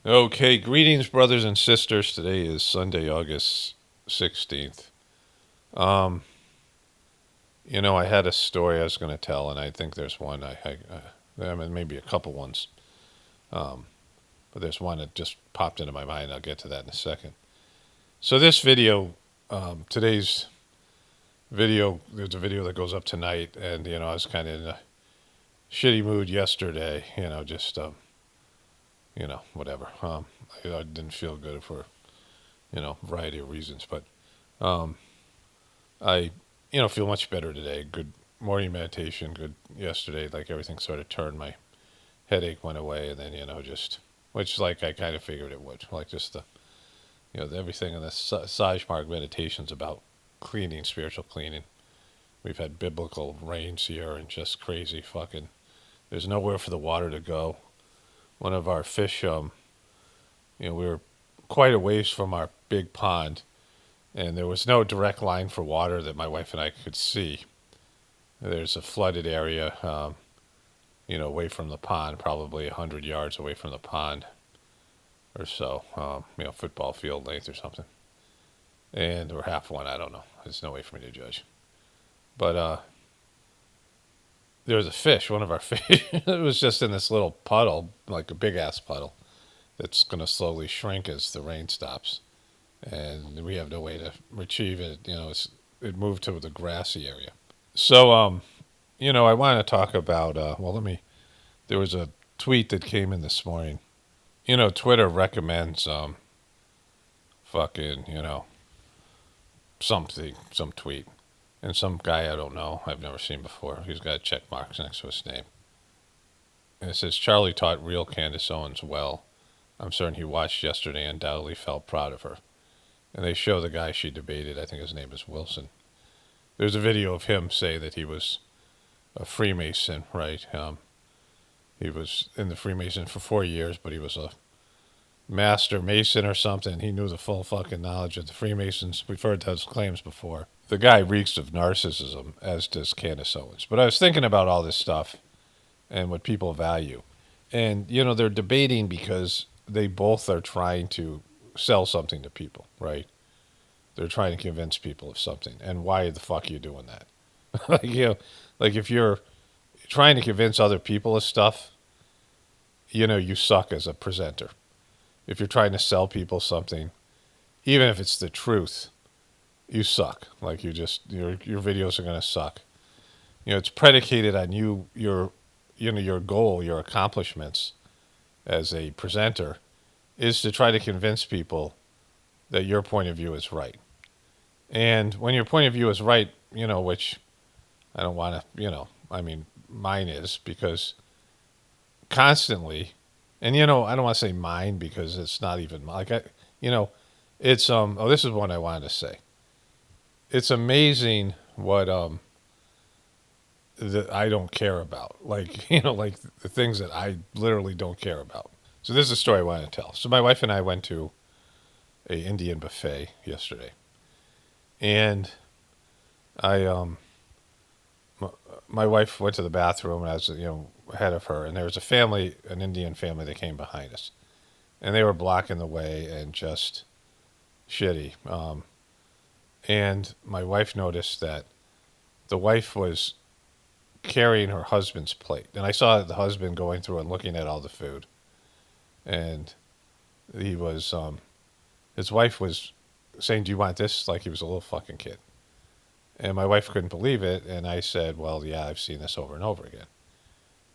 Okay, greetings, brothers and sisters. Today is Sunday, August 16th. Um, I had a story I was going to tell, and I think there's one. I mean, maybe a couple ones, um, but there's one that just popped into my mind. I'll get to that in a second. So this video, today's video, there's a video that goes up tonight, and I was kind of in a shitty mood yesterday. Just whatever. I didn't feel good for a variety of reasons, but um, I, feel much better today. Good morning meditation. Good yesterday. Like everything sort of turned. My headache went away, and then which like I kind of figured it would. Like just everything in the Sajmark meditations about cleaning, spiritual cleaning. We've had biblical rains here, and just crazy fucking. There's nowhere for the water to go. One of our fish, we were quite a ways from our big pond, and there was no direct line for water that my wife and I could see. There's a flooded area, away from the pond, probably 100 yards away from the pond or so, football field length or something. Or half one, I don't know. There's no way for me to judge. But there was a fish, one of our fish. It was just in this little puddle, like a big ass puddle, that's going to slowly shrink as the rain stops. And we have no way to retrieve it. It moved to the grassy area. So, I want to talk about, there was a tweet that came in this morning. Twitter recommends, fucking, something, some tweet. And some guy I don't know, I've never seen before, he's got check marks next to his name. And it says, Charlie taught real Candace Owens well. I'm certain he watched yesterday and undoubtedly felt proud of her. And they show the guy she debated, I think his name is Wilson. There's a video of him say that he was a Freemason, right? He was in the Freemason for 4 years, but he was a master Mason or something. He knew the full fucking knowledge of the Freemasons. We've heard those claims before. The guy reeks of narcissism, as does Candace Owens. But I was thinking about all this stuff and what people value. And, they're debating because they both are trying to sell something to people, right? They're trying to convince people of something. And why the fuck are you doing that? Like if you're trying to convince other people of stuff, you suck as a presenter. If you're trying to sell people something, even if it's the truth, you suck. Like your videos are going to suck. It's predicated on your goal, your accomplishments as a presenter is to try to convince people that your point of view is right. And when your point of view is right, which I don't want to, mine is because constantly, and I don't want to say mine because it's not even like it's this is one I wanted to say. It's amazing what that I don't care about. Like, like the things that I literally don't care about. So this is a story I want to tell. So my wife and I went to a Indian buffet yesterday. And I my wife went to the bathroom and I was, ahead of her, and there was a family, an Indian family that came behind us. And they were blocking the way and just shitty. And my wife noticed that the wife was carrying her husband's plate. And I saw the husband going through and looking at all the food. And he was, his wife was saying, "Do you want this?" Like he was a little fucking kid. And my wife couldn't believe it. And I said, "Well, yeah, I've seen this over and over again.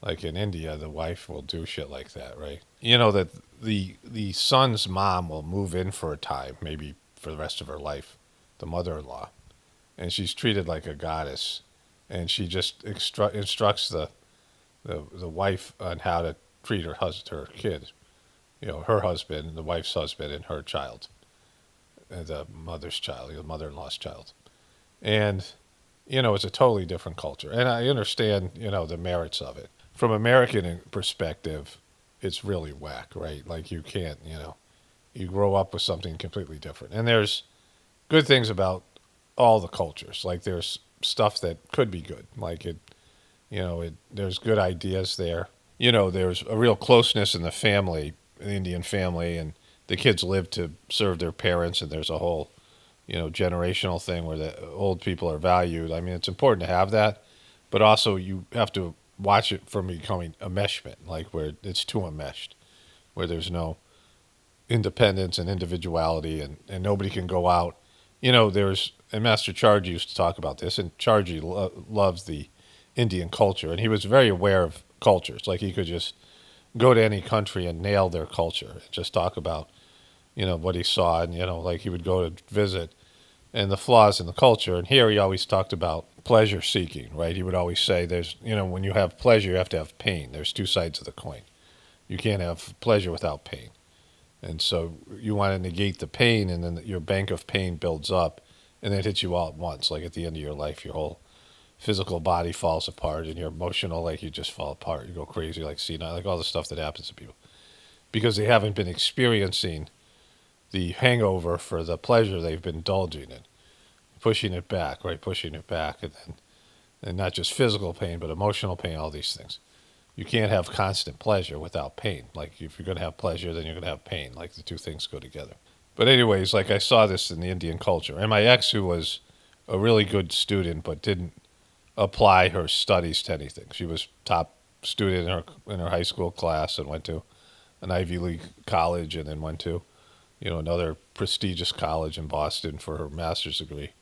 Like in India, the wife will do shit like that, right? That the son's mom will move in for a time, maybe for the rest of her life, the mother-in-law. And she's treated like a goddess. And she just instructs the wife on how to treat her kid, her husband, the wife's husband, and her child, the mother's child, the mother-in-law's child. And, it's a totally different culture. And I understand, the merits of it. From American perspective, it's really whack, right? Like you can't, you grow up with something completely different. And there's good things about all the cultures. Like there's stuff that could be good. Like there's good ideas there. There's a real closeness in the family an Indian family, and the kids live to serve their parents, and there's a whole, generational thing where the old people are valued. I mean, it's important to have that, but also you have to watch it from becoming enmeshment, like where it's too enmeshed, where there's no independence and individuality, and nobody can go out. And Master Charji used to talk about this, and Charji loves the Indian culture, and he was very aware of cultures. Like he could just go to any country and nail their culture, and just talk about, what he saw, and, like he would go to visit and the flaws in the culture. And here he always talked about pleasure seeking, right? He would always say there's, when you have pleasure, you have to have pain. There's two sides of the coin. You can't have pleasure without pain. And so you want to negate the pain, and then your bank of pain builds up, and then it hits you all at once. Like at the end of your life, your whole physical body falls apart, and your emotional, like you just fall apart. You go crazy, like senile, like all the stuff that happens to people because they haven't been experiencing the hangover for the pleasure they've been indulging in, pushing it back, right? Pushing it back, and not just physical pain, but emotional pain, all these things. You can't have constant pleasure without pain. Like if you're going to have pleasure, then you're going to have pain. Like the two things go together. But anyways, like I saw this in the Indian culture. And my ex, who was a really good student but didn't apply her studies to anything. She was top student in her high school class and went to an Ivy League college, and then went to, another prestigious college in Boston for her master's degree.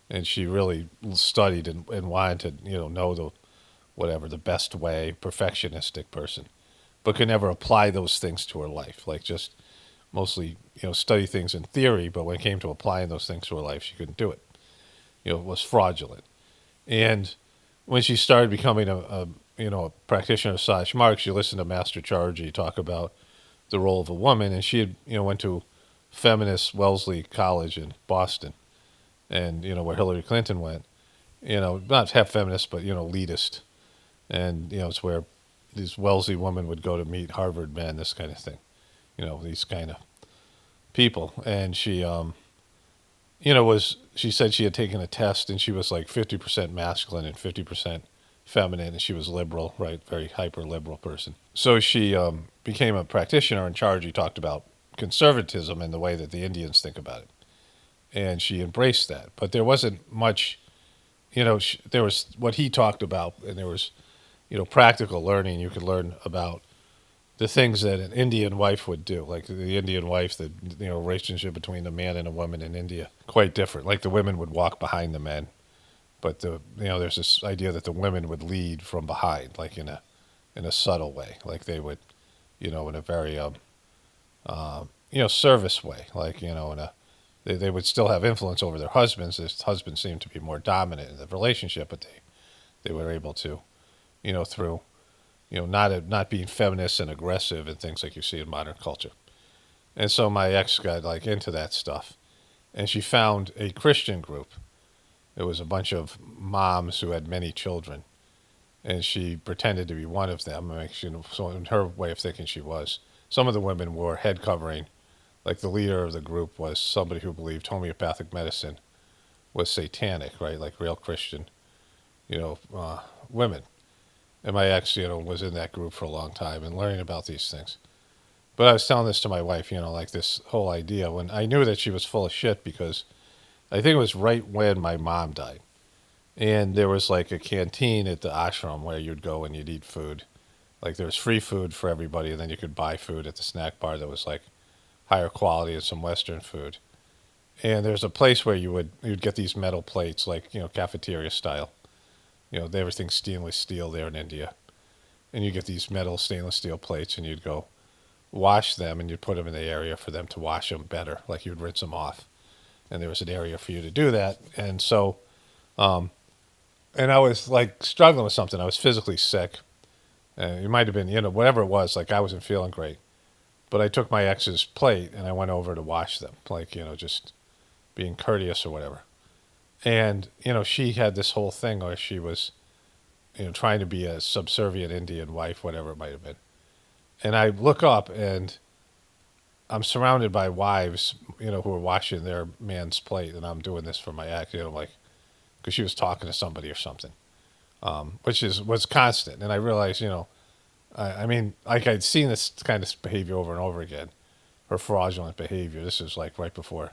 And she really studied and wanted to, know the best way, perfectionistic person, but could never apply those things to her life. Like just mostly, study things in theory, but when it came to applying those things to her life, she couldn't do it. It was fraudulent. And when she started becoming a practitioner of Saj Mark, she listened to Master Charji talk about the role of a woman, and she had, went to feminist Wellesley College in Boston, and where Hillary Clinton went. Not half feminist, but elitist, and it's where these Wellesley women would go to meet Harvard men, this kind of thing. These kind of people, and she she said she had taken a test, and she was like 50% masculine and 50% feminine, and she was liberal, right? Very hyper liberal person. So she became a practitioner, and Charji talked about conservatism and the way that the Indians think about it. And she embraced that. But there wasn't much, there was what he talked about, and there was, practical learning. You could learn about the things that an Indian wife would do, like the Indian wife, the relationship between a man and a woman in India, quite different. Like the women would walk behind the men, but there's this idea that the women would lead from behind, like in a subtle way, like they would, in a very service way, like they would still have influence over their husbands. Their husbands seemed to be more dominant in the relationship, but they were able to, through not being feminist and aggressive and things like you see in modern culture. And so my ex got like into that stuff, and she found a Christian group. It was a bunch of moms who had many children, and she pretended to be one of them. So in her way of thinking, she was. Some of the women wore head covering. Like the leader of the group was somebody who believed homeopathic medicine was satanic, right? Like real Christian, women. And my ex, was in that group for a long time and learning about these things. But I was telling this to my wife, like this whole idea, when I knew that she was full of shit, because I think it was right when my mom died. And there was like a canteen at the ashram where you'd go and you'd eat food. Like there was free food for everybody, and then you could buy food at the snack bar that was like higher quality and some Western food. And there's a place where you'd get these metal plates, like, cafeteria style. Everything's stainless steel there in India. And you get these metal stainless steel plates, and you'd go wash them, and you'd put them in the area for them to wash them better, like you'd rinse them off. And there was an area for you to do that. And so, and I was like struggling with something. I was physically sick. And it might have been, whatever it was, like I wasn't feeling great. But I took my ex's plate and I went over to wash them, like, just being courteous or whatever. And, she had this whole thing where she was, trying to be a subservient Indian wife, whatever it might have been. And I look up and I'm surrounded by wives, who are washing their man's plate, and I'm doing this for my ex, like, because she was talking to somebody or something, which was constant. And I realized, I mean, like I'd seen this kind of behavior over and over again. Her fraudulent behavior. This is like right before,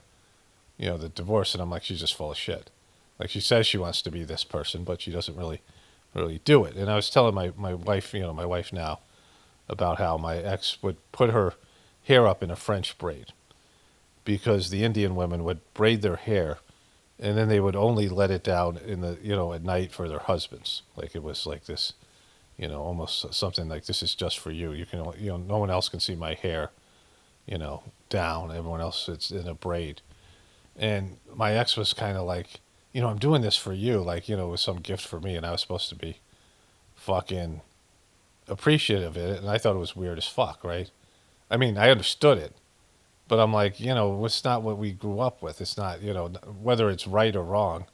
the divorce, and I'm like, she's just full of shit. Like she says she wants to be this person, but she doesn't really do it. And I was telling my wife, my wife now, about how my ex would put her hair up in a French braid because the Indian women would braid their hair and then they would only let it down in the at night for their husbands. Like it was like this, almost something like this is just for you. You can no one else can see my hair, down. Everyone else it's in a braid. And my ex was kind of like, I'm doing this for you, like it was some gift for me, and I was supposed to be fucking appreciative of it, and I thought it was weird as fuck, right? I mean, I understood it, but I'm like, it's not what we grew up with. It's not, whether it's right or wrong.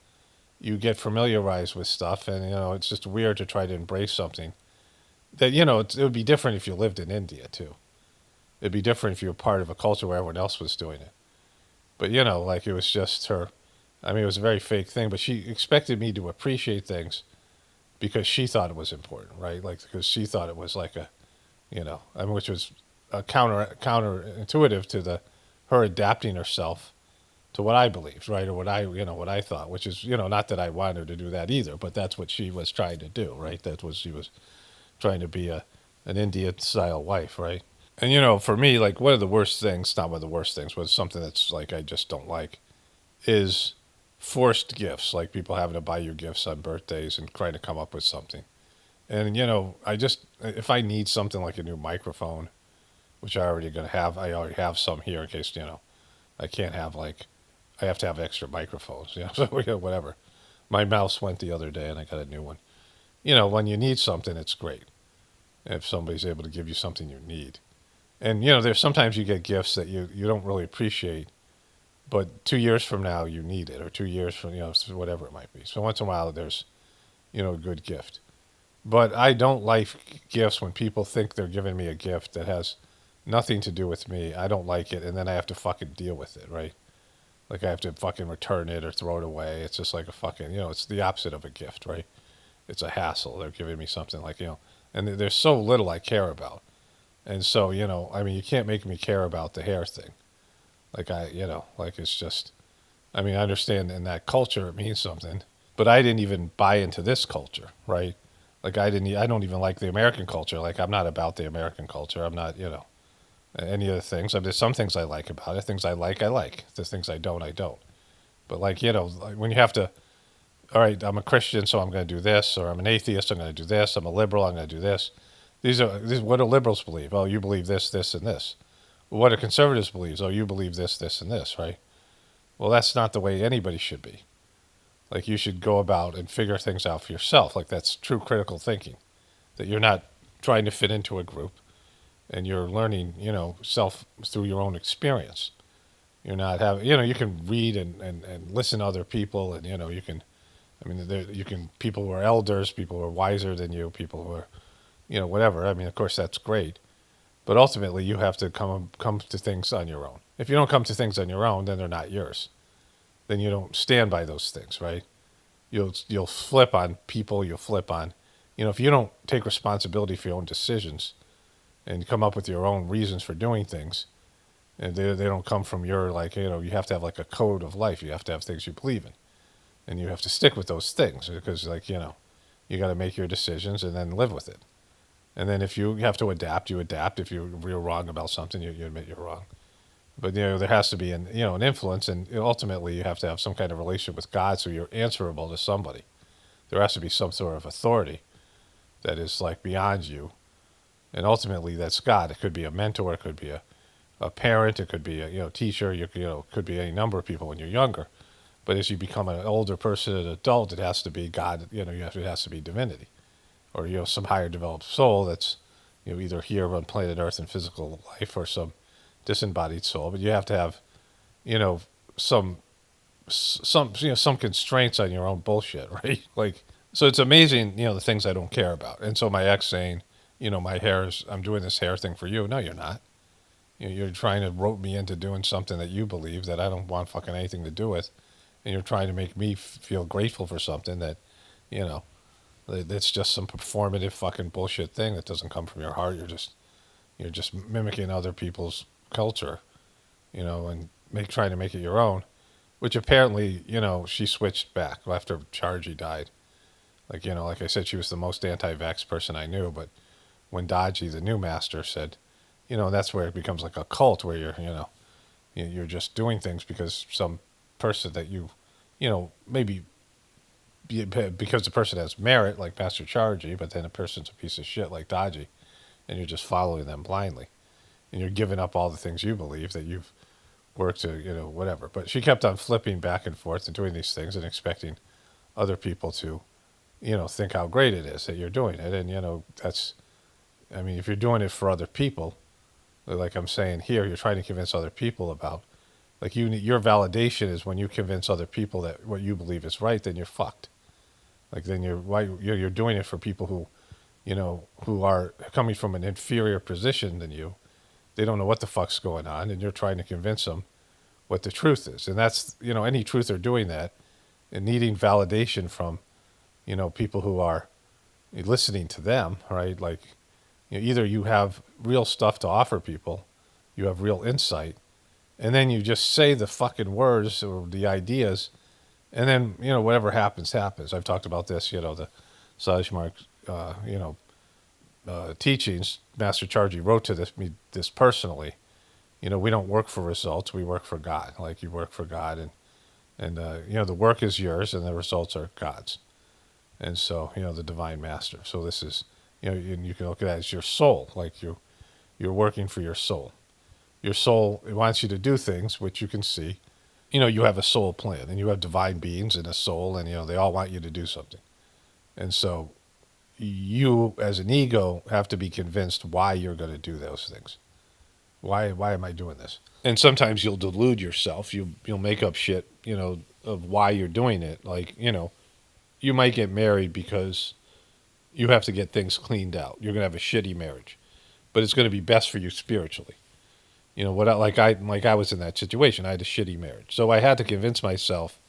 You get familiarized with stuff, and it's just weird to try to embrace something that it would be different if you lived in India too. It'd be different if you were part of a culture where everyone else was doing it. But like it was just her. I mean, it was a very fake thing, but she expected me to appreciate things because she thought it was important, right? Like because she thought it was like a, I mean, which was a counterintuitive to the her adapting herself to what I believed, right, or what I thought, which is not that I wanted her to do that either, but that's what she was trying to do, right? That was she was trying to be an Indian style wife, right? And for me, like one of the worst things, not one of the worst things, was something that's like I just don't like, is forced gifts, like people having to buy you gifts on birthdays and trying to come up with something. And I just if I need something like a new microphone, which I already have some here in case I can't have like I have to have extra microphones, so whatever. My mouse went the other day and I got a new one. When you need something, it's great if somebody's able to give you something you need. And there's sometimes you get gifts that you don't really appreciate, but 2 years from now you need it, or 2 years from whatever it might be. So once in a while there's a good gift. But I don't like gifts when people think they're giving me a gift that has nothing to do with me. I don't like it, and then I have to fucking deal with it, right? Like I have to fucking return it or throw it away. It's just like a fucking it's the opposite of a gift, right? It's a hassle. They're giving me something like and there's so little I care about. And so, I mean, you can't make me care about the hair thing. Like like it's just, I mean, I understand in that culture it means something, but I didn't even buy into this culture, right? Like I don't even like the American culture. Like I'm not about the American culture. I'm not, any of the things. I mean, there's some things I like about it. Things I like, I like. There's things I don't, I don't. But like, like when you have to, all right, I'm a Christian, so I'm going to do this, or I'm an atheist, I'm going to do this. I'm a liberal, I'm going to do this. These what do liberals believe? Oh, you believe this, this, and this. Well, what do conservatives believe? Oh, you believe this, this, and this, right? Well, that's not the way anybody should be. Like you should go about and figure things out for yourself. Like that's true critical thinking. That you're not trying to fit into a group, and you're learning, self through your own experience. You're not having, you can read and listen to other people, and you can, I mean, you can people who are elders, people who are wiser than you, people who are, whatever. I mean, of course, that's great. But ultimately, you have to come to things on your own. If you don't come to things on your own, then they're not yours. Then you don't stand by those things, right? You'll flip on people. You'll flip on, if you don't take responsibility for your own decisions and come up with your own reasons for doing things, and they don't come from your like you have to have like a code of life. You have to have things you believe in, and you have to stick with those things because like you got to make your decisions and then live with it. And then if you have to adapt, you adapt. If you're wrong about something, you admit you're wrong. But there has to be an influence, and ultimately you have to have some kind of relationship with God, so you're answerable to somebody. There has to be some sort of authority that is like beyond you, and ultimately that's God. It could be a mentor, it could be a parent, it could be a teacher, it could be any number of people when you're younger. But as you become an older person, an adult, it has to be God. It has to be divinity, or some higher developed soul that's either here on planet Earth in physical life, or some disembodied soul. But you have to have you know some some constraints on your own bullshit, right? Like, so it's amazing, the things I don't care about. And so my ex saying, my hair is, I'm doing this hair thing for you. No, you're not. You're trying to rope me into doing something that you believe that I don't want fucking anything to do with, and you're trying to make me feel grateful for something that, you know, It's just some performative fucking bullshit thing that doesn't come from your heart. You're just mimicking other people's culture, and trying to make it your own. Which apparently, she switched back after Chargy died. Like I said, she was the most anti-vax person I knew. But when Dodgy, the new master, said, that's where it becomes like a cult, where you're just doing things because some person that maybe because the person has merit, like Master Chargy, but then a person's a piece of shit like Dodgy, and you're just following them blindly, and you're giving up all the things you believe that you've worked to, whatever. But she kept on flipping back and forth and doing these things and expecting other people to, think how great it is that you're doing it, and I mean, if you're doing it for other people, like I'm saying here, you're trying to convince other people about, like your validation is when you convince other people that what you believe is right, then you're fucked. Like then you're doing it for people who are coming from an inferior position than you. They don't know what the fuck's going on, and you're trying to convince them what the truth is. And that's, any truther doing that and needing validation from, people who are listening to them, right? Like, either you have real stuff to offer people, you have real insight, and then you just say the fucking words or the ideas, and then, whatever happens, happens. I've talked about this, the Sajmark, teachings. Master Chargy wrote to this personally. We don't work for results, we work for God. Like, you work for God, and the work is yours, and the results are God's. And so, the divine master. So this is, and you can look at it as your soul. Like, you're working for your soul. Your soul, it wants you to do things, which you can see. You have a soul plan, and you have divine beings and a soul, and, they all want you to do something. And so you, as an ego, have to be convinced why you're going to do those things. Why am I doing this? And sometimes you'll delude yourself. You'll make up shit, of why you're doing it. Like, you might get married because you have to get things cleaned out. You're going to have a shitty marriage, but it's going to be best for you spiritually. Like I was in that situation. I had a shitty marriage. So I had to convince myself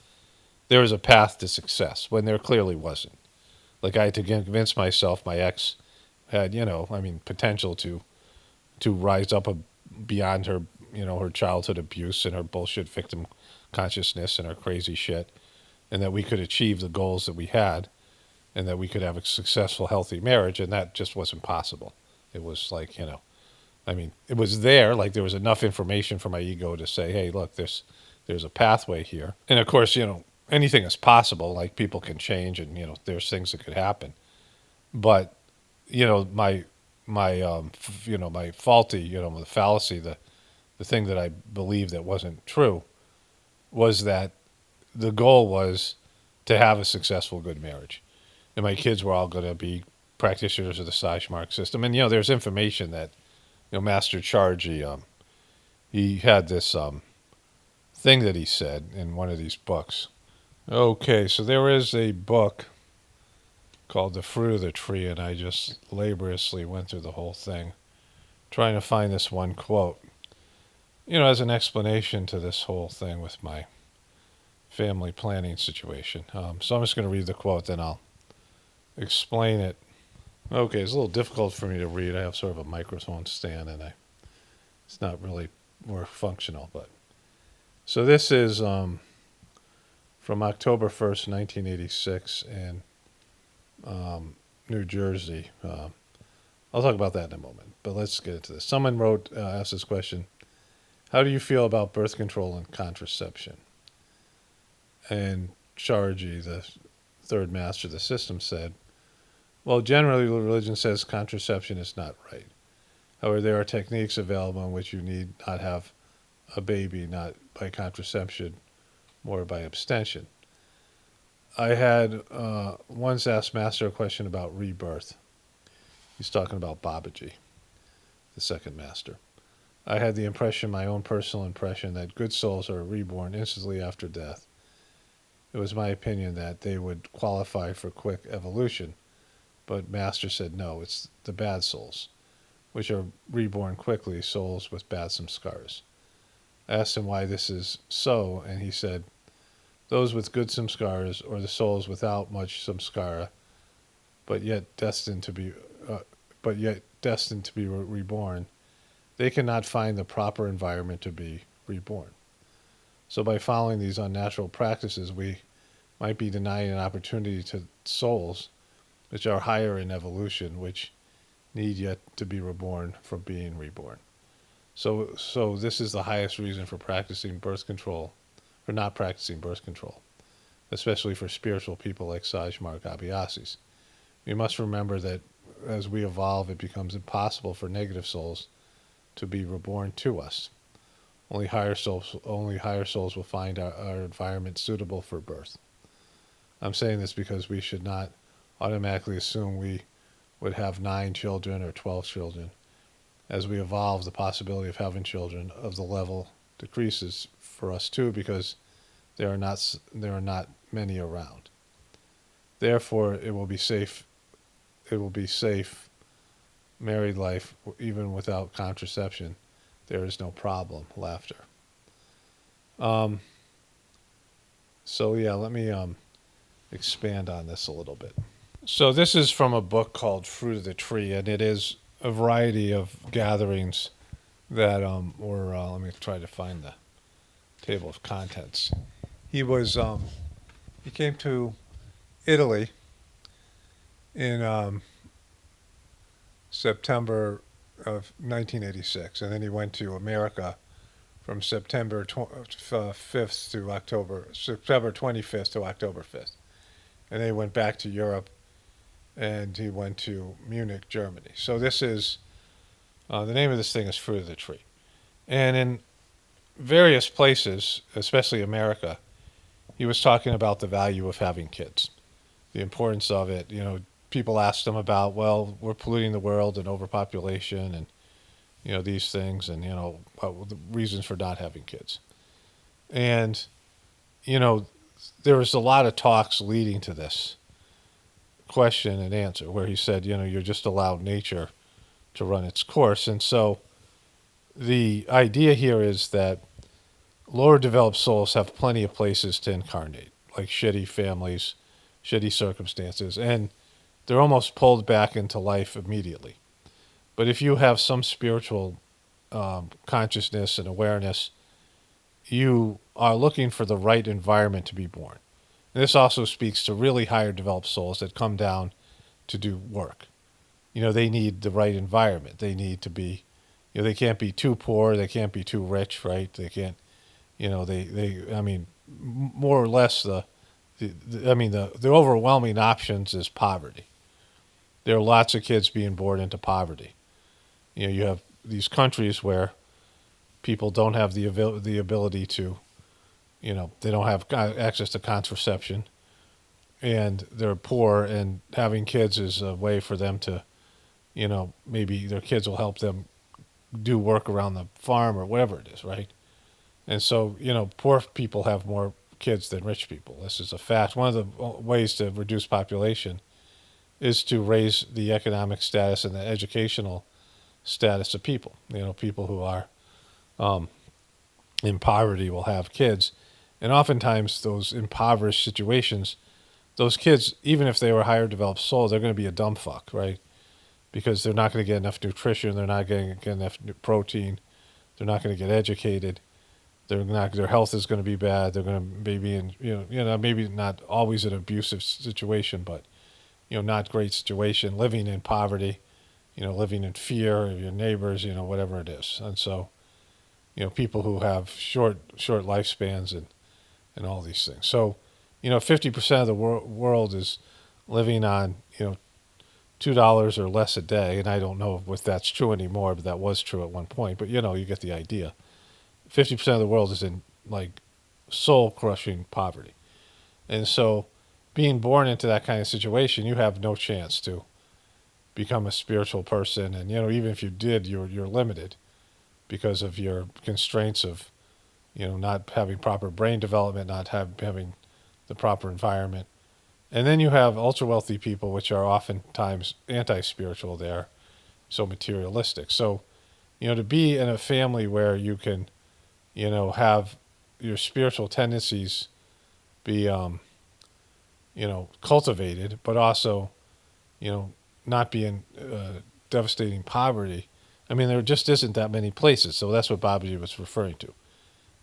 there was a path to success when there clearly wasn't. Like, I had to convince myself my ex had, potential to rise up beyond her, her childhood abuse and her bullshit victim consciousness and her crazy shit, and that we could achieve the goals that we had, and that we could have a successful, healthy marriage, and that just wasn't possible. It was like, it was there, like there was enough information for my ego to say, hey, look, there's a pathway here. And of course, anything is possible, like people can change, and, there's things that could happen. But, my faulty, the fallacy, the thing that I believed that wasn't true was that the goal was to have a successful, good marriage. And my kids were all going to be practitioners of the Sajmark system. And, there's information that, Master Chargy, he had this thing that he said in one of these books. Okay, so there is a book called The Fruit of the Tree, and I just laboriously went through the whole thing, trying to find this one quote, as an explanation to this whole thing with my family planning situation. So I'm just going to read the quote, then I'll explain it. Okay, it's a little difficult for me to read. I have sort of a microphone stand, and it's not really more functional. But so this is from October 1st, 1986, in New Jersey. I'll talk about that in a moment, but let's get into this. Someone asked this question: how do you feel about birth control and contraception? And Chargy, the third master of the system, said, well, generally religion says contraception is not right. However, there are techniques available in which you need not have a baby, not by contraception, more by abstention. I had once asked Master a question about rebirth. He's talking about Babaji, the second master. I had the impression, my own personal impression, that good souls are reborn instantly after death. It was my opinion that they would qualify for quick evolution, but Master said no, it's the bad souls, which are reborn quickly, souls with bad samskaras. I asked him why this is so, and he said, those with good samskaras, or the souls without much samskara, but yet destined to be, reborn, they cannot find the proper environment to be reborn. So by following these unnatural practices, we might be denying an opportunity to souls which are higher in evolution, which need yet to be reborn from being reborn. So this is the highest reason for practicing birth control, for not practicing birth control, especially for spiritual people like Sajmark Abhyasis. We must remember that as we evolve, it becomes impossible for negative souls to be reborn to us. Only higher souls will find our environment suitable for birth. I'm saying this because we should not automatically assume we would have 9 children or 12 children. As we evolve, the possibility of having children of the level decreases for us too, because there are not many around. Therefore, it will be safe. It will be safe married life even without contraception. There is no problem. Laughter. So yeah, let me expand on this a little bit. So this is from a book called Fruit of the Tree, and it is a variety of gatherings that were. Let me try to find the table of contents. He came to Italy in September of 1986, and then he went to America from September 5th to September 25th to October 5th, and then he went back to Europe, and he went to Munich, Germany. So this is the name of this thing is Fruit of the Tree, and in various places, especially America, he was talking about the value of having kids, the importance of it. People asked him about, well, we're polluting the world and overpopulation and, these things and, the reasons for not having kids. And, there was a lot of talks leading to this question and answer where he said, you're just allowed nature to run its course. And so the idea here is that lower developed souls have plenty of places to incarnate, like shitty families, shitty circumstances, and they're almost pulled back into life immediately. But if you have some spiritual consciousness and awareness, you are looking for the right environment to be born. And this also speaks to really higher developed souls that come down to do work. They need the right environment. They need to be, they can't be too poor. They can't be too rich, right? They can't, more or less the overwhelming options is poverty. There are lots of kids being born into poverty. You have these countries where people don't have the ability to, they don't have access to contraception, and they're poor, and having kids is a way for them to, maybe their kids will help them do work around the farm or whatever it is, right? And so, poor people have more kids than rich people. This is a fact. One of the ways to reduce population is to raise the economic status and the educational status of people. People who are in poverty will have kids. And oftentimes those impoverished situations, those kids, even if they were higher developed souls, they're going to be a dumb fuck, right? Because they're not going to get enough nutrition. They're not going to get enough protein. They're not going to get educated. Their health is going to be bad. They're going to maybe in, maybe not always an abusive situation, but, not great situation, living in poverty, living in fear of your neighbors, whatever it is. And so, people who have short lifespans and all these things. So, 50% of the world is living on, $2 or less a day. And I don't know if that's true anymore, but that was true at one point. But, you get the idea. 50% of the world is in soul-crushing poverty. And so being born into that kind of situation, you have no chance to become a spiritual person. And, even if you did, you're limited because of your constraints of, not having proper brain development, not having the proper environment. And then you have ultra-wealthy people, which are oftentimes anti-spiritual. They're so materialistic. So, to be in a family where you can, have your spiritual tendencies be, cultivated, but also, you know, not being devastating poverty. I mean, there just isn't that many places. So that's what Babaji was referring to.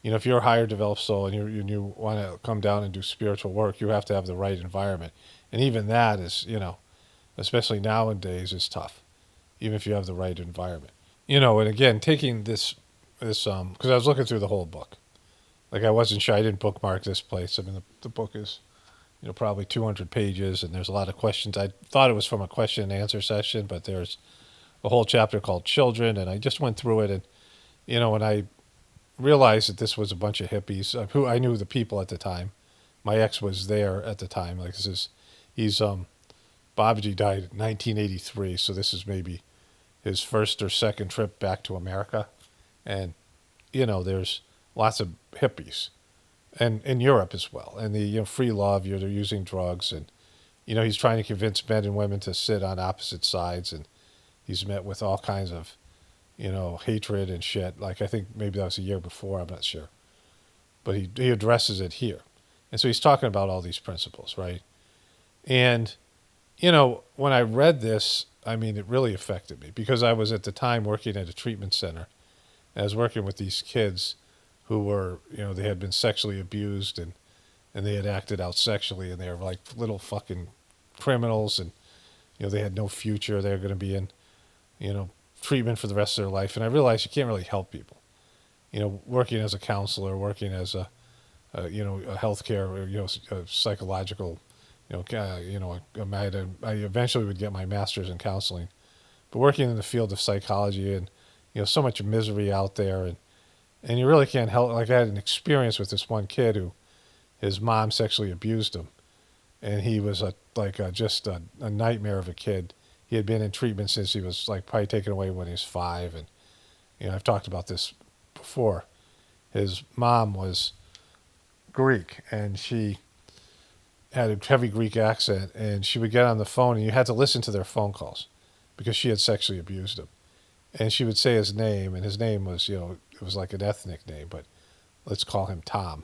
If you're a higher developed soul and you want to come down and do spiritual work, you have to have the right environment. And even that is, especially nowadays, is tough, even if you have the right environment. And again, taking this because I was looking through the whole book. Like I wasn't sure, I didn't bookmark this place. I mean, the book is, probably 200 pages, and there's a lot of questions. I thought it was from a question and answer session, but there's a whole chapter called Children, and I just went through it, and when I realized that this was a bunch of hippies who I knew the people at the time. My ex was there at the time. Like he's Babaji died in 1983, so this is maybe his first or second trip back to America, and there's lots of hippies, and in Europe as well, and the free love. They're using drugs, and he's trying to convince men and women to sit on opposite sides, and he's met with all kinds of hatred and shit. Like I think maybe that was a year before. I'm not sure, but he addresses it here, and so he's talking about all these principles, right? And when I read this, I mean, it really affected me because I was at the time working at a treatment center. And I was working with these kids who were, they had been sexually abused and they had acted out sexually, and they were like little fucking criminals, and they had no future. They were going to be in, treatment for the rest of their life. And I realized you can't really help people. Working as a counselor, working as a healthcare, or, a psychological, I eventually would get my master's in counseling, but working in the field of psychology, and so much misery out there, and you really can't help. Like I had an experience with this one kid who his mom sexually abused him, and he was just a nightmare of a kid. He had been in treatment since he was like probably taken away when he was 5, and I've talked about this before. His mom was Greek, and she had a heavy Greek accent, and she would get on the phone, and you had to listen to their phone calls because she had sexually abused him. And she would say his name, and his name was, it was like an ethnic name, but let's call him Tom.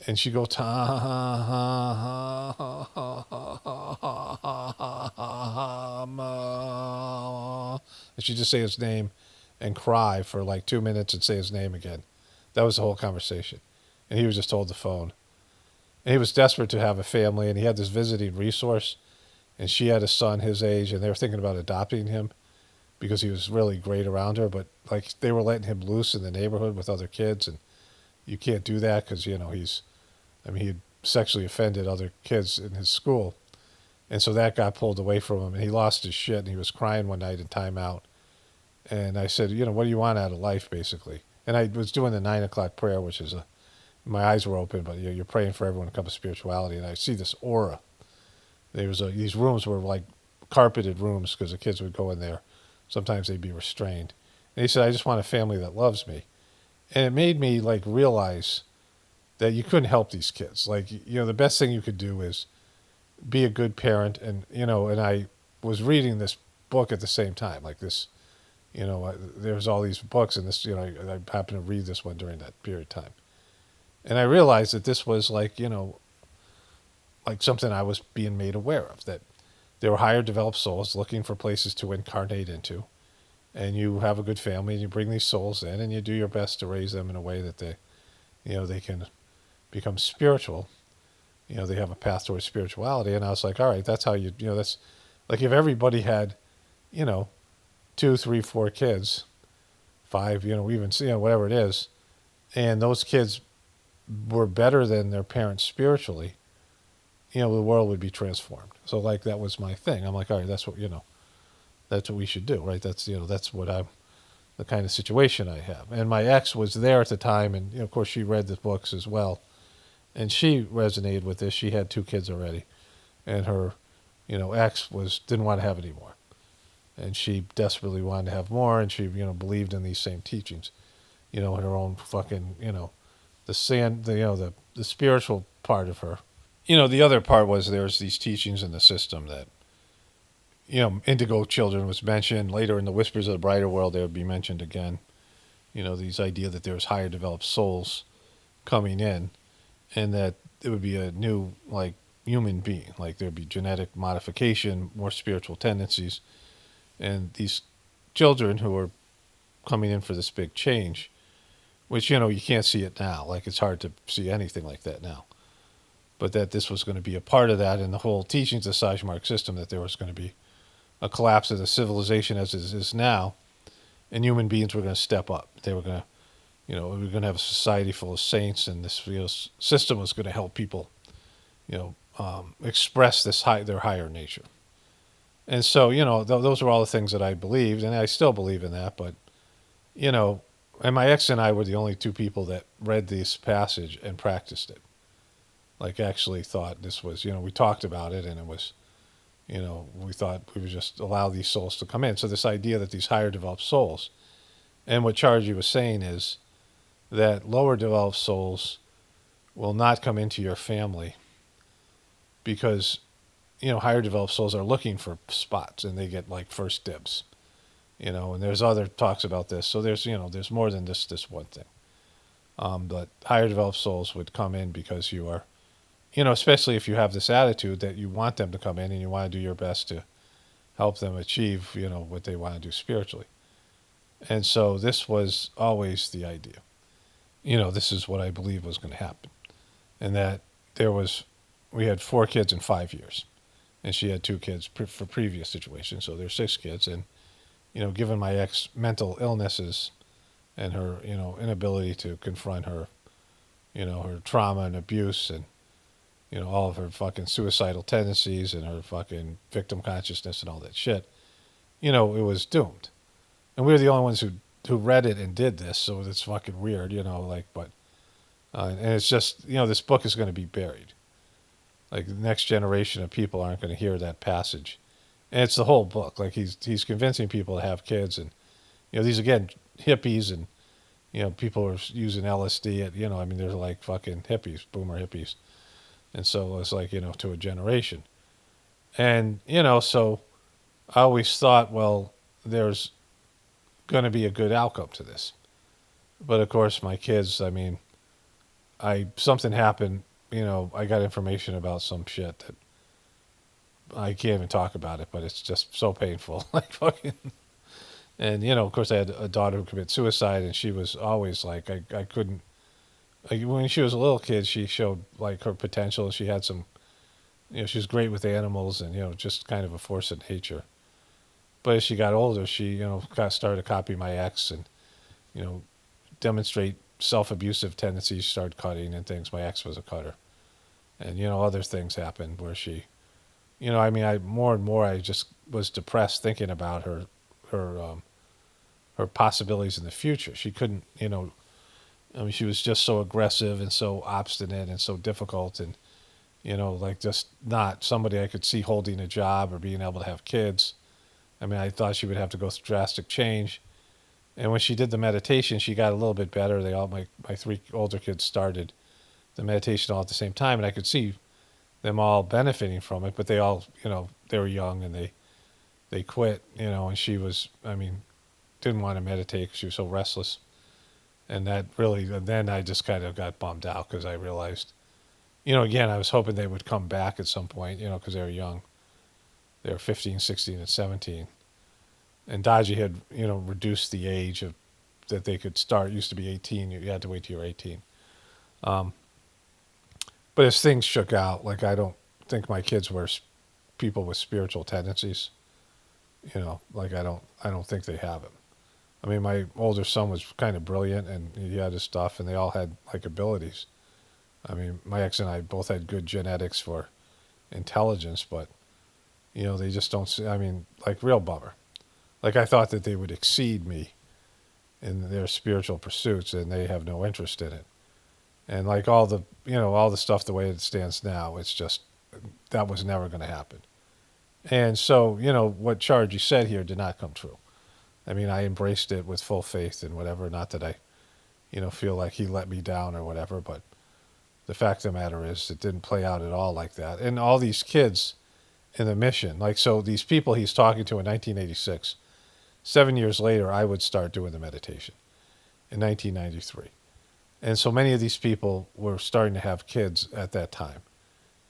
And she'd go, Tom. And she'd just say his name and cry for like 2 minutes and say his name again. That was the whole conversation. And he was just told the phone. And he was desperate to have a family, and he had this visiting resource, and she had a son his age, and they were thinking about adopting him because he was really great around her, but like they were letting him loose in the neighborhood with other kids, and you can't do that because he had sexually offended other kids in his school, and so that got pulled away from him, and he lost his shit, and he was crying one night in timeout, and I said, what do you want out of life, basically? And I was doing the 9 o'clock prayer, which is my eyes were open, but you're praying for everyone to come to spirituality, and I see this aura. There was these rooms were like carpeted rooms because the kids would go in there. Sometimes they'd be restrained. And he said, I just want a family that loves me. And it made me like realize that you couldn't help these kids. Like, the best thing you could do is be a good parent. And, and I was reading this book at the same time, like this, there's all these books, and this, I happened to read this one during that period of time. And I realized that this was like, like something I was being made aware of, that there were higher developed souls looking for places to incarnate into. And you have a good family, and you bring these souls in, and you do your best to raise them in a way that they can become spiritual. They have a path towards spirituality. And I was like, all right, that's how that's like if everybody had, 2, 3, 4 kids, 5, even, whatever it is, and those kids were better than their parents spiritually, the world would be transformed. So like that was my thing. I'm like, all right, that's what we should do, right? That's what the kind of situation I have. And my ex was there at the time, and of course she read the books as well, and she resonated with this. She had 2 kids already, and her, ex didn't want to have any more, and she desperately wanted to have more, and she believed in these same teachings, in her own fucking the spiritual part of her. The other part was there's these teachings in the system that, indigo children was mentioned. Later in the Whispers of the Brighter World, they would be mentioned again. These idea that there's higher developed souls coming in, and that it would be a new, like, human being. Like there'd be genetic modification, more spiritual tendencies, and these children who are coming in for this big change, which you can't see it now. Like it's hard to see anything like that now. But that this was going to be a part of that, and the whole teachings of the Sajmark system, that there was going to be a collapse of the civilization as it is now, and human beings were going to step up. They were going to, we were going to have a society full of saints, and this system was going to help people, express their higher nature. And so, those were all the things that I believed, and I still believe in that. But, and my ex and I were the only two people that read this passage and practiced it. Like, actually thought this was, we talked about it, and it was, we thought we would just allow these souls to come in. So, this idea that these higher developed souls, and what Charji was saying is that lower developed souls will not come into your family because higher developed souls are looking for spots, and they get like first dibs, and there's other talks about this. So there's more than this one thing. But higher developed souls would come in because you are, especially if you have this attitude that you want them to come in and you want to do your best to help them achieve, what they want to do spiritually. And so this was always the idea. This is what I believe was going to happen. And that we had 4 kids in 5 years. And she had 2 kids for previous situations. So there's 6 kids. And, given my ex mental illnesses and her, inability to confront her, her trauma and abuse and, all of her fucking suicidal tendencies and her fucking victim consciousness and all that shit, it was doomed. And we were the only ones who read it and did this. So it's fucking weird, but, and it's just, this book is going to be buried. Like the next generation of people aren't going to hear that passage. And it's the whole book. Like he's convincing people to have kids, and these again hippies, and people are using LSD at they're like fucking hippies, boomer hippies. And so it's like, to a generation. And so I always thought, well, there's going to be a good outcome to this. But of course my kids, something happened. I got information about some shit that I can't even talk about it, but it's just so painful. Like fucking, and of course I had a daughter who committed suicide, and she was always like, I couldn't. When she was a little kid, she showed like her potential. She had some, she was great with animals, and just kind of a force of nature. But as she got older, she started to copy my ex, and demonstrate self-abusive tendencies. She started cutting and things. My ex was a cutter. And, other things happened where she, I more and more, I just was depressed thinking about her possibilities in the future. She couldn't, she was just so aggressive and so obstinate and so difficult, and, like just not somebody I could see holding a job or being able to have kids. I thought she would have to go through drastic change. And when she did the meditation, she got a little bit better. My 3 older kids started the meditation all at the same time, and I could see them all benefiting from it. But they all, they were young, and they quit, and she was, didn't want to meditate because she was so restless. And that really, and then I just kind of got bummed out because I realized, again, I was hoping they would come back at some point, because they were young. They were 15, 16, and 17. And Daji had, reduced the age that they could start. It used to be 18. You had to wait till you were 18. But as things shook out, like I don't think my kids were people with spiritual tendencies. Like I don't think they have it. My older son was kind of brilliant, and he had his stuff, and they all had like abilities. My ex and I both had good genetics for intelligence, but they just don't see. Like real bummer. Like I thought that they would exceed me in their spiritual pursuits, and they have no interest in it. And like all the stuff the way it stands now, it's just that was never going to happen. And so what Charji said here did not come true. I embraced it with full faith and whatever. Not that I feel like he let me down or whatever, but the fact of the matter is it didn't play out at all like that. And all these kids in the mission, like so these people he's talking to in 1986, 7 years later I would start doing the meditation in 1993. And so many of these people were starting to have kids at that time.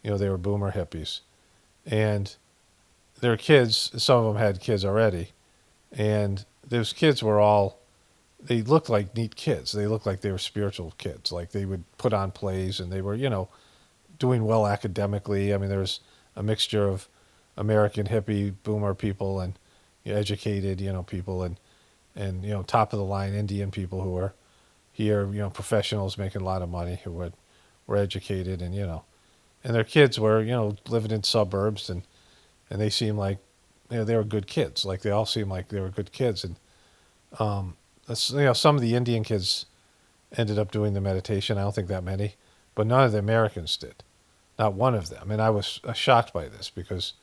They were boomer hippies, and their kids. Some of them had kids already, and those kids were all. They looked like neat kids. They looked like they were spiritual kids. Like they would put on plays, and they were doing well academically. I mean, there was a mixture of American hippie boomer people and educated people, and top of the line Indian people who were here, professionals making a lot of money who were educated, and and their kids were living in suburbs, and they seemed like they were good kids. Like they all seemed like they were good kids, and um, some of the Indian kids ended up doing the meditation. I don't think that many, but none of the Americans did. Not one of them. And I was shocked by this because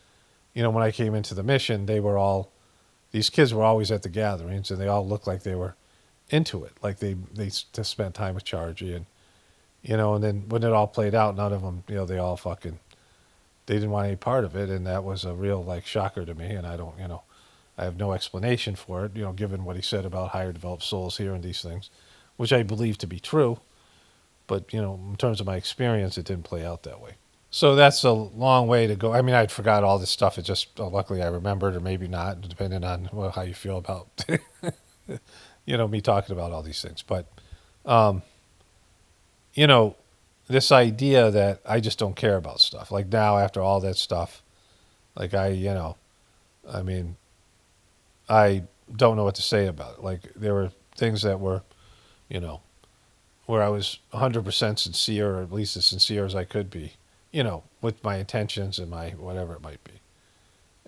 when I came into the mission, these kids were always at the gatherings, and they all looked like they were into it, like they just spent time with Chargy, and then when it all played out, none of them, they all they didn't want any part of it, and that was a real like shocker to me, and I don't, I have no explanation for it, given what he said about higher developed souls here and these things, which I believe to be true, but in terms of my experience, it didn't play out that way. So that's a long way to go. I mean, I'd forgot all this stuff. It just luckily I remembered, or maybe not, depending on how you feel about me talking about all these things. But um, you know, this idea that I just don't care about stuff. Like now, after all that stuff, like I mean, I don't know what to say about it. Like there were things that were, you know, where I was 100% sincere, or at least as sincere as I could be, with my intentions and my whatever it might be.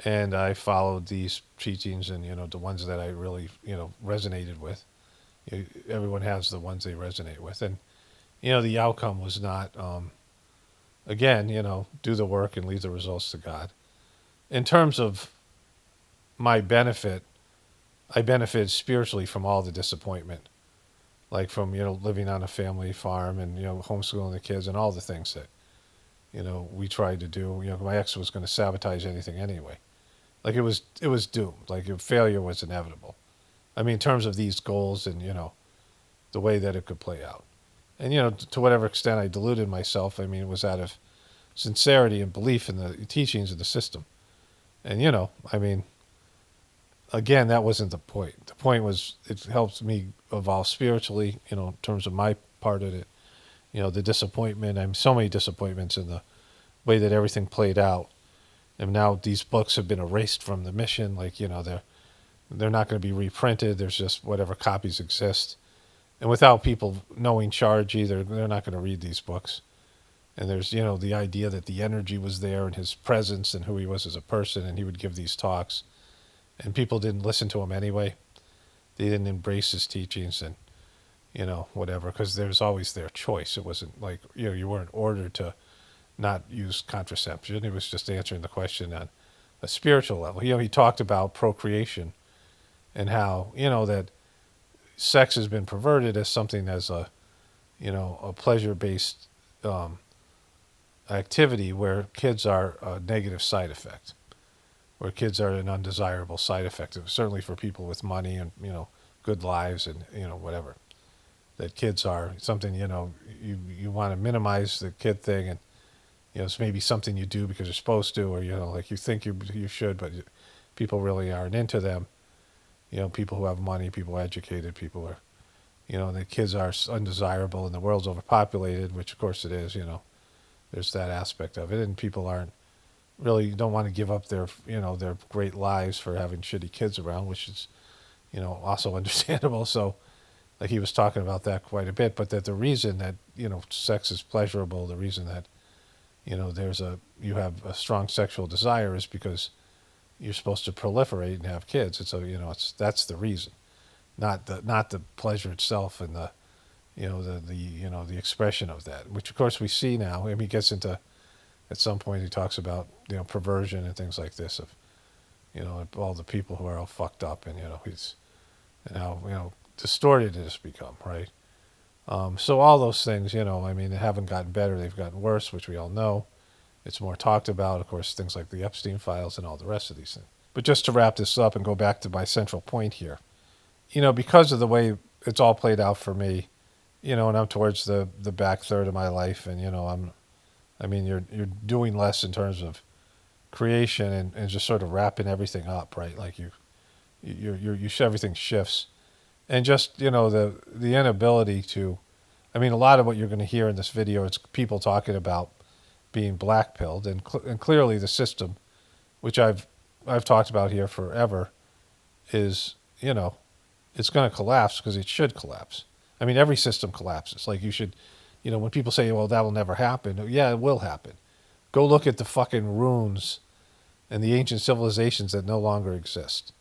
And I followed these teachings, and the ones that I really resonated with. Everyone has the ones they resonate with, and the outcome was not. Again, do the work and leave the results to God. In terms of my benefit, I benefited spiritually from all the disappointment, like from living on a family farm and homeschooling the kids and all the things that we tried to do. My ex was going to sabotage anything anyway. Like it was doomed. Like failure was inevitable. I mean, in terms of these goals and the way that it could play out, and to whatever extent I deluded myself, I mean, it was out of sincerity and belief in the teachings of the system. And I mean, again, that wasn't the point. The point was it helped me evolve spiritually. In terms of my part of it, the disappointment. I mean, so many disappointments in the way that everything played out. And now these books have been erased from the mission. Like they're not going to be reprinted. There's just whatever copies exist. And without people knowing charge either, they're not going to read these books. And there's, the idea that the energy was there and his presence and who he was as a person, and he would give these talks. And people didn't listen to him anyway. They didn't embrace his teachings and, whatever, because there's always their choice. It wasn't like, you weren't ordered to not use contraception. It was just answering the question on a spiritual level. He talked about procreation and how, that sex has been perverted as something as a pleasure-based activity where kids are a negative side effect, where kids are an undesirable side effect, certainly for people with money and, good lives and, whatever. That kids are something, you want to minimize the kid thing, and, it's maybe something you do because you're supposed to, or, like you think you should, but people really aren't into them. People who have money, people educated, people are, the kids are undesirable and the world's overpopulated, which of course it is, there's that aspect of it. And people don't want to give up their great lives for having shitty kids around, which is, also understandable. So like he was talking about that quite a bit, but that the reason that, sex is pleasurable, the reason that, you have a strong sexual desire is because you're supposed to proliferate and have kids. And so, that's the reason, not the pleasure itself and the expression of that, which of course we see now. I mean, he gets into, at some point he talks about, perversion and things like this of, all the people who are all fucked up, and, and how, distorted it has become, right? So all those things, I mean, they haven't gotten better. They've gotten worse, which we all know. It's more talked about, of course, things like the Epstein files and all the rest of these things. But just to wrap this up and go back to my central point here, because of the way it's all played out for me, and I'm towards the back third of my life, and, I mean, you're doing less in terms of creation and just sort of wrapping everything up, right? Like everything shifts, and just the inability to. I mean, a lot of what you're going to hear in this video is people talking about being black pilled, and clearly the system, which I've talked about here forever, is it's going to collapse because it should collapse. I mean, every system collapses. Like you should, when people say, "Well, that will never happen," yeah, it will happen. Go look at the fucking ruins and the ancient civilizations that no longer exist.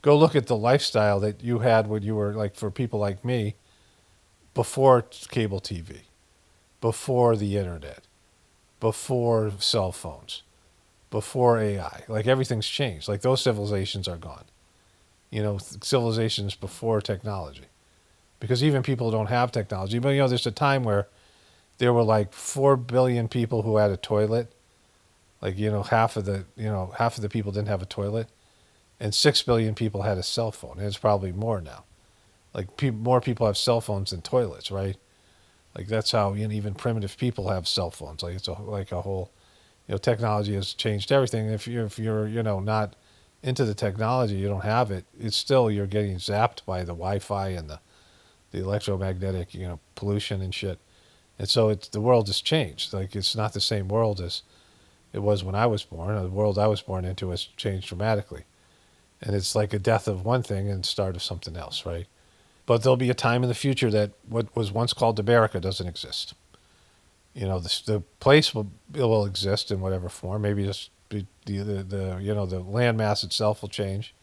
Go look at the lifestyle that you had when you were like for people like me before cable TV, before the internet, before cell phones, before AI. Like everything's changed. Like those civilizations are gone. Civilizations before technology. Because even people don't have technology. But there's a time where there were like 4 billion people who had a toilet. Like, half of the people didn't have a toilet. And 6 billion people had a cell phone. And it's probably more now. Like more people have cell phones than toilets, right? Like that's how even primitive people have cell phones. Like it's like a whole, technology has changed everything. If you're not into the technology, you don't have it. It's still you're getting zapped by the Wi-Fi and the electromagnetic pollution and shit. And so the world has changed. Like it's not the same world as it was when I was born. The world I was born into has changed dramatically. And it's like a death of one thing and start of something else, right? But there'll be a time in the future that what was once called America doesn't exist. The place will exist in whatever form. Maybe just the land mass itself will change.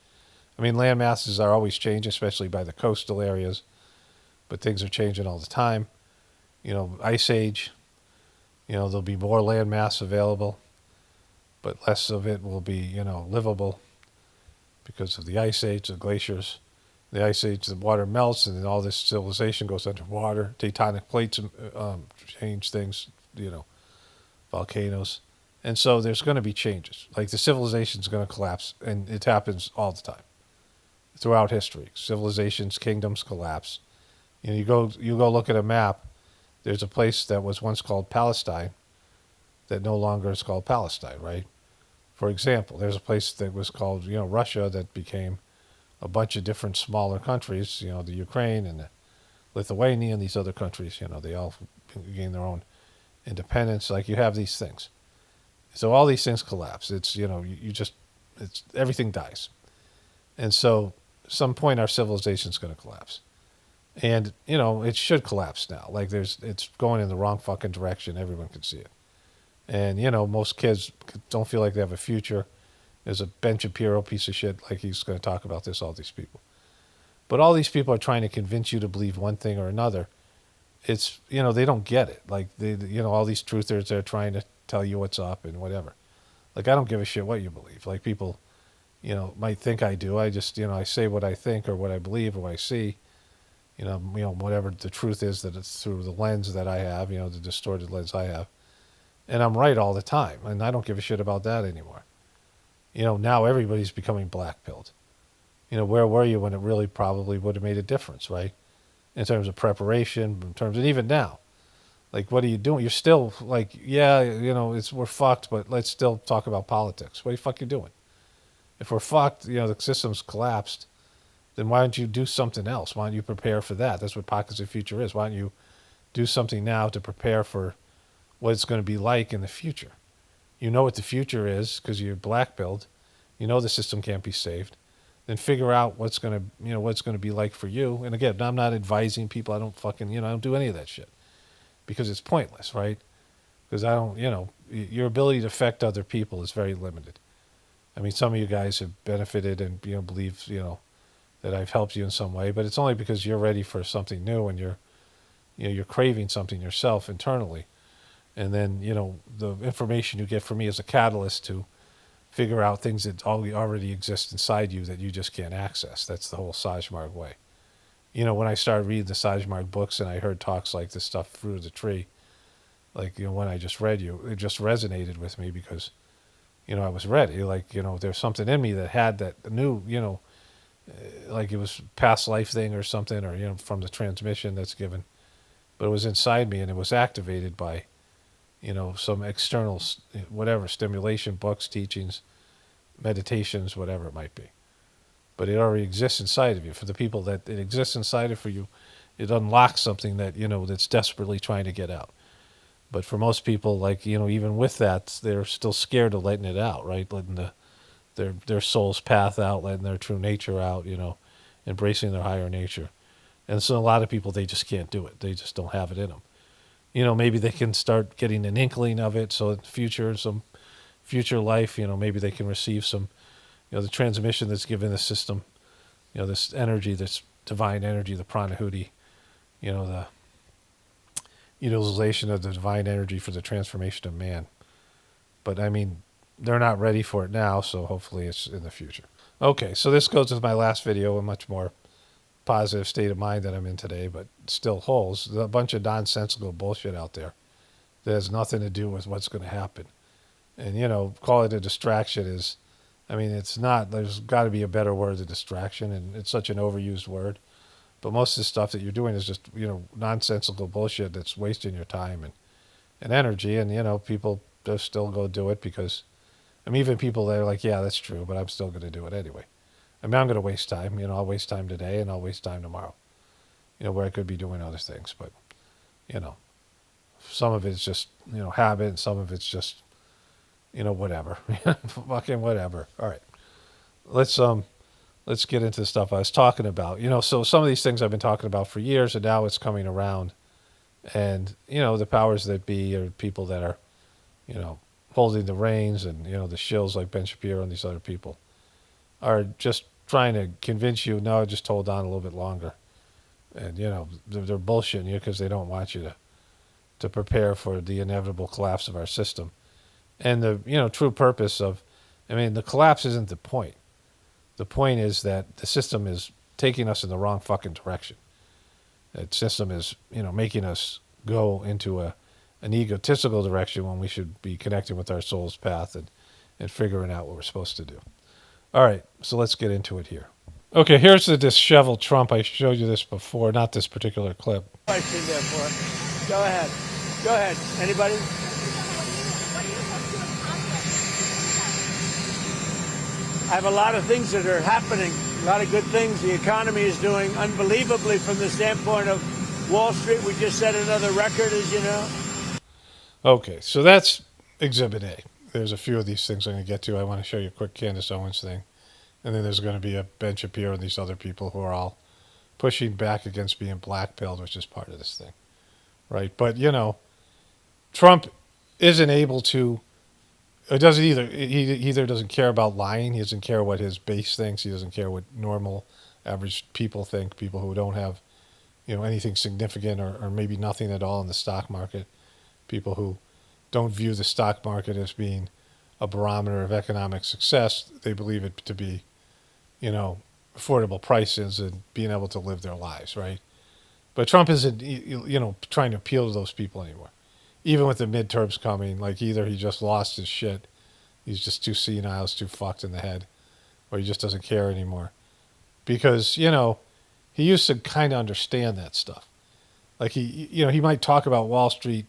I mean, land masses are always changing, especially by the coastal areas. But things are changing all the time. Ice age. There'll be more land mass available, but less of it will be livable because of the ice age, the glaciers. The ice age, the water melts, and then all this civilization goes underwater. Tectonic plates change things, volcanoes. And so there's going to be changes. Like the civilization's going to collapse, and it happens all the time throughout history. Civilizations, kingdoms collapse. You go look at a map. There's a place that was once called Palestine that no longer is called Palestine, right? For example, there's a place that was called, Russia that became a bunch of different smaller countries, the Ukraine and the Lithuania and these other countries, they all gained their own independence. Like you have these things. So all these things collapse. It's, it's everything dies. And so at some point our civilization's going to collapse. And, it should collapse now. Like it's going in the wrong fucking direction. Everyone can see it. And, most kids don't feel like they have a future. There's a Ben Shapiro piece of shit, like he's going to talk about this, all these people. But all these people are trying to convince you to believe one thing or another. It's, they don't get it. Like, all these truthers, they're trying to tell you what's up and whatever. Like, I don't give a shit what you believe. Like, people, might think I do. I just, I say what I think or what I believe or what I see. Whatever the truth is that it's through the lens that I have, the distorted lens I have. And I'm right all the time. And I don't give a shit about that anymore. Now everybody's becoming black-pilled. Where were you when it really probably would have made a difference, right? In terms of preparation, and even now. Like, what are you doing? You're still like, yeah, we're fucked, but let's still talk about politics. What the fuck you doing? If we're fucked, the system's collapsed, then why don't you do something else? Why don't you prepare for that? That's what Pockets of Future is. Why don't you do something now to prepare for what it's going to be like in the future? You know what the future is because you're black-pilled. You know the system can't be saved. Then figure out what's going to be like for you. And again, I'm not advising people. I don't fucking, I don't do any of that shit because it's pointless, right? Because I don't, your ability to affect other people is very limited. I mean, some of you guys have benefited and, believe, that I've helped you in some way, but it's only because you're ready for something new and you're craving something yourself internally. And then, the information you get from me is a catalyst to figure out things that already exist inside you that you just can't access. That's the whole Sajmarg way. When I started reading the Sajmarg books and I heard talks like this stuff through the tree, like, when I just read you, it just resonated with me because, I was ready. Like, there's something in me that had that new, like it was past life thing or something, or, from the transmission that's given. But it was inside me and it was activated by some external, whatever, stimulation, books, teachings, meditations, whatever it might be. But it already exists inside of you. For the people that it exists inside of you, it unlocks something that, that's desperately trying to get out. But for most people, like, even with that, they're still scared of letting it out, right? Letting their soul's path out, letting their true nature out, embracing their higher nature. And so a lot of people, they just can't do it. They just don't have it in them. Maybe they can start getting an inkling of it. So in the future, some future life, maybe they can receive some, the transmission that's given the system, this energy, this divine energy, the Pranhuiti, the utilization of the divine energy for the transformation of man. But I mean, they're not ready for it now, so hopefully it's in the future. Okay, so this goes with my last video, a much more positive state of mind that I'm in today, but still holds. There's a bunch of nonsensical bullshit out there that has nothing to do with what's going to happen. And, call it a distraction is, I mean, it's not, there's got to be a better word than distraction, and it's such an overused word. But most of the stuff that you're doing is just, nonsensical bullshit that's wasting your time and energy. And, people just still go do it because, I mean, even people that are like, yeah, that's true, but I'm still going to do it anyway. I mean, I'm going to waste time. I'll waste time today and I'll waste time tomorrow, where I could be doing other things. But, some of it's just, habit, and some of it's just, whatever. Fucking whatever. All right. Let's get into the stuff I was talking about. So some of these things I've been talking about for years, and now it's coming around. And, the powers that be are people that are, holding the reins, and, the shills like Ben Shapiro and these other people are just trying to convince you, no, just hold on a little bit longer. And, they're bullshitting you because they don't want you to prepare for the inevitable collapse of our system. And the, true purpose of, I mean, the collapse isn't the point. The point is that the system is taking us in the wrong fucking direction. The system is, making us go into an egotistical direction when we should be connecting with our soul's path and figuring out what we're supposed to do. All right, so let's get into it here. Okay, here's the disheveled Trump. I showed you this before, not this particular clip. Question there for it. Go ahead. Go ahead. Anybody? I have a lot of things that are happening, a lot of good things. The economy is doing unbelievably from the standpoint of Wall Street. We just set another record, as you know. Okay, so that's Exhibit A. There's a few of these things I'm going to get to. I want to show you a quick Candace Owens thing. And then there's going to be a Ben Shapiro and these other people who are all pushing back against being blackpilled, which is part of this thing. Right? But, Trump isn't able to, it doesn't either. He either doesn't care about lying. He doesn't care what his base thinks. He doesn't care what normal, average people think, people who don't have, anything significant or maybe nothing at all in the stock market, people who don't view the stock market as being a barometer of economic success. They believe it to be, affordable prices and being able to live their lives, right? But Trump isn't, trying to appeal to those people anymore. Even with the midterms coming, like either he just lost his shit, he's just too senile, he's too fucked in the head, or he just doesn't care anymore. Because, he used to kind of understand that stuff. Like he might talk about Wall Street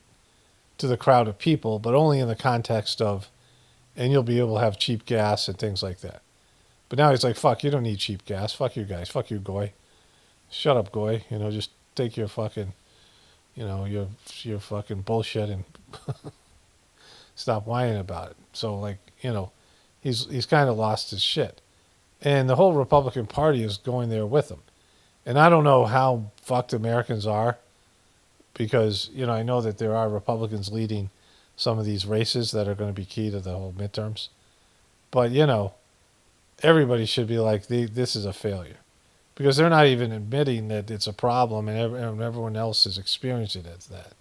to the crowd of people, but only in the context of, and you'll be able to have cheap gas and things like that. But now he's like, fuck, you don't need cheap gas. Fuck you guys. Fuck you, Goy. Shut up, Goy. Just take your fucking, your fucking bullshit and stop whining about it. So, like, he's kind of lost his shit. And the whole Republican Party is going there with him. And I don't know how fucked Americans are because, I know that there are Republicans leading some of these races that are going to be key to the whole midterms. But, everybody should be like, this is a failure. Because they're not even admitting that it's a problem and everyone else is experiencing it as that.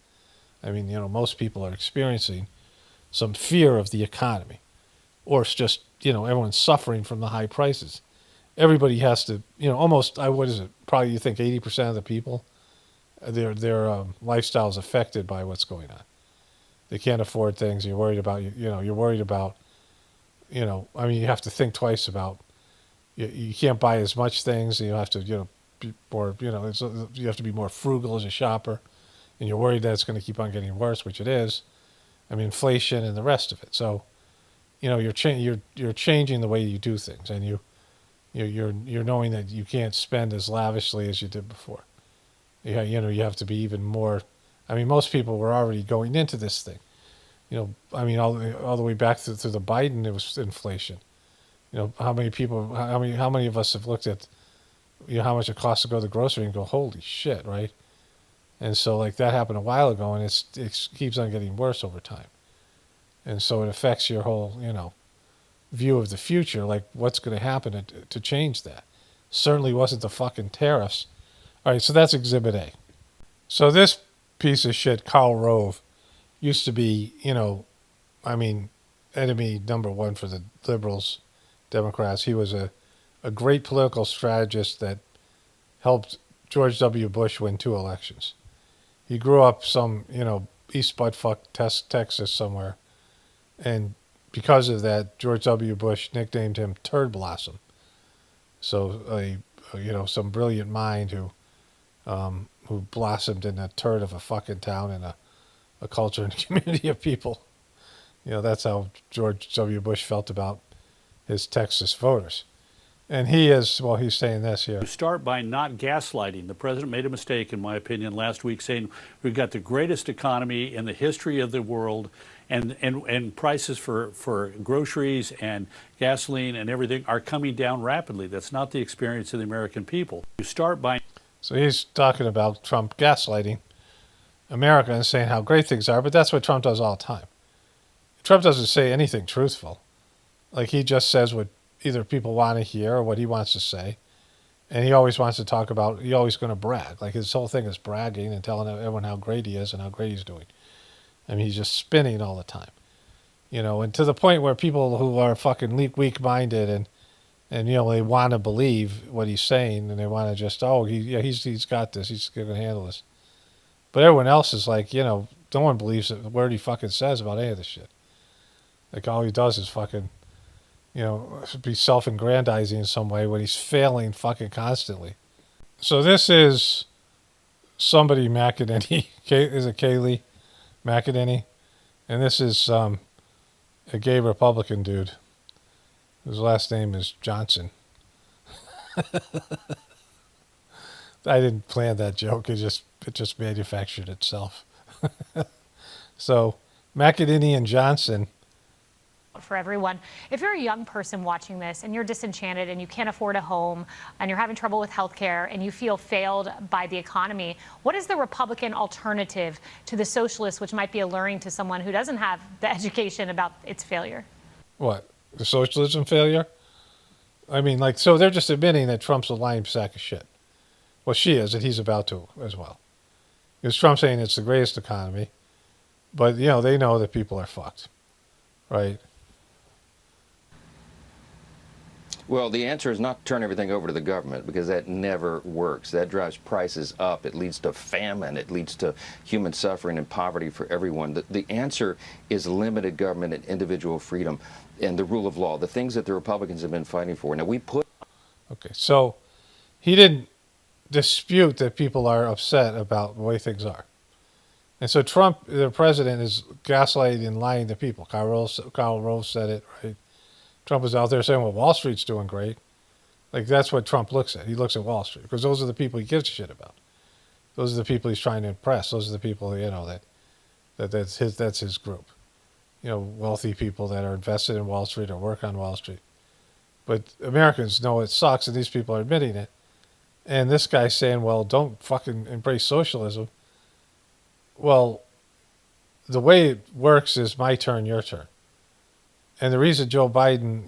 I mean, most people are experiencing some fear of the economy. Or it's just, everyone's suffering from the high prices. Everybody has to, almost, what is it? Probably you think 80% of the people, their lifestyle is affected by what's going on. They can't afford things. You're worried about, you're worried about, I mean, you have to think twice about, you can't buy as much things. You have to, be more, you have to be more frugal as a shopper. And you're worried that it's going to keep on getting worse, which it is. I mean, inflation and the rest of it. So, you're changing the way you do things, and you're knowing that you can't spend as lavishly as you did before. You have to be even more. I mean, most people were already going into this thing. I mean, all the way back to the Biden, it was inflation. How many people, how many of us have looked at, how much it costs to go to the grocery and go, holy shit, right? And so, like, that happened a while ago, and it keeps on getting worse over time. And so it affects your whole, view of the future, like what's going to happen to change that. Certainly wasn't the fucking tariffs. All right, so that's Exhibit A. So this piece of shit, Karl Rove, used to be, I mean, enemy number one for the liberals, Democrats. He was a great political strategist that helped George W. Bush win 2 elections. He grew up some, East Buttfuck, Texas somewhere. And because of that, George W. Bush nicknamed him Turd Blossom. So some brilliant mind who blossomed in a turd of a fucking town and a culture and a community of people. That's how George W. Bush felt about his Texas voters. And he's saying this here. To start by not gaslighting. The president made a mistake, in my opinion, last week saying we've got the greatest economy in the history of the world, and prices for groceries and gasoline and everything are coming down rapidly. That's not the experience of the American people. You start by... So he's talking about Trump gaslighting America and saying how great things are, but that's what Trump does all the time. Trump doesn't say anything truthful. Like, he just says what either people want to hear or what he wants to say. And he always wants to talk about, he's always going to brag. Like, his whole thing is bragging and telling everyone how great he is and how great he's doing. I mean, he's just spinning all the time. And to the point where people who are fucking weak-minded and they want to believe what he's saying, and they want to just, he's got this, he's going to handle this. But everyone else is like, no one believes a word he fucking says about any of this shit. Like, all he does is fucking, be self-aggrandizing in some way when he's failing fucking constantly. So this is somebody McEnany. Is it Kayleigh McEnany? And this is a gay Republican dude whose last name is Johnson. I didn't plan that joke. It just manufactured itself. So McEnany and Johnson. For everyone, if you're a young person watching this and you're disenchanted and you can't afford a home and you're having trouble with healthcare and you feel failed by the economy, what is the Republican alternative to the socialist, which might be alluring to someone who doesn't have the education about its failure? What? The socialism failure? I mean, like, so they're just admitting that Trump's a lying sack of shit. Well, she is, and he's about to as well. Because Trump's saying it's the greatest economy, but, they know that people are fucked, right? Well, the answer is not to turn everything over to the government, because that never works. That drives prices up. It leads to famine. It leads to human suffering and poverty for everyone. The answer is limited government and individual freedom and the rule of law, the things that the Republicans have been fighting for. Now, Okay, so he didn't dispute that people are upset about the way things are. And so Trump, the president, is gaslighting and lying to people. Karl Rove said it, right? Trump was out there saying, well, Wall Street's doing great. Like, that's what Trump looks at. He looks at Wall Street because those are the people he gives a shit about. Those are the people he's trying to impress. Those are the people, that's his group. Wealthy people that are invested in Wall Street or work on Wall Street. But Americans know it sucks, and these people are admitting it. And this guy's saying, well, don't fucking embrace socialism. Well, the way it works is my turn, your turn. And the reason Joe Biden,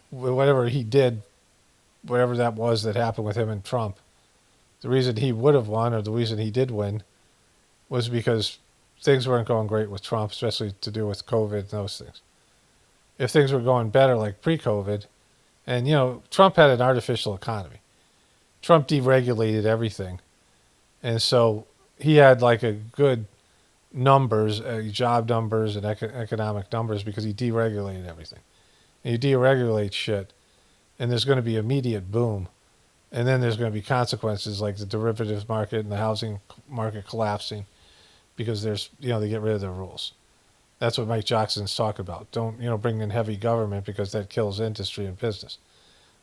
whatever he did, whatever that was that happened with him and Trump, the reason he would have won, or the reason he did win, was because things weren't going great with Trump, especially to do with COVID and those things. If things were going better, like pre-COVID, and, Trump had an artificial economy. Trump deregulated everything. And so he had like a good numbers, job numbers and economic numbers, because he deregulated everything. And you deregulate shit, and there's going to be immediate boom. And then there's going to be consequences like the derivatives market and the housing market collapsing because they get rid of the rules. That's what Mike Johnson's talking about. Don't, bring in heavy government because that kills industry and business.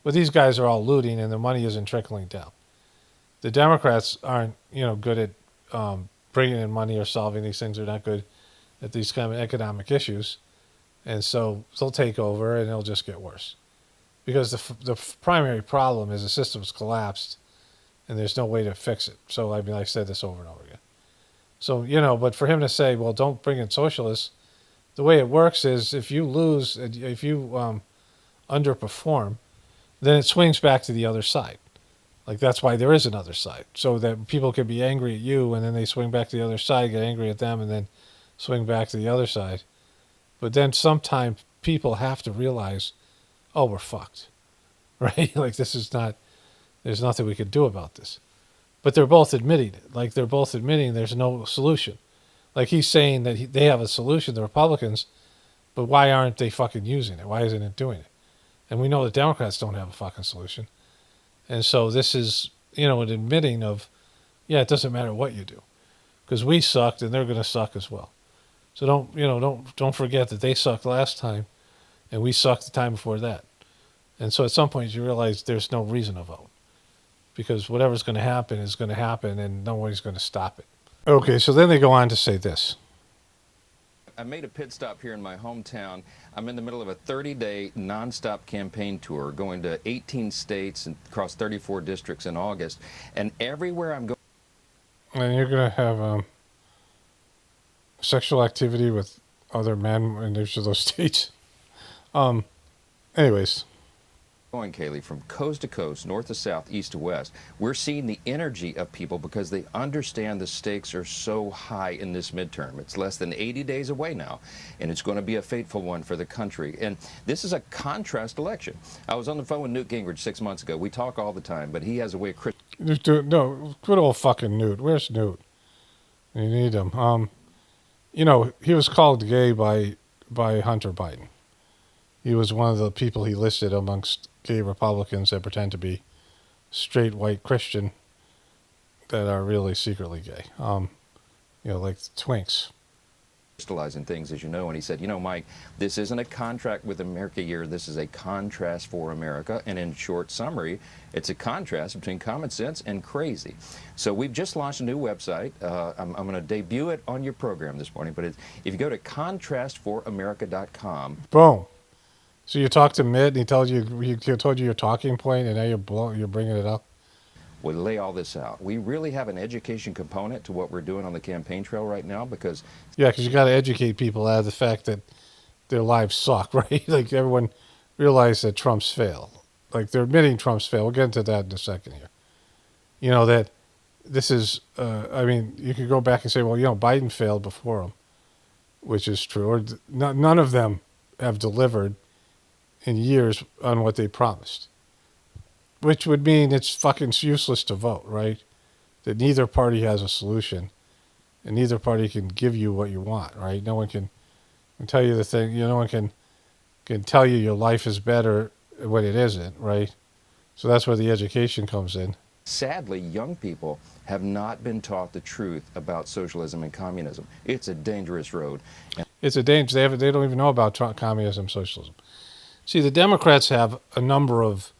But these guys are all looting and the money isn't trickling down. The Democrats aren't, good at bringing in money or solving these things. They're not good at these kind of economic issues. And so they'll take over and it'll just get worse. Because the primary problem is the system's collapsed and there's no way to fix it. So, I said this over and over again. So, but for him to say, well, don't bring in socialists, the way it works is if you lose, if you underperform, then it swings back to the other side. Like, that's why there is another side. So that people can be angry at you and then they swing back to the other side, get angry at them, and then swing back to the other side. But then sometimes people have to realize, oh, we're fucked, right? Like, there's nothing we can do about this. But they're both admitting it. Like, they're both admitting there's no solution. Like, he's saying that they have a solution, the Republicans, but why aren't they fucking using it? Why isn't it doing it? And we know the Democrats don't have a fucking solution. And so this is, an admitting of, yeah, it doesn't matter what you do. Because we sucked and they're going to suck as well. So don't forget that they sucked last time and we sucked the time before that. And so at some point you realize there's no reason to vote. Because whatever's going to happen is going to happen and nobody's going to stop it. Okay, so then they go on to say this. I made a pit stop here in my hometown. I'm in the middle of a 30-day nonstop campaign tour going to 18 states and across 34 districts in August. And everywhere I'm going... And you're going to have sexual activity with other men in each of those states. Anyways. Going, Kaylee, from coast to coast, north to south, east to west, we're seeing the energy of people because they understand the stakes are so high in this midterm. It's less than 80 days away now, and it's going to be a fateful one for the country. And this is a contrast election. I was on the phone with Newt Gingrich 6 months ago. We talk all the time, but he has a way of... No, good old fucking Newt. Where's Newt? You need him. He was called gay by Hunter Biden. He was one of the people he listed amongst gay Republicans that pretend to be straight white Christian that are really secretly gay. Like twinks. Crystallizing things, as you know, and he said, Mike, this isn't a contract with America year, this is a contrast for America, and in short summary, it's a contrast between common sense and crazy. So we've just launched a new website. I'm going to debut it on your program this morning, but if you go to contrastforamerica.com. Boom. So you talked to Mitt, and he told you your talking point, and now you're bringing it up. We lay all this out. We really have an education component to what we're doing on the campaign trail right now because... Yeah, because you got to educate people out of the fact that their lives suck, right? Like, everyone realized that Trump's failed. Like, they're admitting Trump's failed. We'll get into that in a second here. That this is, you could go back and say, well, Biden failed before him, which is true. Or none of them have delivered in years on what they promised. Which would mean it's fucking useless to vote, right? That neither party has a solution, and neither party can give you what you want, right? No one can tell you the thing. No one can tell you your life is better when it isn't, right? So that's where the education comes in. Sadly, young people have not been taught the truth about socialism and communism. It's a dangerous road. It's a danger. They don't even know about communism, socialism. See, the Democrats have a number of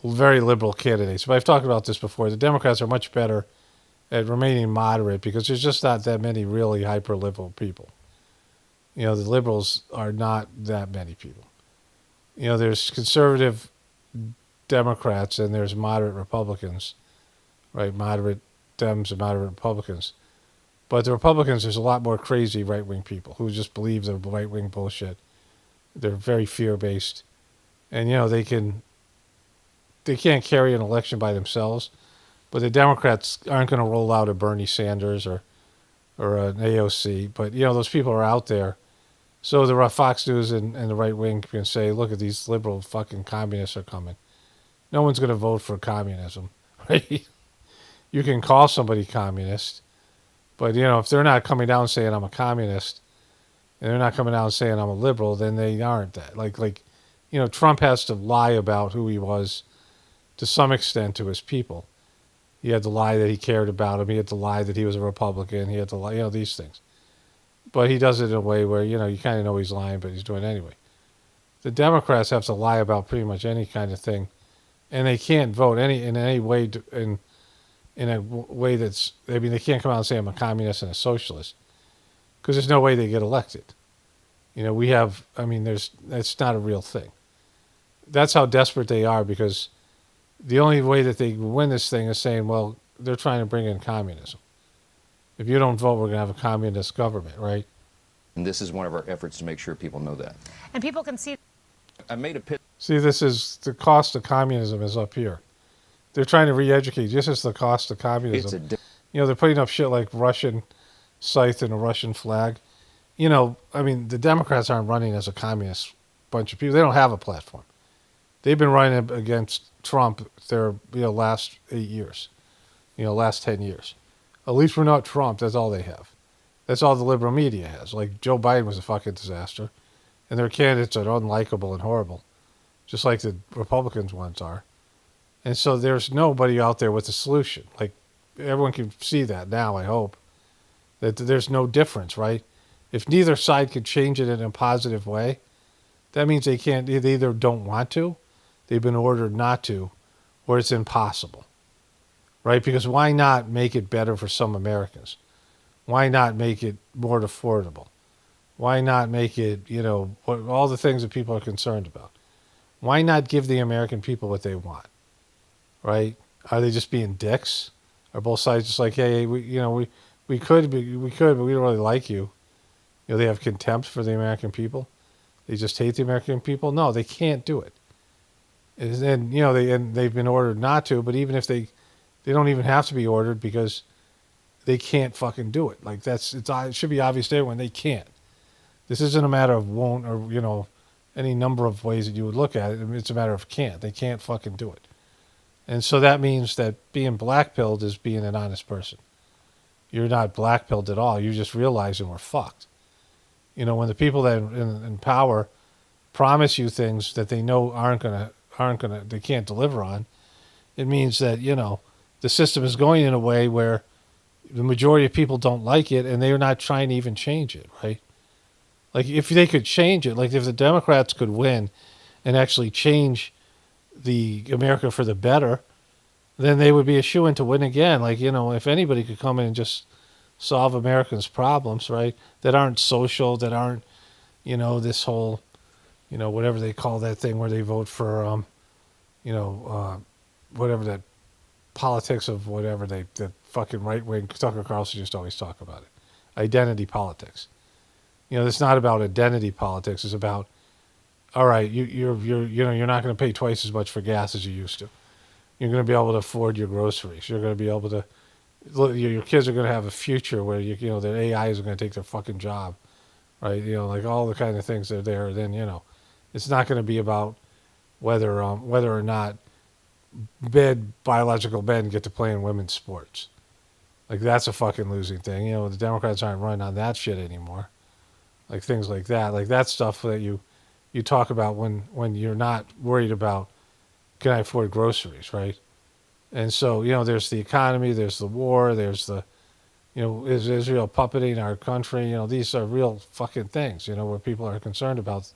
very liberal candidates. But I've talked about this before. The Democrats are much better at remaining moderate because there's just not that many really hyper-liberal people. The liberals are not that many people. There's conservative Democrats and there's moderate Republicans, right? Moderate Dems and moderate Republicans. But the Republicans, there's a lot more crazy right-wing people who just believe the right-wing bullshit. They're very fear-based. And, they can't carry an election by themselves, but the Democrats aren't going to roll out a Bernie Sanders or an AOC. But, those people are out there. So the Fox News and the right wing can say, look at these liberal fucking communists are coming. No one's going to vote for communism, right? You can call somebody communist, but, if they're not coming down saying I'm a communist and they're not coming down saying I'm a liberal, then they aren't that. Like Trump has to lie about who he was to some extent to his people. He had to lie that he cared about him. He had to lie that he was a Republican. He had to lie, these things. but he does it in a way where, you kind of know he's lying, but he's doing it anyway. The Democrats have to lie about pretty much any kind of thing, and they can't vote in any way in a way that's. I mean, they can't come out and say I'm a communist and a socialist because there's no way they get elected. We have. I mean, that's not a real thing. That's how desperate they are because the only way that they win this thing is saying, well, they're trying to bring in communism. If you don't vote, we're going to have a communist government, right? And this is one of our efforts to make sure people know that. And people can see. I made a pitch. See, this is the cost of communism is up here. They're trying to re-educate. This is the cost of communism. They're putting up shit like Russian scythe and a Russian flag. I mean, the Democrats aren't running as a communist bunch of people. They don't have a platform. They've been running against Trump their last 8 years, last 10 years. At least we're not Trump. That's all they have. That's all the liberal media has. Like Joe Biden was a fucking disaster, and their candidates are unlikable and horrible, just like the Republicans ones are. And so there's nobody out there with a solution. Like everyone can see that now. I hope that there's no difference, right? If neither side could change it in a positive way, that means they can't. They either don't want to, they've been ordered not to, or it's impossible, right? Because why not make it better for some Americans? Why not make it more affordable? Why not make it, all the things that people are concerned about? Why not give the American people what they want, right? Are they just being dicks? Are both sides just like, hey, we could, but we don't really like you? They have contempt for the American people. They just hate the American people. No, they can't do it. And they've been ordered not to. But even if they don't even have to be ordered because they can't fucking do it. Like it should be obvious to everyone they can't. This isn't a matter of won't or any number of ways that you would look at it. It's a matter of can't. They can't fucking do it. And so that means that being blackpilled is being an honest person. You're not blackpilled at all. You're just realizing we're fucked. When the people that in power promise you things that they know they can't deliver on, it means that, the system is going in a way where the majority of people don't like it and they're not trying to even change it, right? Like if they could change it, like if the Democrats could win and actually change the America for the better, then they would be a shoo-in to win again. Like, if anybody could come in and just solve Americans' problems, right? That aren't social, that aren't, this whole, whatever they call that thing where they vote for, whatever that politics of whatever that fucking right wing Tucker Carlson just always talk about it. Identity politics. It's not about identity politics. It's about, all right, you're not going to pay twice as much for gas as you used to. You're going to be able to afford your groceries. You're going to be able to. Your kids are going to have a future where their AIs are going to take their fucking job, right? Like all the kind of things that are there. Then it's not going to be about whether or not biological men get to play in women's sports. Like that's a fucking losing thing. The Democrats aren't running on that shit anymore. Like things like that. Like that stuff that you talk about when you're not worried about can I afford groceries, right? And so, there's the economy, there's the war, there's the, is Israel puppeting our country? These are real fucking things, where people are concerned about.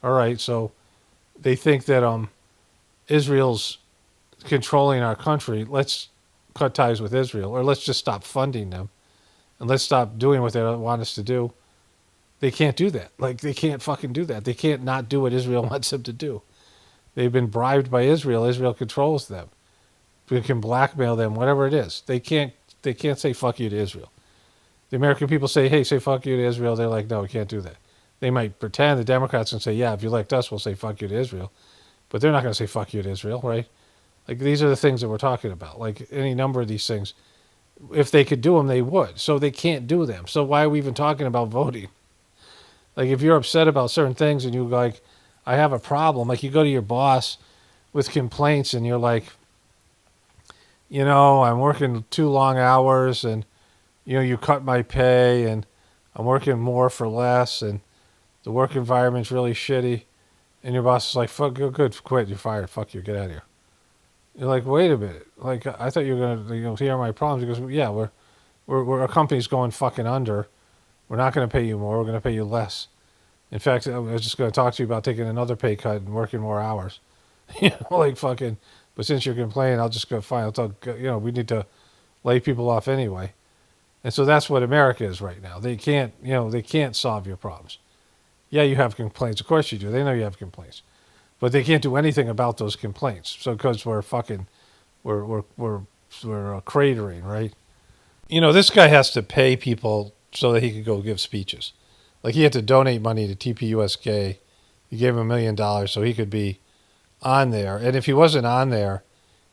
All right, so they think that Israel's controlling our country. Let's cut ties with Israel, or let's just stop funding them, and let's stop doing what they want us to do. They can't do that. Like, they can't fucking do that. They can't not do what Israel wants them to do. They've been bribed by Israel. Israel controls them. We can blackmail them, whatever it is. They can't say fuck you to Israel. The American people say, hey, say fuck you to Israel. They're like, no, we can't do that. They might pretend. The Democrats can say, yeah, if you elect us, we'll say fuck you to Israel. But they're not going to say fuck you to Israel, right? Like, these are the things that we're talking about. Like, any number of these things, if they could do them, they would. So they can't do them. So why are we even talking about voting? Like, if you're upset about certain things and you're like, I have a problem. Like, you go to your boss with complaints and you're like, I'm working too long hours and, you cut my pay and I'm working more for less and the work environment's really shitty. And your boss is like, fuck, good, quit, you're fired, fuck you, get out of here. You're like, wait a minute. Like, I thought you were going to hear my problems. He goes, yeah, we're our company's going fucking under We're not going to pay you more. We're going to pay you less. In fact, I was just going to talk to you about taking another pay cut and working more hours. Like fucking. But since you're complaining, I'll just go fine. I'll tell we need to lay people off anyway. And so that's what America is right now. They can't solve your problems. Yeah, you have complaints. Of course you do. They know you have complaints, but they can't do anything about those complaints. So because we're cratering, right? This guy has to pay people so that he could go give speeches. Like he had to donate money to TPUSK. He gave him $1 million so he could be on there. And if he wasn't on there,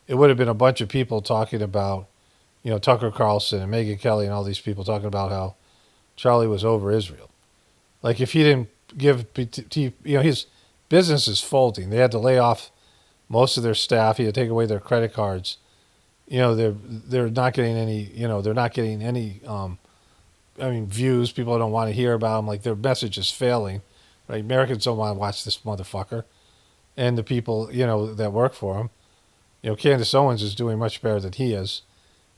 it would have been a bunch of people talking about, Tucker Carlson and Megyn Kelly and all these people talking about how Charlie was over Israel. Like if he didn't give, his business is folding. They had to lay off most of their staff. He had to take away their credit cards. They're not getting any, they're not getting any, views. People don't want to hear about them. Like their message is failing, right? Americans don't want to watch this motherfucker. And the people, that work for him. Candace Owens is doing much better than he is.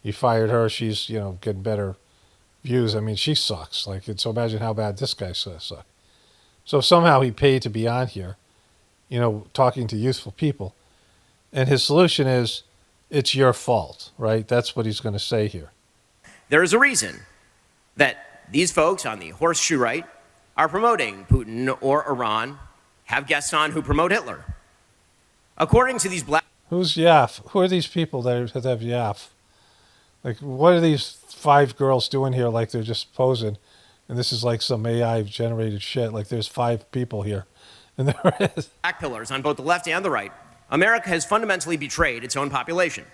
He fired her. She's, getting better views. I mean, she sucks. So imagine how bad this guy sucks. So somehow he paid to be on here, talking to youthful people. And his solution is, it's your fault, right? That's what he's going to say here. There is a reason that these folks on the horseshoe right are promoting Putin or Iran, have guests on who promote Hitler. According to these black... Who's Yaf? Who are these people that have Yaf? Like, what are these 5 girls doing here like they're just posing? And this is like some AI-generated shit. Like, there's 5 people here. And there is. Black pillars on both the left and the right. America has fundamentally betrayed its own population.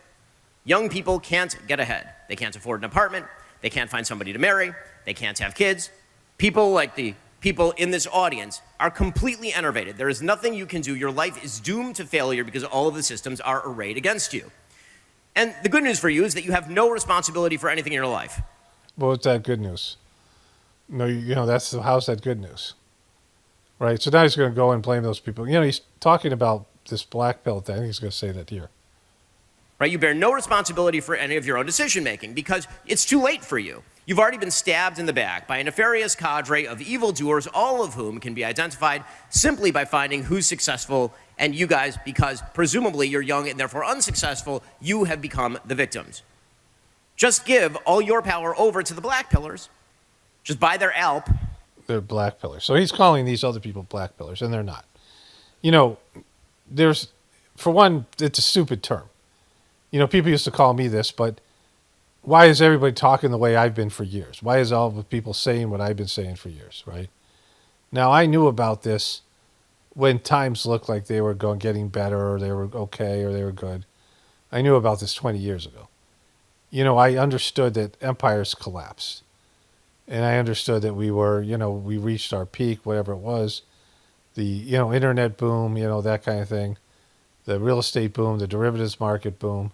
Young people can't get ahead. They can't afford an apartment. They can't find somebody to marry. They can't have kids. People like the people in this audience are completely enervated. There is nothing you can do. Your life is doomed to failure because all of the systems are arrayed against you. And the good news for you is that you have no responsibility for anything in your life. Well, what's that good news? No, how's that good news? Right? So now he's going to go and blame those people. He's talking about this black pill thing. I think he's going to say that here. Right? You bear no responsibility for any of your own decision making because it's too late for you. You've already been stabbed in the back by a nefarious cadre of evildoers, all of whom can be identified simply by finding who's successful, and you guys, because presumably you're young and therefore unsuccessful, you have become the victims. Just give all your power over to the black pillars. Just buy their Alp. They're black pillars. So he's calling these other people black pillars, and they're not. There's, for one, it's a stupid term. People used to call me this, but why is everybody talking the way I've been for years? Why is all the people saying what I've been saying for years, right? Now, I knew about this when times looked like they were getting better, or they were okay, or they were good. I knew about this 20 years ago. I understood that empires collapsed. And I understood that we reached our peak, whatever it was. The, internet boom, that kind of thing. The real estate boom, the derivatives market boom.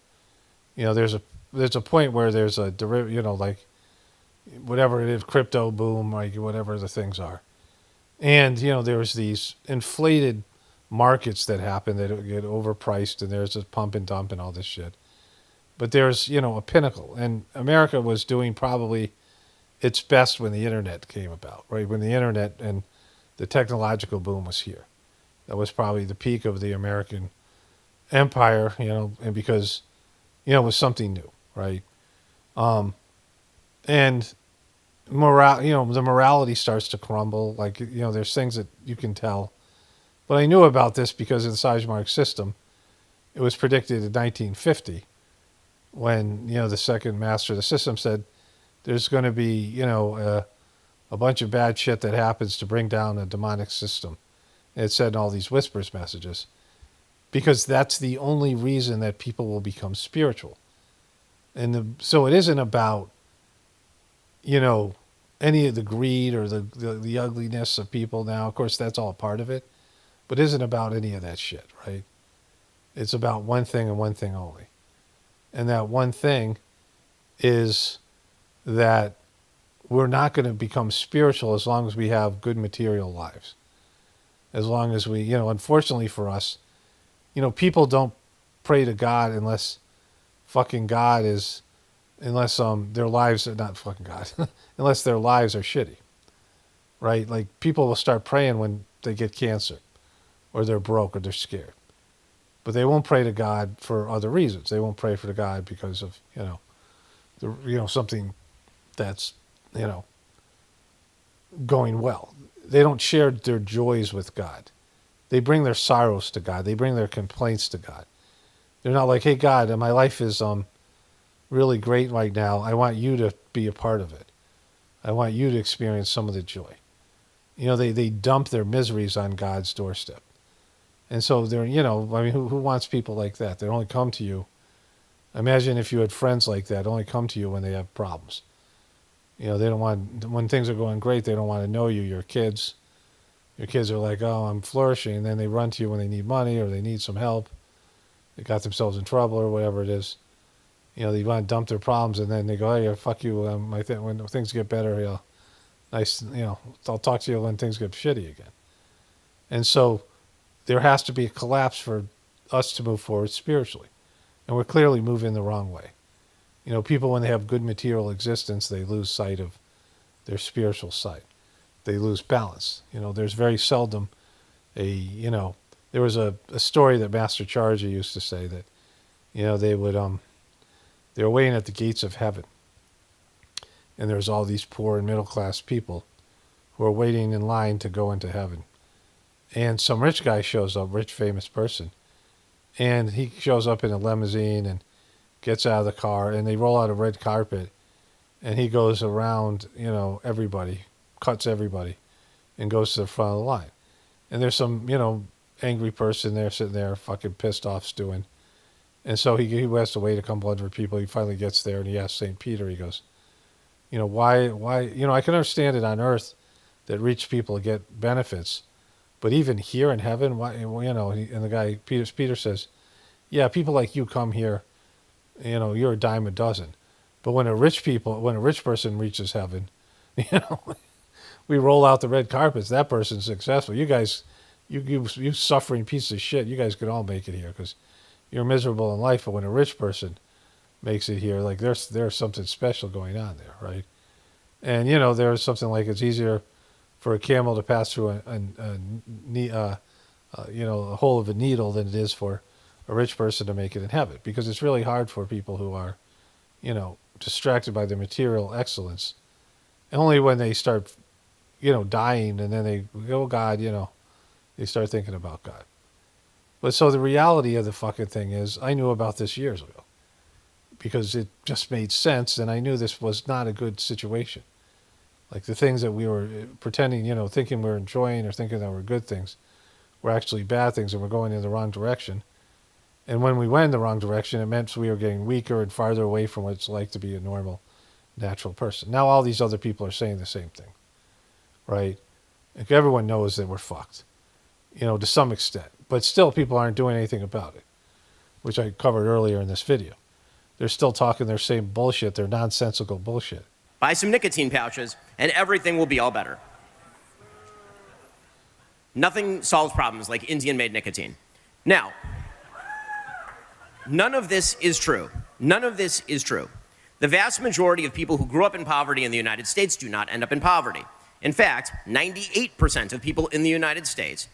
There's a point where there's a like whatever it is, crypto boom, like whatever the things are. And, there's these inflated markets that happen that get overpriced, and there's a pump and dump and all this shit. But there's, a pinnacle. And America was doing probably its best when the internet came about, right? When the internet and the technological boom was here. That was probably the peak of the American empire, and because, it was something new, right? And the morality starts to crumble. Like, there's things that you can tell. But I knew about this because of the Sizemore system. It was predicted in 1950 when, the second master of the system said there's going to be, a bunch of bad shit that happens to bring down a demonic system. And it said in all these whispers messages. Because that's the only reason that people will become spiritual. And so it isn't about, any of the greed or the ugliness of people now. Of course, that's all part of it. But it isn't about any of that shit, right? It's about one thing and one thing only. And that one thing is that we're not going to become spiritual as long as we have good material lives. As long as we, unfortunately for us, people don't pray to God unless fucking God is, unless their lives are not fucking God, unless their lives are shitty. right? Like people will start praying when they get cancer or they're broke or they're scared. But they won't pray to God for other reasons. They won't pray for the God because of, something that's, you know, going well. They don't share their joys with God. They bring their sorrows to God. They bring their complaints to God. They're not like, hey, God, my life is really great right now. I want you to be a part of it. I want you to experience some of the joy. They dump their miseries on God's doorstep. And so they're, who wants people like that? They only come to you. Imagine if you had friends like that, only come to you when they have problems. They don't want, when things are going great, they don't want to know you, your kids. Your kids are like, oh, I'm flourishing. And then they run to you when they need money or they need some help. They got themselves in trouble or whatever it is. They want to dump their problems and then they go, hey, fuck you. When things get better, I'll talk to you when things get shitty again. And so there has to be a collapse for us to move forward spiritually. And we're clearly moving the wrong way. People, when they have good material existence, they lose sight of their spiritual side. They lose balance. There's very seldom there was a story that Master Charger used to say that, they were waiting at the gates of heaven. And there's all these poor and middle class people who are waiting in line to go into heaven. And some rich guy shows up, rich famous person. And he shows up in a limousine and gets out of the car and they roll out a red carpet and he goes around, everybody, cuts everybody and goes to the front of the line. And there's some, angry person there sitting there fucking pissed off stewing. And so he has to wait a couple hundred people. He finally gets there and he asks St. Peter, he goes, why, I can understand it on earth that rich people get benefits, but even here in heaven, why, and the guy, Peter says, yeah, people like you come here, you're a dime a dozen. But when a rich person reaches heaven, we roll out the red carpets. That person's successful. You guys, you suffering piece of shit, you guys could all make it here because you're miserable in life. But when a rich person makes it here, like there's something special going on there, right? And there's something like it's easier for a camel to pass through a hole of a needle than it is for a rich person to make it in heaven, because it's really hard for people who are, distracted by their material excellence. And only when they start, dying and then they go, oh, God, they start thinking about God. But so the reality of the fucking thing is, I knew about this years ago because it just made sense, and I knew this was not a good situation. Like the things that we were pretending, thinking we were enjoying or thinking that were good things were actually bad things and we're going in the wrong direction. And when we went in the wrong direction, it meant we were getting weaker and farther away from what it's like to be a normal, natural person. Now all these other people are saying the same thing, right? Like everyone knows that we're fucked, to some extent. But still people aren't doing anything about it, which I covered earlier in this video. They're still talking their same bullshit, their nonsensical bullshit. Buy some nicotine pouches, and everything will be all better. Nothing solves problems like Indian-made nicotine. Now, none of this is true. None of this is true. The vast majority of people who grew up in poverty in the United States do not end up in poverty. In fact, 98% of people in the United States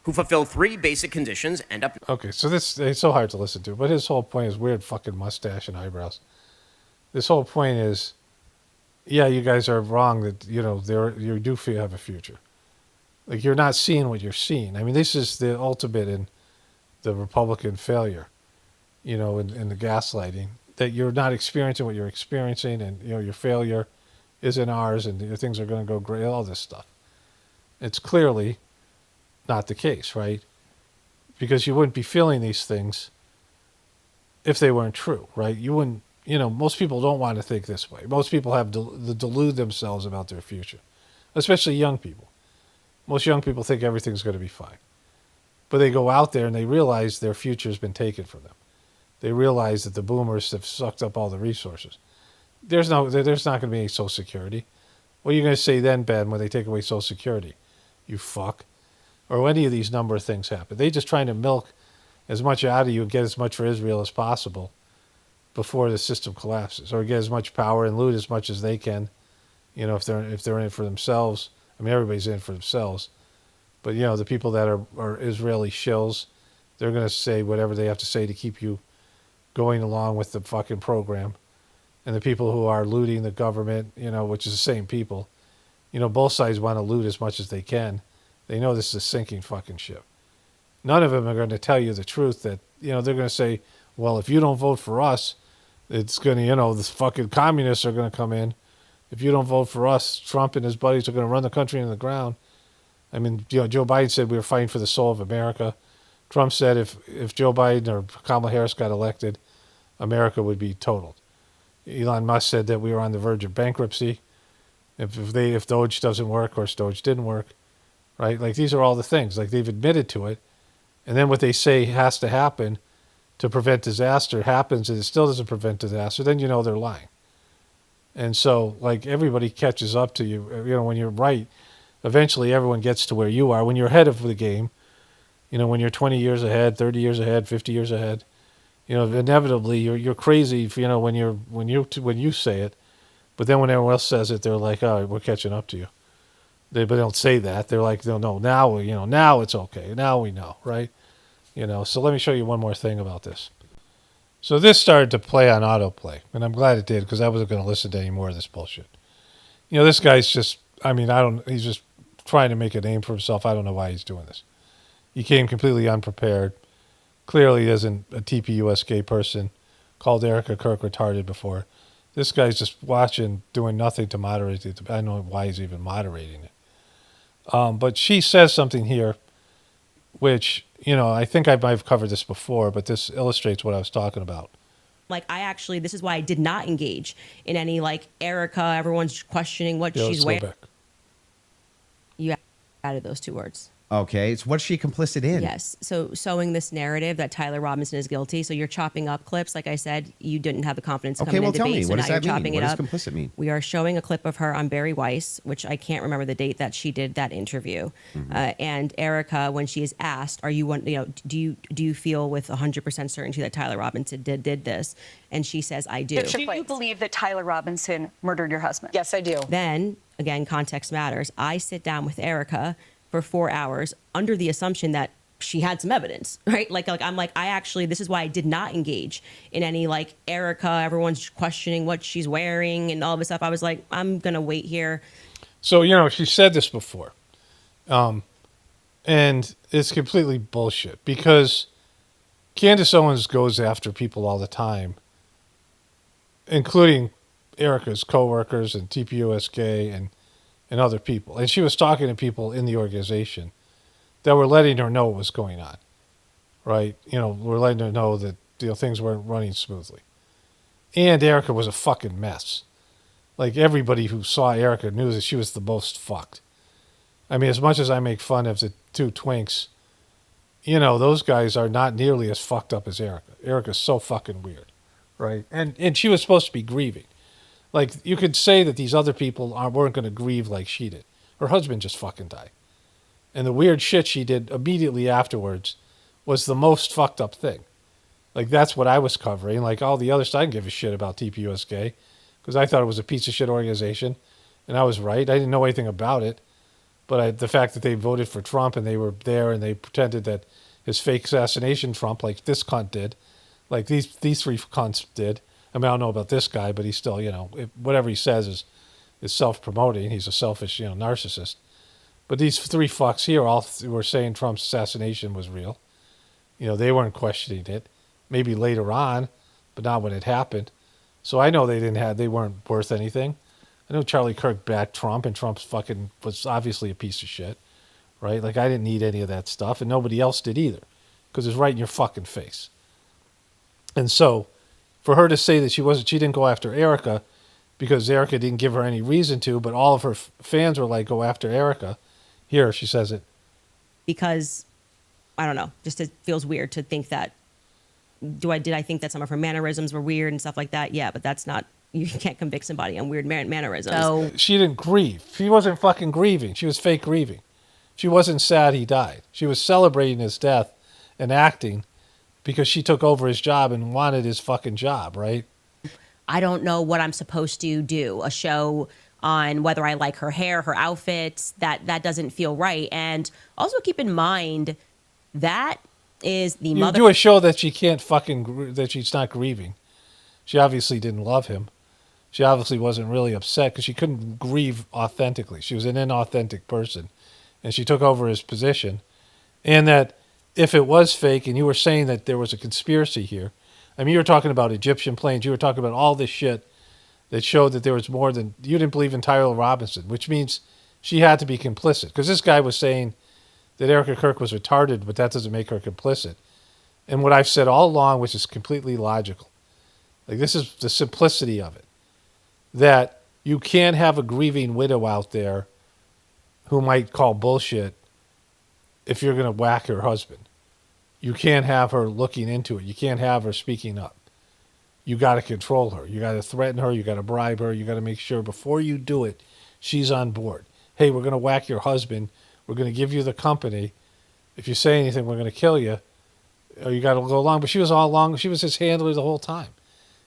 who fulfill 3 basic conditions end up... Okay, so it's so hard to listen to, but his whole point is weird fucking mustache and eyebrows. This whole point is, yeah, you guys are wrong that, you do have a future. Like, you're not seeing what you're seeing. I mean, this is the ultimate in the Republican failure, in the gaslighting, that you're not experiencing what you're experiencing, and, your failure isn't ours, and your things are going to go great, all this stuff. It's clearly not the case, right? Because you wouldn't be feeling these things if they weren't true, right? You wouldn't, most people don't want to think this way. Most people have delude themselves about their future, especially young people. Most young people think everything's going to be fine. But they go out there and they realize their future's been taken from them. They realize that the boomers have sucked up all the resources. There's not going to be any Social Security. What are you going to say then, Ben, when they take away Social Security? You fuck. Or any of these number of things happen. They're just trying to milk as much out of you and get as much for Israel as possible before the system collapses, or get as much power and loot as much as they can, if they're in it for themselves I mean, everybody's in it for themselves. But, you know, the people that are Israeli shills, they're going to say whatever they have to say to keep you going along with the fucking program. And the people who are looting the government, you know, which is the same people, you know, both sides want to loot as much as they can. They know this is a sinking fucking ship. None of them are going to tell you the truth that, you know, they're going to say, well, if you don't vote for us, it's going to, you know, the fucking communists are going to come in. If you don't vote for us, Trump and his buddies are going to run the country into the ground. I mean, you know, Joe Biden said we were fighting for the soul of America. Trump said if Joe Biden or Kamala Harris got elected, America would be totaled. Elon Musk said that we were on the verge of bankruptcy. If Doge doesn't work, of course Doge didn't work, right? Like these are all the things. Like they've admitted to it, and then what they say has to happen to prevent disaster happens, and it still doesn't prevent disaster. Then you know they're lying. And so, like everybody catches up to you. You know, when you're right, eventually everyone gets to where you are. When you're ahead of the game, you know, when you're 20 years ahead, 30 years ahead, 50 years ahead, you know, inevitably you're crazy. You know, when you say it. But then when everyone else says it, they're like, "Oh, we're catching up to you." But they don't say that. They're like, "No, now you know, now it's okay. Now we know, right?" You know. So let me show you one more thing about this. So this started to play on autoplay, and I'm glad it did because I wasn't going to listen to any more of this bullshit. You know, this guy's just, I mean, he's just trying to make a name for himself. I don't know why he's doing this. He came completely unprepared. Clearly isn't a TPUSK person. Called Erica Kirk retarded before. This guy's just watching, doing nothing to moderate it. I don't know why he's even moderating it. But she says something here, which, you know, I think I might have covered this before, but this illustrates what I was talking about. Like, this is why I did not engage in any, like, Erica, everyone's questioning what she's wearing. Back. You added those two words. Okay, so what's she complicit in? Yes, so sowing this narrative that Tyler Robinson is guilty. So you're chopping up clips. Like I said, you didn't have the confidence to come in and debate. Tell me, so what now does you're that mean? chopping What it does up. complicit mean? We are showing a clip of her on Barry Weiss, which I can't remember the date that she did that interview. And Erica, when she is asked, "Are you do you feel with 100% certainty that Tyler Robinson did this?" And she says, "I do." Do you believe that Tyler Robinson murdered your husband? Yes, I do. Then, again, context matters. I sit down with Erica for 4 hours under the assumption that she had some evidence, right? Like I'm like, this is why I did not engage in any, like, Erica, everyone's questioning what she's wearing and all this stuff. I was like, I'm going to wait here. So, you know, she said this before. And it's completely bullshit because Candace Owens goes after people all the time, including Erica's coworkers and TPUSK and other people. And she was talking to people in the organization that were letting her know what was going on, right? You know, we're letting her know that, you know, things weren't running smoothly. And Erica was a fucking mess. Like, everybody who saw Erica knew that she was the most fucked. I mean, as much as I make fun of the two twinks, you know, those guys are not nearly as fucked up as Erica. Erica's so fucking weird, right? And she was supposed to be grieving. Like, you could say that these other people weren't going to grieve like she did. Her husband just fucking died. And the weird shit she did immediately afterwards was the most fucked up thing. Like, that's what I was covering. Like, all the other stuff, I didn't give a shit about TPUSK because I thought it was a piece of shit organization. And I was right. I didn't know anything about it. But the fact that they voted for Trump and they were there and they pretended that his fake assassination Trump, like this cunt did, like these three cunts did. I mean, I don't know about this guy, but he's still, you know, whatever he says is self-promoting. He's a selfish, you know, narcissist. But these three fucks here all were saying Trump's assassination was real. You know, they weren't questioning it. Maybe later on, but not when it happened. So I know they weren't worth anything. I know Charlie Kirk backed Trump, and Trump fucking was obviously a piece of shit, right? Like, I didn't need any of that stuff, and nobody else did either, because it's right in your fucking face. And so, for her to say that she didn't go after Erica because Erica didn't give her any reason to, but all of her fans were like, go after Erica. Here, she says it. Because, I don't know, just it feels weird to think that, did I think that some of her mannerisms were weird and stuff like that? Yeah, but that's not, you can't convict somebody on weird mannerisms. So she didn't grieve. She wasn't fucking grieving. She was fake grieving. She wasn't sad he died. She was celebrating his death and acting because she took over his job and wanted his fucking job, right? I don't know what I'm supposed to do. A show on whether I like her hair, her outfits. That doesn't feel right. And also keep in mind that is the You mother. do a show that she can't that she's not grieving. She obviously didn't love him. She obviously wasn't really upset because she couldn't grieve authentically. She was an inauthentic person, and she took over his position. And that if it was fake, and you were saying that there was a conspiracy here, I mean, you were talking about Egyptian planes. You were talking about all this shit that showed that there was more than, you didn't believe in Tyler Robinson, which means she had to be complicit. Because this guy was saying that Erica Kirk was retarded, but that doesn't make her complicit. And what I've said all along, which is completely logical, like this is the simplicity of it, that you can't have a grieving widow out there who might call bullshit if you're going to whack her husband. You can't have her looking into it. You can't have her speaking up. You got to control her. You got to threaten her. You got to bribe her. You got to make sure before you do it, she's on board. Hey, we're going to whack your husband. We're going to give you the company. If you say anything, we're going to kill you. Or you got to go along. But she was all along. She was his handler the whole time.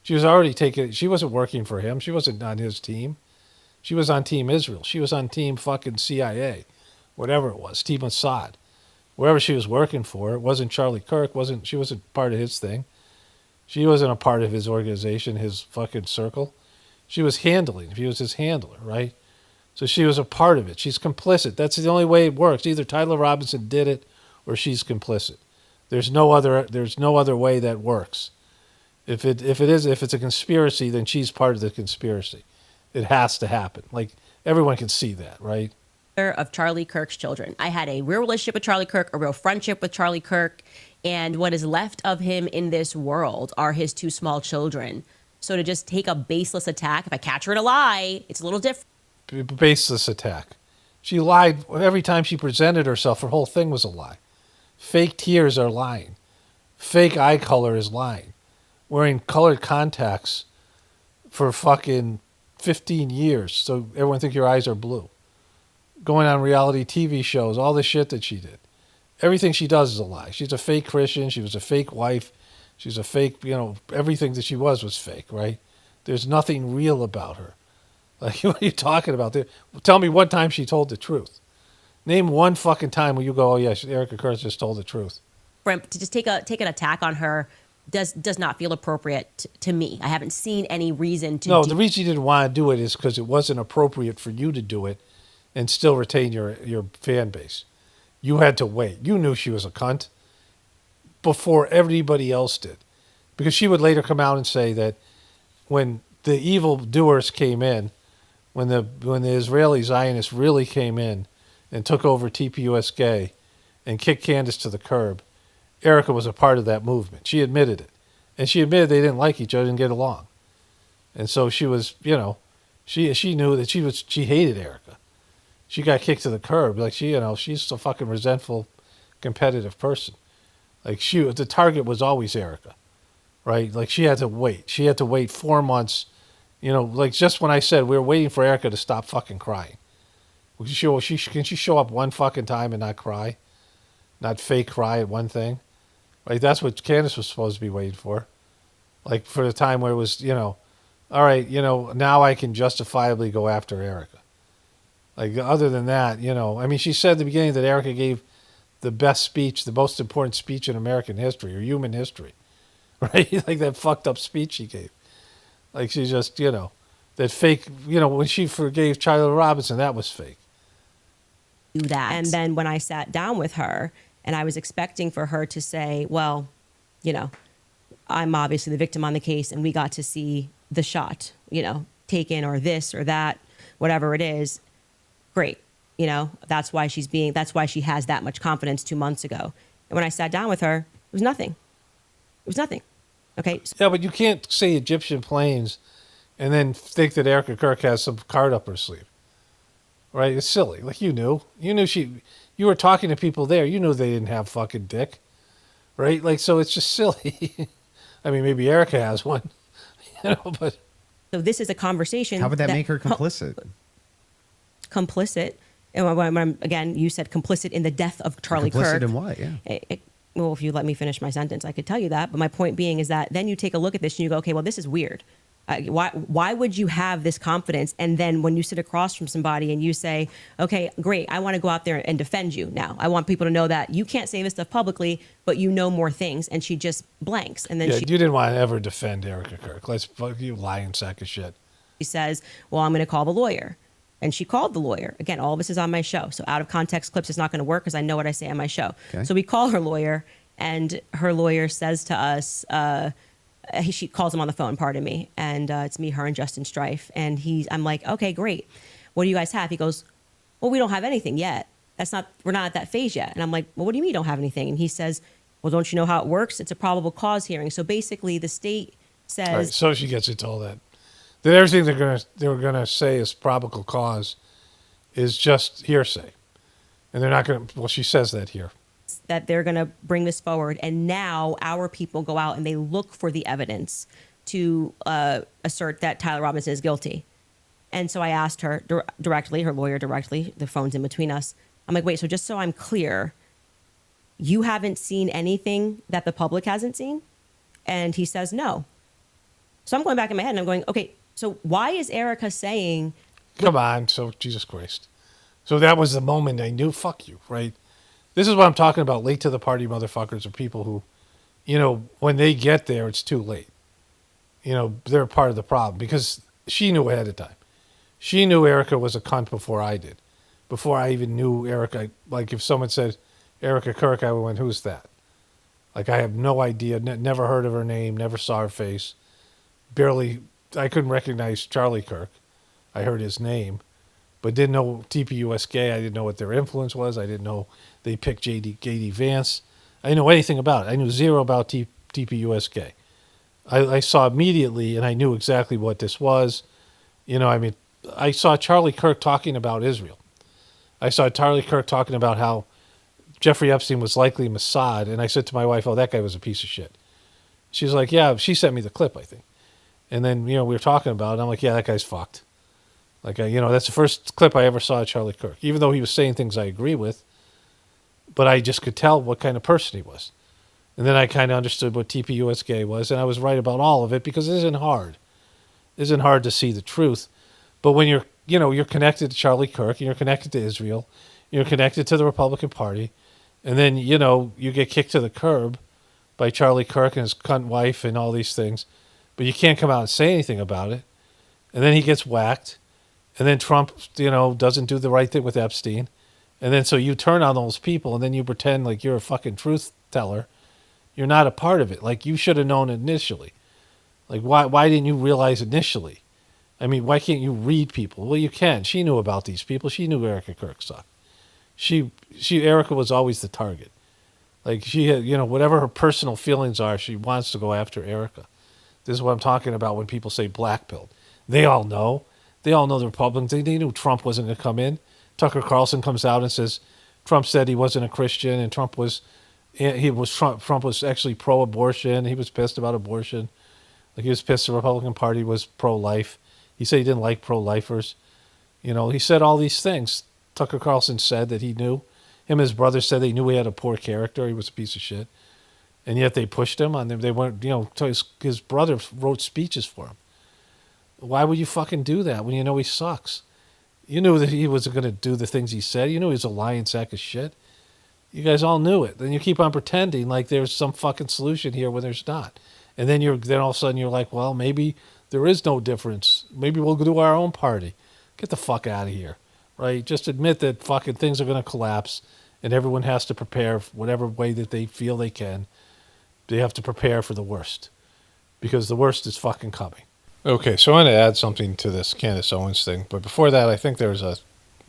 She was already taking. She wasn't working for him. She wasn't on his team. She was on Team Israel. She was on Team fucking CIA, whatever it was, Team Assad, wherever she was working for. It wasn't Charlie Kirk. She wasn't part of his thing. She wasn't a part of his organization, his fucking circle. She was handling. He was his handler, right? So she was a part of it. She's complicit. That's the only way it works. Either Tyler Robinson did it, or she's complicit. There's no other way that works. If it's a conspiracy, then she's part of the conspiracy. It has to happen. Like everyone can see that, right? Of Charlie Kirk's children. I had a real relationship with Charlie Kirk, a real friendship with Charlie Kirk, and what is left of him in this world are his two small children. So to just take a baseless attack, if I catch her in a lie, it's a little different. Baseless attack. She lied every time she presented herself. Her whole thing was a lie. Fake tears are lying. Fake eye color is lying. Wearing colored contacts for fucking 15 years so everyone think your eyes are blue. Going on reality TV shows, all the shit that she did. Everything she does is a lie. She's a fake Christian. She was a fake wife. She's a fake, everything that she was fake, right? There's nothing real about her. Like, what are you talking about? Tell me one time she told the truth. Name one fucking time where you go, oh yeah, Erica Kirk just told the truth. To just take an attack on her does not feel appropriate to me. I haven't seen any reason to. No, the reason you didn't want to do it is because it wasn't appropriate for you to do it and still retain your fan base. You had to wait. You knew she was a cunt before everybody else did. Because she would later come out and say that when the evil doers came in, when the Israeli Zionists really came in and took over TPUSK and kicked Candace to the curb, Erica was a part of that movement. She admitted it. And she admitted they didn't like each other and get along. And so she was, she knew that she hated Erica. She got kicked to the curb. Like she's a fucking resentful, competitive person. Like the target was always Erica, right? Like she had to wait. She had to wait 4 months. Like just when I said we were waiting for Erica to stop fucking crying. Can she show up one fucking time and not cry? Not fake cry at one thing? Like that's what Candace was supposed to be waiting for. Like for the time where it was, all right, now I can justifiably go after Erica. Like other than that, I mean, she said at the beginning that Erica gave the best speech, the most important speech in American history or human history, right? Like that fucked up speech she gave. Like she just, that fake, when she forgave Charlie Robinson, that was fake. Do that. And then when I sat down with her and I was expecting for her to say, well, I'm obviously the victim on the case and we got to see the shot, taken or this or that, whatever it is. Great. That's why she has that much confidence 2 months ago. And when I sat down with her, it was nothing. It was nothing. Okay. Yeah, but you can't say Egyptian planes and then think that Erica Kirk has some card up her sleeve. Right? It's silly. Like you knew you were talking to people there. You knew they didn't have fucking dick. Right? Like, so it's just silly. I mean, maybe Erica has one, but. So this is a conversation. How would that make her complicit? Complicit. And again, you said complicit in the death of Charlie Kirk. Complicit in what? Yeah. Well, if you let me finish my sentence, I could tell you that. But my point being is that then you take a look at this and you go, okay, well, this is weird. Why would you have this confidence? And then when you sit across from somebody and you say, okay, great, I want to go out there and defend you now. I want people to know that you can't say this stuff publicly, but you know more things. And she just blanks. And then Yeah, she you didn't want to ever defend Erica Kirk. Let's fuck you, lying sack of shit. says, well, I'm going to call the lawyer. And she called the lawyer. Again, all of this is on my show. So out of context clips is not going to work because I know what I say on my show. Okay. So we call her lawyer, and her lawyer says to us, she calls him on the phone, pardon me. And it's me, her, and Justin Strife. And I'm like, okay, great. What do you guys have? He goes, well, we don't have anything yet. We're not at that phase yet. And I'm like, well, what do you mean you don't have anything? And he says, well, don't you know how it works? It's a probable cause hearing. So basically the state says. All right, so she gets into all that. That everything they were gonna say is probable cause is just hearsay. And they're not gonna, well, she says that here. That they're going to bring this forward. And now our people go out and they look for the evidence to assert that Tyler Robinson is guilty. And so I asked her directly, her lawyer directly, the phone's in between us. I'm like, wait, so just so I'm clear, you haven't seen anything that the public hasn't seen? And he says no. So I'm going back in my head and I'm going, okay, so why is Erica saying... Come on, so Jesus Christ. So that was the moment I knew, fuck you, right? This is what I'm talking about. Late to the party motherfuckers are people who, when they get there, it's too late. They're part of the problem because she knew ahead of time. She knew Erica was a cunt before I did. Before I even knew Erica. Like if someone said Erica Kirk, I went, who's that? Like I have no idea. Never heard of her name. Never saw her face. Barely. I couldn't recognize Charlie Kirk. I heard his name. But didn't know TPUSK. I didn't know what their influence was. I didn't know they picked J.D. Vance. I didn't know anything about it. I knew zero about TPUSK. I saw immediately, and I knew exactly what this was. I saw Charlie Kirk talking about Israel. I saw Charlie Kirk talking about how Jeffrey Epstein was likely Mossad, and I said to my wife, oh, that guy was a piece of shit. She's like, yeah, she sent me the clip, I think. And then, we were talking about it, and I'm like, yeah, that guy's fucked. Like, that's the first clip I ever saw of Charlie Kirk, even though he was saying things I agree with, but I just could tell what kind of person he was. And then I kind of understood what TPUSK was, and I was right about all of it because it isn't hard. It isn't hard to see the truth. But when you're connected to Charlie Kirk, and you're connected to Israel, you're connected to the Republican Party, and then, you get kicked to the curb by Charlie Kirk and his cunt wife and all these things, but you can't come out and say anything about it. And then he gets whacked. And then Trump, doesn't do the right thing with Epstein. And then so you turn on those people and then you pretend like you're a fucking truth teller. You're not a part of it. Like you should have known initially. Like why didn't you realize initially? I mean, why can't you read people? Well, you can. She knew about these people. She knew Erica Kirk sucked. Erica was always the target. Like she had, whatever her personal feelings are, she wants to go after Erica. This is what I'm talking about when people say blackpilled. They all know. They all know the Republicans. They knew Trump wasn't going to come in. Tucker Carlson comes out and says Trump said he wasn't a Christian, and Trump was actually pro-abortion. He was pissed about abortion. Like he was pissed the Republican Party was pro-life. He said he didn't like pro-lifers. He said all these things. Tucker Carlson said that he knew. Him and his brother said they knew he had a poor character. He was a piece of shit. And yet they pushed him on them. They weren't, his brother wrote speeches for him. Why would you fucking do that when you know he sucks? You knew that he wasn't going to do the things he said. You knew he was a lying sack of shit. You guys all knew it. Then you keep on pretending like there's some fucking solution here when there's not. And then all of a sudden you're like, well, maybe there is no difference. Maybe we'll do our own party. Get the fuck out of here, right? Just admit that fucking things are going to collapse and everyone has to prepare whatever way that they feel they can. They have to prepare for the worst because the worst is fucking coming. Okay, so I want to add something to this Candace Owens thing. But before that, I think there's a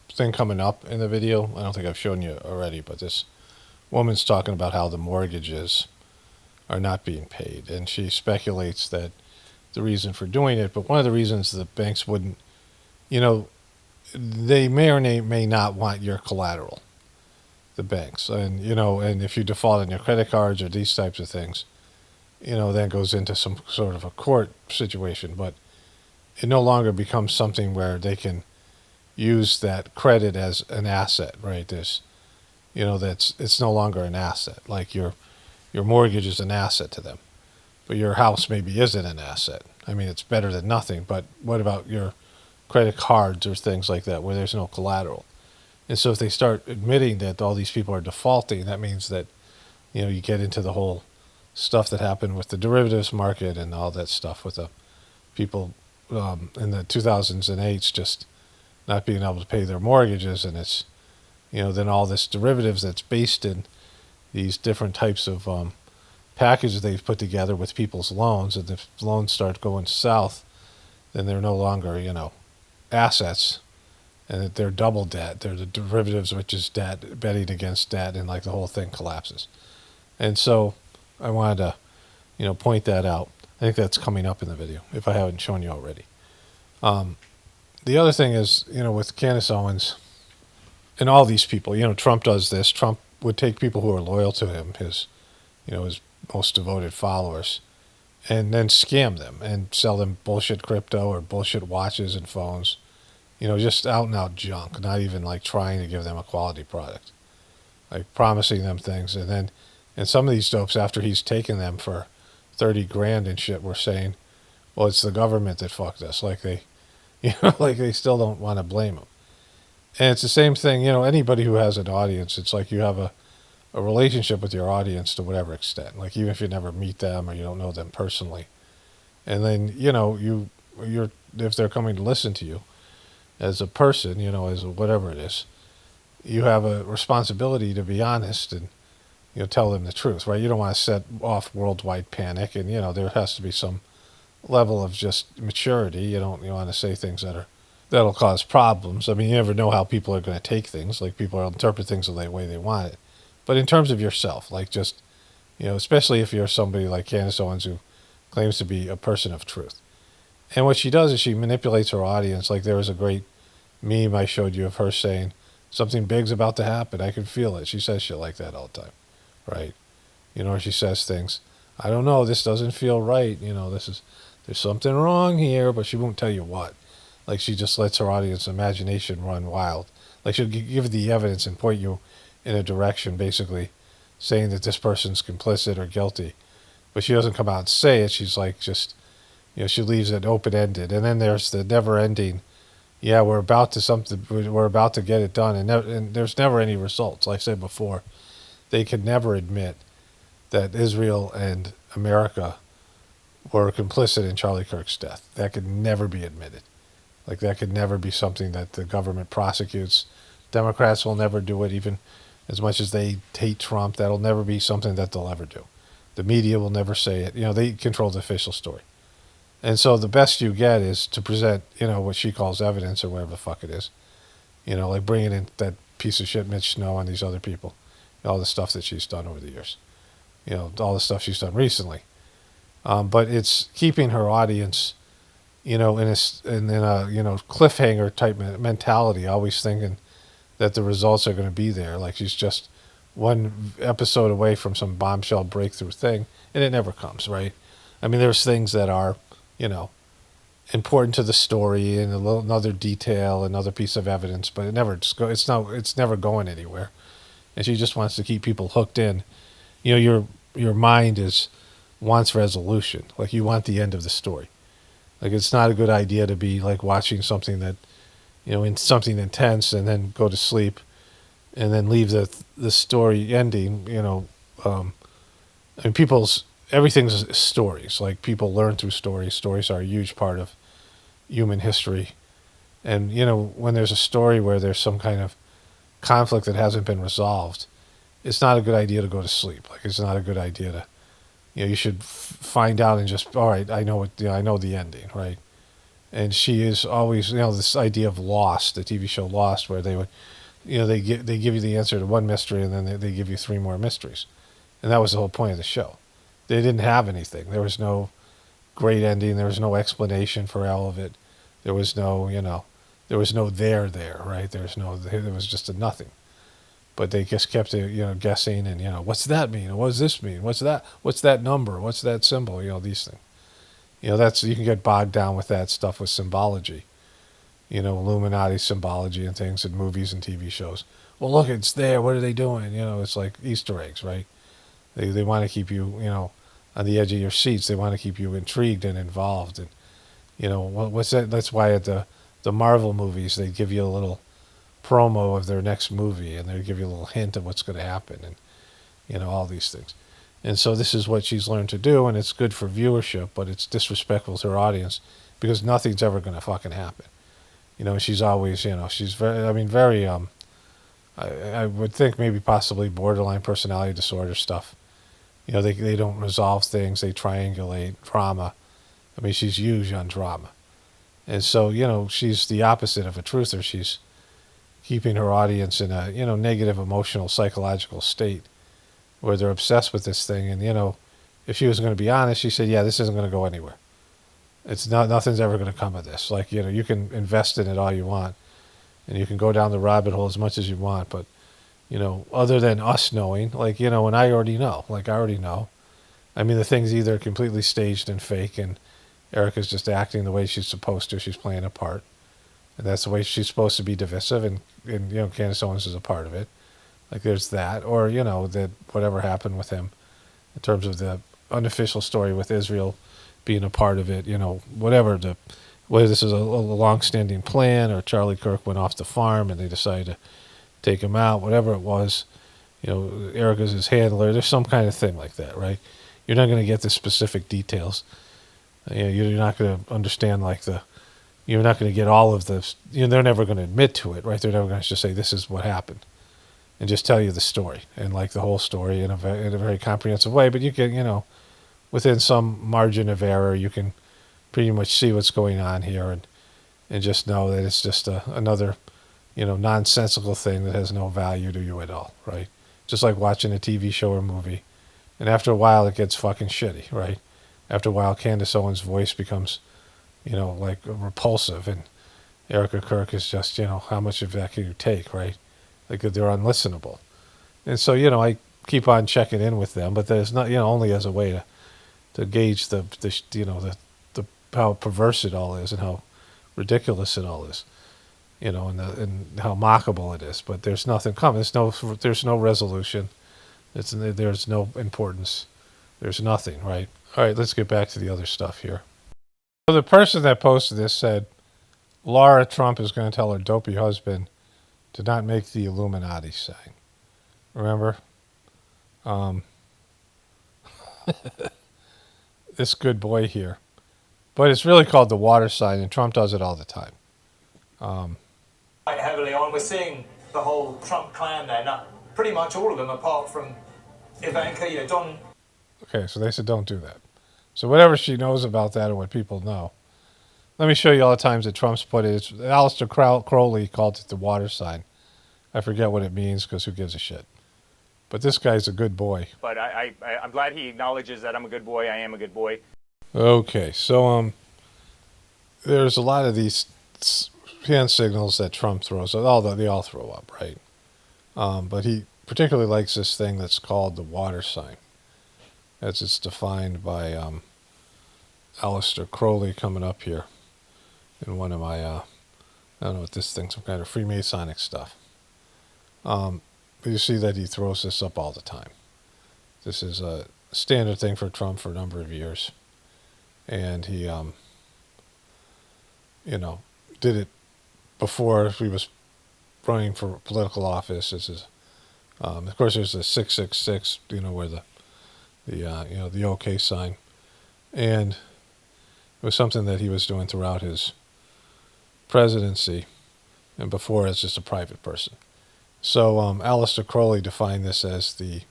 thing coming up in the video. I don't think I've shown you already, but this woman's talking about how the mortgages are not being paid. And she speculates that the reason for doing it, but one of the reasons the banks wouldn't, they may or may not want your collateral, the banks. And, and if you default on your credit cards or these types of things, then goes into some sort of a court situation, but it no longer becomes something where they can use that credit as an asset, right? It's no longer an asset. Like your mortgage is an asset to them, but your house maybe isn't an asset. I mean, it's better than nothing, but what about your credit cards or things like that where there's no collateral? And so if they start admitting that all these people are defaulting, that means that, you get into the whole stuff that happened with the derivatives market and all that stuff with the people in the 2008s just not being able to pay their mortgages. And it's, then all this derivatives that's based in these different types of packages they've put together with people's loans. And if loans start going south, then they're no longer, assets. And that they're double debt. They're the derivatives, which is debt, betting against debt, and like the whole thing collapses. And so I wanted to, point that out. I think that's coming up in the video, if I haven't shown you already. The other thing is, with Candace Owens and all these people, Trump does this. Trump would take people who are loyal to him, his most devoted followers, and then scam them and sell them bullshit crypto or bullshit watches and phones. Just out and out junk, not even like trying to give them a quality product, like promising them things. And some of these dopes, after he's taken them for 30 grand and shit, were saying, well, it's the government that fucked us. Like they, like they still don't want to blame him. And it's the same thing, anybody who has an audience, it's like you have a relationship with your audience to whatever extent. Like even if you never meet them or you don't know them personally. And then, you're if they're coming to listen to you, as a person, as whatever it is, you have a responsibility to be honest and, tell them the truth, right? You don't want to set off worldwide panic, and, there has to be some level of just maturity. You want to say things that'll cause problems. I mean, you never know how people are going to take things. Like people will interpret things the way they want it. But in terms of yourself, like just, especially if you're somebody like Candace Owens who claims to be a person of truth. And what she does is she manipulates her audience. Like there was a great meme I showed you of her saying, something big's about to happen. I can feel it. She says shit like that all the time, right? Or she says things, I don't know, this doesn't feel right. There's something wrong here, but she won't tell you what. Like she just lets her audience imagination run wild. Like she'll give the evidence and point you in a direction, basically saying that this person's complicit or guilty. But she doesn't come out and say it. She's like just, she leaves it open-ended. And then there's the never-ending, we're about to get it done, and there's never any results. Like I said before, they could never admit that Israel and America were complicit in Charlie Kirk's death. That could never be admitted. Like that could never be something that the government prosecutes. Democrats will never do it, even as much as they hate Trump. That'll never be something that they'll ever do. The media will never say it. They control the official story. And so the best you get is to present, what she calls evidence or whatever the fuck it is. Like bringing in that piece of shit Mitch Snow and these other people. All the stuff that she's done over the years. All the stuff she's done recently. But it's keeping her audience, in a cliffhanger type mentality, always thinking that the results are going to be there. Like she's just one episode away from some bombshell breakthrough thing, and it never comes, right? I mean, there's things that are, important to the story and another detail, another piece of evidence, but it's never going anywhere. And she just wants to keep people hooked in. Your mind wants resolution. Like you want the end of the story. Like it's not a good idea to be like watching something that, in something intense and then go to sleep and then leave the story ending, everything's stories. Like people learn through stories. Stories are a huge part of human history. And, when there's a story where there's some kind of conflict that hasn't been resolved, it's not a good idea to go to sleep. Like it's not a good idea to, you should find out and just, all right, I know I know the ending, right? And she is always, this idea of Lost, the TV show Lost, where they would, they give you the answer to one mystery and then they give you three more mysteries. And that was the whole point of the show. They didn't have anything. There was no great ending. There was no explanation for all of it. There was no, there was no there, right? There was just a nothing. But they just kept, guessing and, what's that mean? What does this mean? What's that number? What's that symbol? These things. You can get bogged down with that stuff with symbology. Illuminati symbology and things in movies and TV shows. Well, look, it's there. What are they doing? It's like Easter eggs, right? They want to keep you, on the edge of your seats. They want to keep you intrigued and involved. And what's that? That's why at the Marvel movies they give you a little promo of their next movie, and they give you a little hint of what's going to happen, and all these things. And so this is what she's learned to do, and it's good for viewership, but it's disrespectful to her audience because nothing's ever going to fucking happen. She's always, she's very, I would think maybe possibly borderline personality disorder stuff. They don't resolve things, they triangulate drama. I mean, she's huge on drama. And so, she's the opposite of a truther. She's keeping her audience in a, negative emotional, psychological state where they're obsessed with this thing. And, if she was going to be honest, she said, yeah, this isn't going to go anywhere. Nothing's ever going to come of this. Like, you can invest in it all you want, and you can go down the rabbit hole as much as you want. But, other than us knowing, like, and I already know. I mean, the thing's either completely staged and fake, and Erica's just acting the way she's supposed to. She's playing a part. And that's the way she's supposed to be divisive, and Candace Owens is a part of it. Like, there's that. Or, that whatever happened with him in terms of the unofficial story with Israel being a part of it, whether this is a long-standing plan or Charlie Kirk went off the farm and they decided to take him out, whatever it was, Erica's his handler. There's some kind of thing like that, right? You're not going to get the specific details. You're not going to understand you're not going to get all of this. They're never going to admit to it, right? They're never going to just say this is what happened and just tell you the story and like the whole story in a very comprehensive way. But you can, within some margin of error, you can pretty much see what's going on here and just know that it's just another, nonsensical thing that has no value to you at all, right? Just like watching a TV show or movie. And after a while, it gets fucking shitty, right? After a while, Candace Owens' voice becomes, like repulsive, and Erica Kirk is just, how much of that can you take, right? Like, they're unlistenable. And so, I keep on checking in with them, but there's not, only as a way to gauge the how perverse it all is and how ridiculous it all is, and how mockable it is. But there's nothing coming. There's no resolution. There's no importance. There's nothing, right? All right, let's get back to the other stuff here. So the person that posted this said, Laura Trump is going to tell her dopey husband to not make the Illuminati sign. Remember? This good boy here. But it's really called the water sign, and Trump does it all the time. Quite heavily on. We're seeing the whole Trump clan there. Now, pretty much all of them, apart from Ivanka, Don. Okay, so they said don't do that. So whatever she knows about that or what people know. Let me show you all the times that Trump's put it. It's Aleister Crowley called it the water sign. I forget what it means because who gives a shit. But this guy's a good boy. But I'm glad he acknowledges that I'm a good boy. I am a good boy. Okay, so there's a lot of these hand signals that Trump throws. They all throw up, right? But he particularly likes this thing that's called the water sign, as it's defined by Aleister Crowley coming up here in one of my, I don't know what this thing, some kind of Freemasonic stuff. But you see that he throws this up all the time. This is a standard thing for Trump for a number of years. And he, did it before he was running for political office. This is, of course, there's the 666, where the OK sign. And it was something that he was doing throughout his presidency and before as just a private person. So Aleister Crowley defined this as the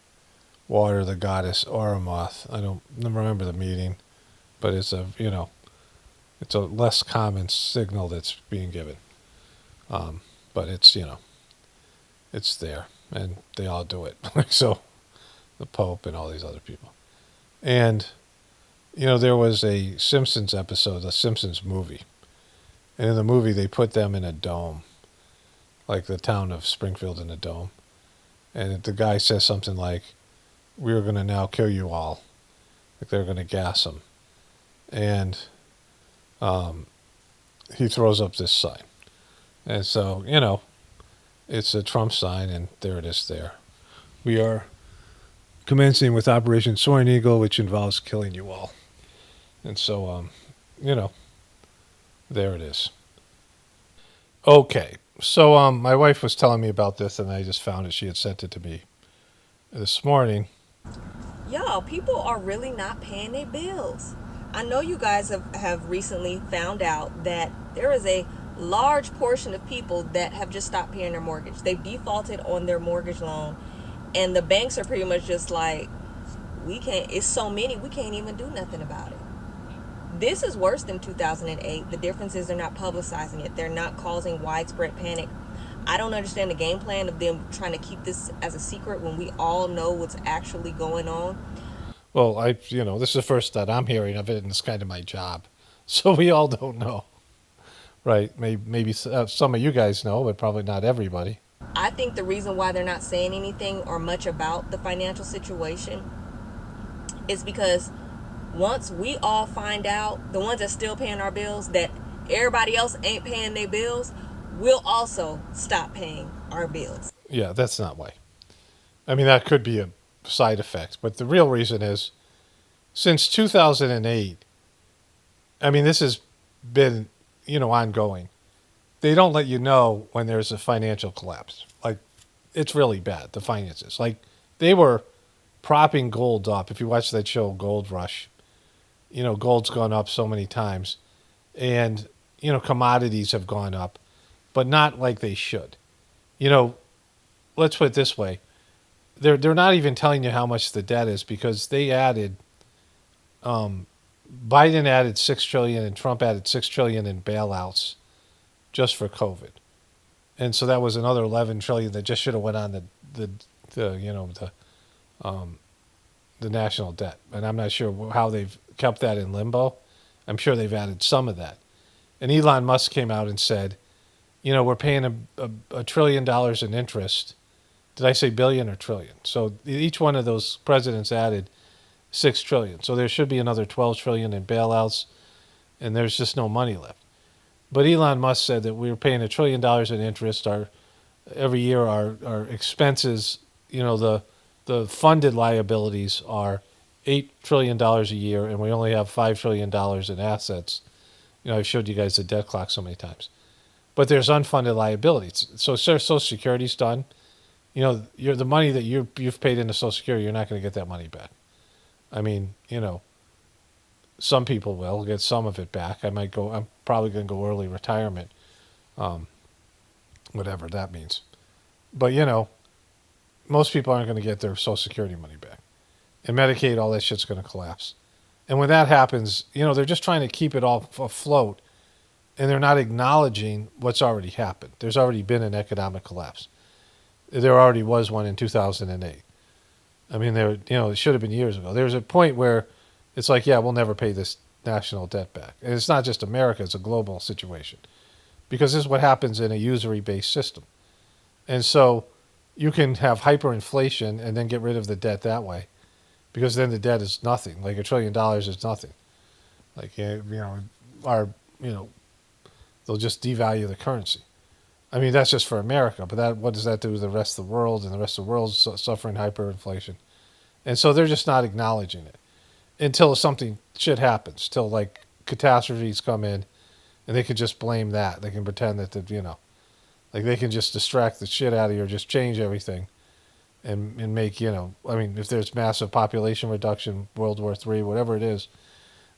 water, the goddess Oramoth. I don't remember the meaning, but it's a less common signal that's being given. But it's, it's there, and they all do it. So the Pope and all these other people. And, there was a Simpsons episode, a Simpsons movie. And in the movie, they put them in a dome, like the town of Springfield in a dome. And the guy says something like, we're going to now kill you all. Like they're going to gas them. And he throws up this sign. And so, it's a Trump sign, and there it is there. We are commencing with Operation Soaring Eagle, which involves killing you all. And so, there it is. Okay, so my wife was telling me about this, and I just found it. She had sent it to me this morning. Y'all, people are really not paying their bills. I know you guys have recently found out that there is a large portion of people that have just stopped paying their mortgage. They've defaulted on their mortgage loan, and the banks are pretty much just like, it's so many, we can't even do nothing about it. This is worse than 2008. The difference is they're not publicizing it. They're not causing widespread panic. I don't understand the game plan of them trying to keep this as a secret when we all know what's actually going on. Well, this is the first that I'm hearing of it, and it's kind of my job. So we all don't know. Right? Maybe some of you guys know, but probably not everybody. I think the reason why they're not saying anything or much about the financial situation is because once we all find out, the ones that still paying our bills, that everybody else ain't paying their bills, we'll also stop paying our bills. Yeah, that's not why. I mean, that could be a side effect, but the real reason is since 2008, I mean, this has been, ongoing. They don't let you know when there's a financial collapse. Like, it's really bad, the finances. Like, they were propping gold up. If you watch that show, Gold Rush, gold's gone up so many times. And, commodities have gone up, but not like they should. Let's put it this way. They're not even telling you how much the debt is because they added, Biden added $6 trillion and Trump added $6 trillion in bailouts just for COVID. And so that was another $11 trillion that just should have went on the national debt. And I'm not sure how they've kept that in limbo. I'm sure they've added some of that. And Elon Musk came out and said, we're paying $1 trillion in interest. Did I say billion or trillion? So each one of those presidents added $6 trillion. So there should be another $12 trillion in bailouts, and there's just no money left. But Elon Musk said that we were paying $1 trillion in interest. Every year our expenses, the funded liabilities are $8 trillion a year, and we only have $5 trillion in assets. I've showed you guys the debt clock so many times. But there's unfunded liabilities. So Social Security's done. The money that you've paid into Social Security, you're not going to get that money back. I mean, some people will get some of it back. I'm probably going to go early retirement, whatever that means. But, most people aren't going to get their Social Security money back. And Medicaid, all that shit's going to collapse. And when that happens, they're just trying to keep it all afloat, and they're not acknowledging what's already happened. There's already been an economic collapse. There already was one in 2008. I mean, it should have been years ago. There's a point where it's like, yeah, we'll never pay this national debt back. And it's not just America, it's a global situation. Because this is what happens in a usury-based system. And so you can have hyperinflation and then get rid of the debt that way. Because then the debt is nothing. Like $1 trillion is nothing. Like, they'll just devalue the currency. I mean, that's just for America, but what does that do to the rest of the world? And the rest of the world's suffering hyperinflation. And so they're just not acknowledging it until shit happens, till like catastrophes come in, and they can just blame that. They can pretend that, like they can just distract the shit out of you or just change everything and make, if there's massive population reduction, World War III, whatever it is,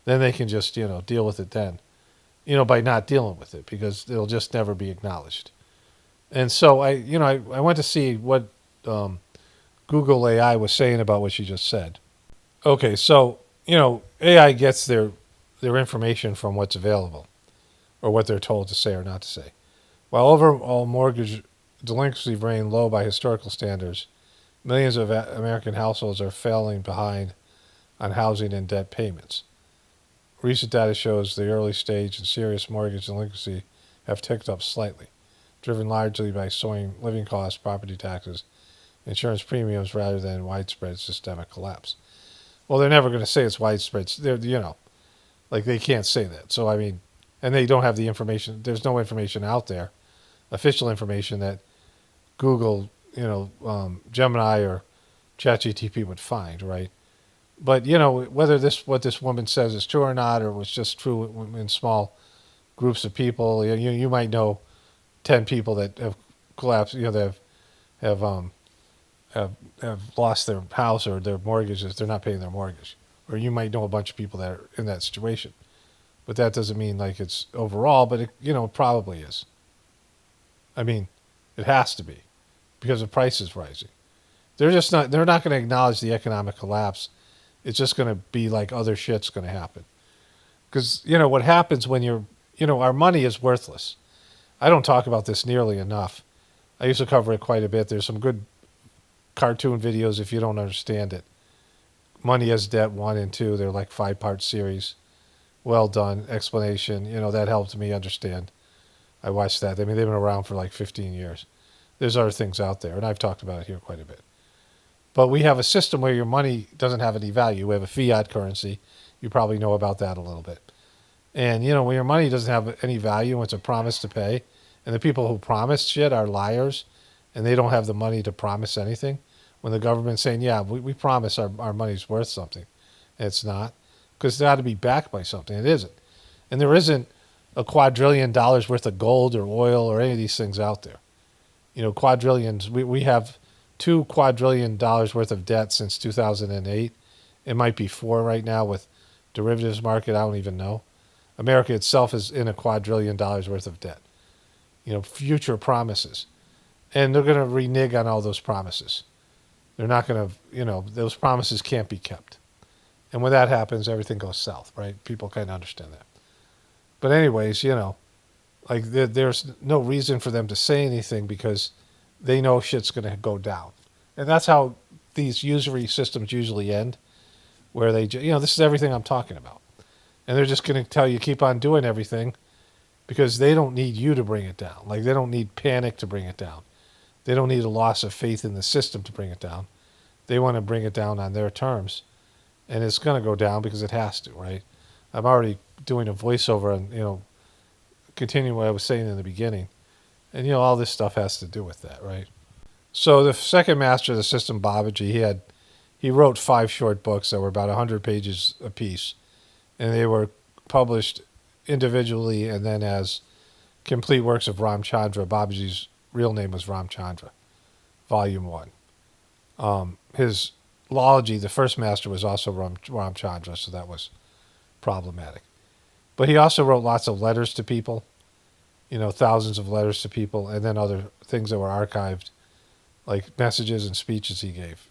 then they can just, deal with it then, by not dealing with it because it'll just never be acknowledged. And so I went to see what Google AI was saying about what she just said. Okay, so, AI gets their information from what's available or what they're told to say or not to say. While overall mortgage delinquency remain low by historical standards, millions of American households are falling behind on housing and debt payments. Recent data shows the early stage and serious mortgage delinquency have ticked up slightly, driven largely by soaring living costs, property taxes, insurance premiums, rather than widespread systemic collapse. Well, they're never going to say it's widespread. Like they can't say that. So, I mean, and they don't have the information. There's no information out there, official information that Google, Gemini or ChatGPT would find, right? But you know whether what this woman says is true or not, or was just true in small groups of people. You might know 10 people that have collapsed. You know, that have lost their house or their mortgages. They're not paying their mortgage, or you might know a bunch of people that are in that situation. But that doesn't mean like it's overall. But it probably is. I mean, it has to be because the price is rising. They're just not. They're not going to acknowledge the economic collapse. It's just going to be like other shit's going to happen. Because what happens when our money is worthless. I don't talk about this nearly enough. I used to cover it quite a bit. There's some good cartoon videos if you don't understand it. Money as Debt 1 and 2. They're like 5-part series. Well done. Explanation. That helped me understand. I watched that. I mean, they've been around for like 15 years. There's other things out there, and I've talked about it here quite a bit. But we have a system where your money doesn't have any value. We have a fiat currency. You probably know about that a little bit. And, when your money doesn't have any value and it's a promise to pay, and the people who promise shit are liars, and they don't have the money to promise anything, when the government's saying, yeah, we promise our money's worth something, and it's not, because it ought to be backed by something. It isn't. And there isn't a quadrillion dollars worth of gold or oil or any of these things out there. Quadrillions, we have $2 quadrillion worth of debt since 2008. It might be 4 right now with derivatives market. I don't even know. America itself is in $1 quadrillion worth of debt. Future promises. And they're going to renege on all those promises. They're not going to, those promises can't be kept. And when that happens, everything goes south, right? People kind of understand that. But anyways, there's no reason for them to say anything because they know shit's going to go down. And that's how these usury systems usually end, where they, this is everything I'm talking about. And they're just going to tell you keep on doing everything because they don't need you to bring it down. Like, they don't need panic to bring it down. They don't need a loss of faith in the system to bring it down. They want to bring it down on their terms. And it's going to go down because it has to, right? I'm already doing a voiceover and, continuing what I was saying in the beginning. And, all this stuff has to do with that, right? So the second master of the system, Babaji, he wrote 5 short books that were about 100 pages apiece. And they were published individually and then as complete works of Ramchandra. Babaji's real name was Ramchandra, Volume 1. His Logi, the first master, was also Ramchandra, so that was problematic. But he also wrote lots of letters to people, thousands of letters to people, and then other things that were archived, like messages and speeches he gave.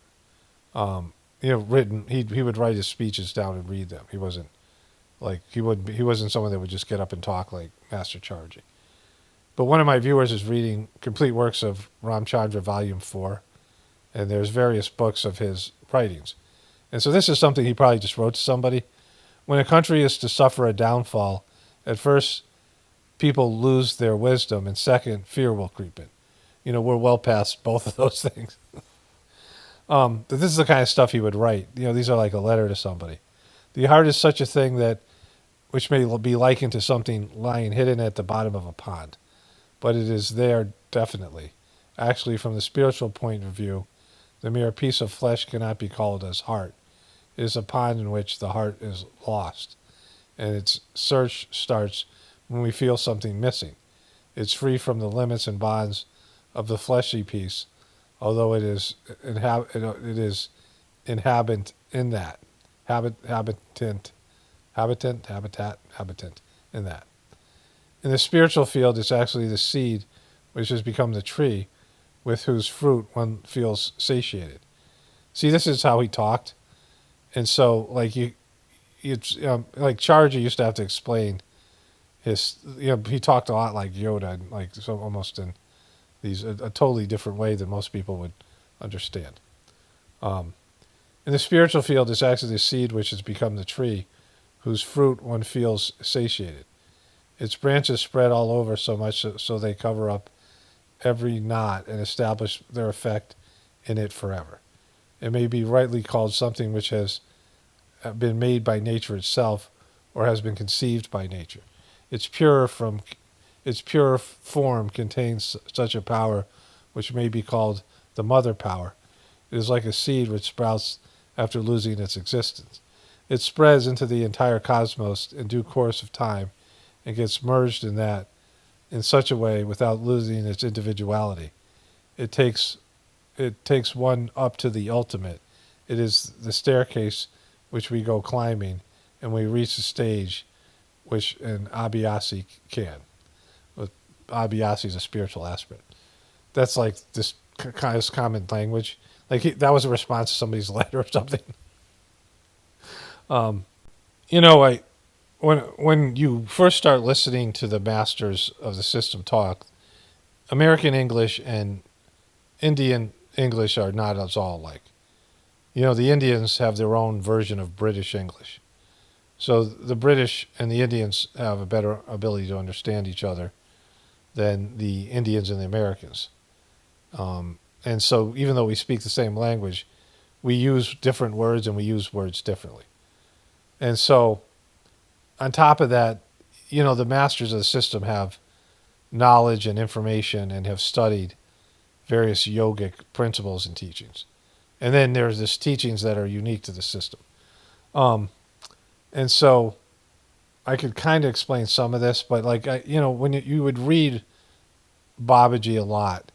Written. He would write his speeches down and read them. He wasn't someone that would just get up and talk like Master Charji. But one of my viewers is reading complete works of Ramchandra Volume 4, and there's various books of his writings. And so this is something he probably just wrote to somebody. When a country is to suffer a downfall, at first, people lose their wisdom, and second, fear will creep in. We're well past both of those things. But this is the kind of stuff he would write. These are like a letter to somebody. The heart is such a thing which may be likened to something lying hidden at the bottom of a pond. But it is there definitely. Actually, from the spiritual point of view, the mere piece of flesh cannot be called as heart. It is a pond in which the heart is lost. And its search starts when we feel something missing. It's free from the limits and bonds of the fleshy piece, although it is inhabitant in that. Habitant in that. In the spiritual field, it's actually the seed which has become the tree with whose fruit one feels satiated. See, this is how he talked. And so, like, like Charji used to have to explain his, he talked a lot like Yoda, and like so almost in a totally different way than most people would understand. In the spiritual field, it's actually the seed which has become the tree, whose fruit one feels satiated. Its branches spread all over so much so they cover up every knot and establish their effect in it forever. It may be rightly called something which has been made by nature itself or has been conceived by nature. Its pure form contains such a power which may be called the mother power, It is like a seed which sprouts after losing its existence. It spreads into the entire cosmos in due course of time and gets merged in that in such a way without losing its individuality. It takes one up to the ultimate. It is the staircase which we go climbing, and we reach the stage which an Abhyasi can. Abhyasi is a spiritual aspect. That's like this kind of common language. Like that was a response to somebody's letter or something. When you first start listening to the masters of the system talk, American English and Indian English are not at all alike. The Indians have their own version of British English. So the British and the Indians have a better ability to understand each other than the Indians and the Americans. And so even though we speak the same language, we use different words and we use words differently. And so on top of that, the masters of the system have knowledge and information and have studied various yogic principles and teachings. And then there's this teachings that are unique to the system. And so I could kind of explain some of this, but when you would read Babaji a lot,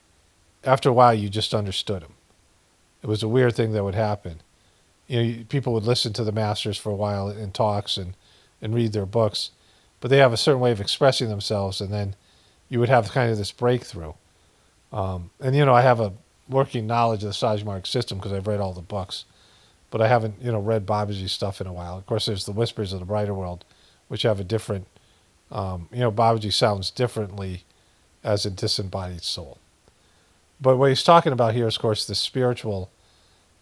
after a while you just understood him. It was a weird thing that would happen. People would listen to the masters for a while in talks and read their books, but they have a certain way of expressing themselves, and then you would have kind of this breakthrough. I have a working knowledge of the Sajmark system because I've read all the books, but I haven't, read Babaji's stuff in a while. Of course, there's the Whispers of the Brighter World, which have a different, Babaji sounds differently as a disembodied soul. But what he's talking about here is, of course, the spiritual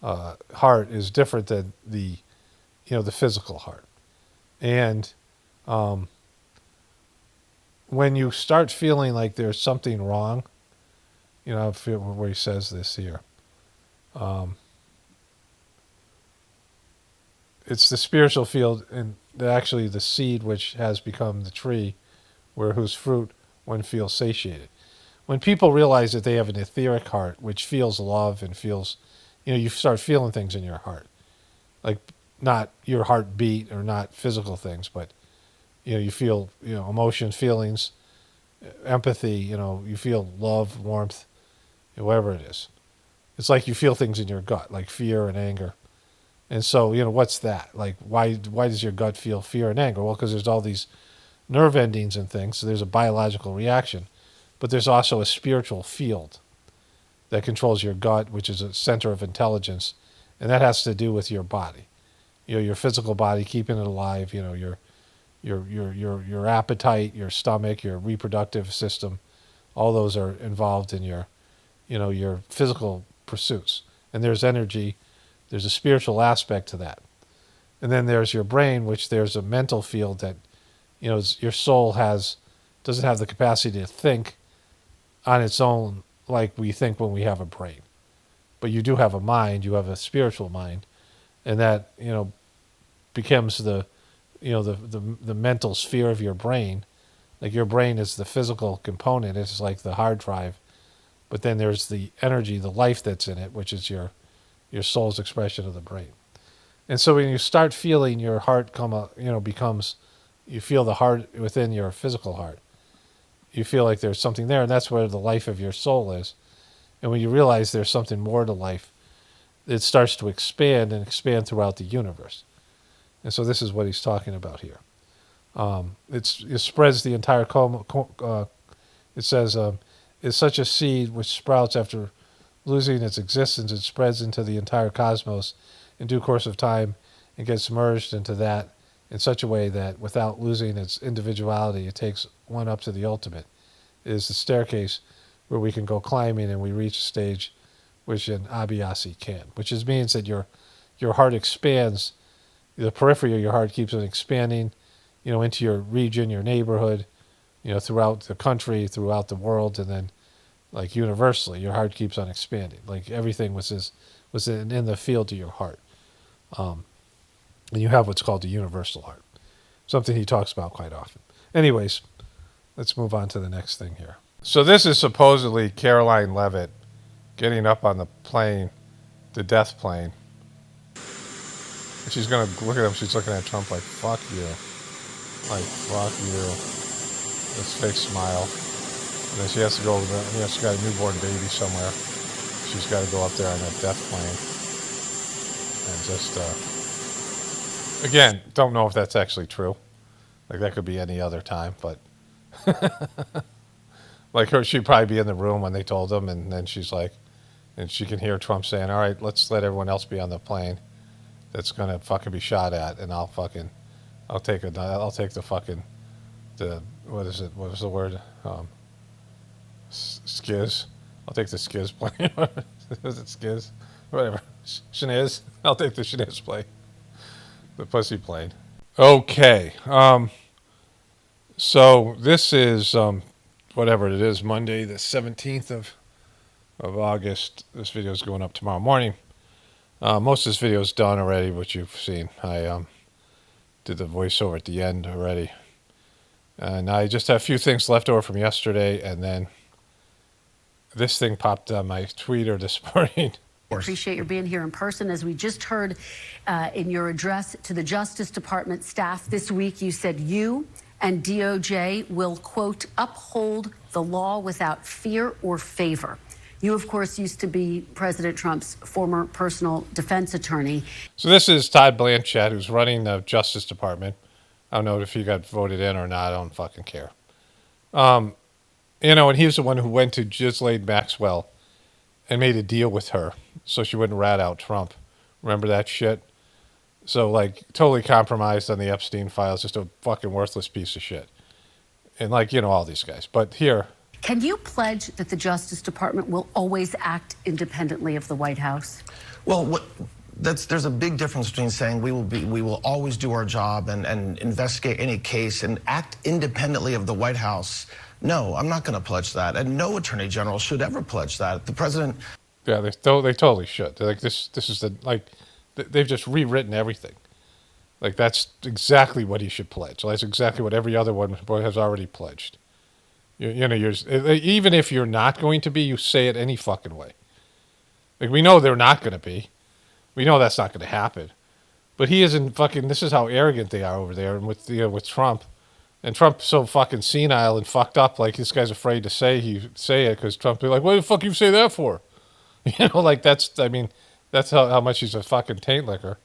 heart is different than the physical heart. And when you start feeling like there's something wrong, I feel where he says this here. It's the spiritual field and actually the seed which has become the tree whose fruit one feels satiated. When people realize that they have an etheric heart which feels love and feels, you start feeling things in your heart. Like not your heartbeat or not physical things, but, you feel, emotions, feelings, empathy, you feel love, warmth, whatever it is. It's like you feel things in your gut, like fear and anger. And so, what's that? Like, why does your gut feel fear and anger? Well, because there's all these nerve endings and things, so there's a biological reaction. But there's also a spiritual field that controls your gut, which is a center of intelligence, and that has to do with your body. Your physical body, keeping it alive, your appetite, your stomach, your reproductive system, all those are involved in your physical pursuits. And there's energy, there's a spiritual aspect to that. And then there's your brain, which there's a mental field that, your soul doesn't have the capacity to think on its own like we think when we have a brain. But you do have a mind, you have a spiritual mind, and that, becomes the mental sphere of your brain. Like your brain is the physical component, it's like the hard drive. But then there's the energy, the life that's in it, which is your soul's expression of the brain. And so when you start feeling your heart becomes, you feel the heart within your physical heart. You feel like there's something there, and that's where the life of your soul is. And when you realize there's something more to life, it starts to expand and expand throughout the universe. And so this is what he's talking about here. It spreads the entire it says, it's such a seed which sprouts after losing its existence. It spreads into the entire cosmos in due course of time and gets merged into that in such a way that without losing its individuality, it takes one up to the ultimate. It is the staircase where we can go climbing and we reach a stage which an Abhyasi can, which means that your heart expands. The periphery of your heart keeps on expanding, into your region, your neighborhood, throughout the country, throughout the world, and then like universally, your heart keeps on expanding. Like everything was in the field of your heart. And you have what's called the universal heart, something he talks about quite often. Anyways, let's move on to the next thing here. So this is supposedly Caroline Leavitt getting up on the plane the death plane. And she's going to look at him. She's looking at Trump like, fuck you. Like, fuck you. This fake smile. And then she has to go over there. You know, she's got a newborn baby somewhere. She's got to go up there on that death plane. And just, again, don't know if that's actually true. Like, that could be any other time, but... like, she'd probably be in the room when they told him, and then she's like... And she can hear Trump saying, all right, let's let everyone else be on the plane that's going to fucking be shot at, and I'll take the fucking, what is it? What was the word? Skiz. I'll take the Skiz plane. Is it Skiz? Whatever. Shaniz. I'll take the Shaniz plane. The pussy plane. Okay. So this is, whatever it is, Monday the 17th of August. This video is going up tomorrow morning. Most of this video is done already, which you've seen. I did the voiceover at the end already. And I just have a few things left over from yesterday, and then this thing popped on my Twitter this morning. Appreciate your being here in person. As we just heard in your address to the Justice Department staff this week, you said you and DOJ will, quote, uphold the law without fear or favor. You, of course, used to be President Trump's former personal defense attorney. So this is Todd Blanchett, who's running the Justice Department. I don't know if he got voted in or not. I don't fucking care. You know, and he was the one who went to Ghislaine Maxwell and made a deal with her so she wouldn't rat out Trump. Remember that shit? So, like, totally compromised on the Epstein files, just a fucking worthless piece of shit. And, like, you know, all these guys. But here... Can you pledge that the Justice Department will always act independently of the White House? Well, there's a big difference between saying we will always do our job and investigate any case and act independently of the White House. No, I'm not going to pledge that, and no attorney general should ever pledge that. The president. Yeah, they totally should. They're like this is the like they've just rewritten everything. Like that's exactly what he should pledge. That's exactly what every other one has already pledged. You know, even if you're not going to be, you say it any fucking way. Like we know they're not going to be. We know that's not going to happen. But he isn't fucking. This is how arrogant they are over there, and with Trump, and Trump's so fucking senile and fucked up. Like this guy's afraid to say it because Trump be like, "What the fuck you say that for?" You know, like that's. I mean, that's how much he's a fucking taint licker.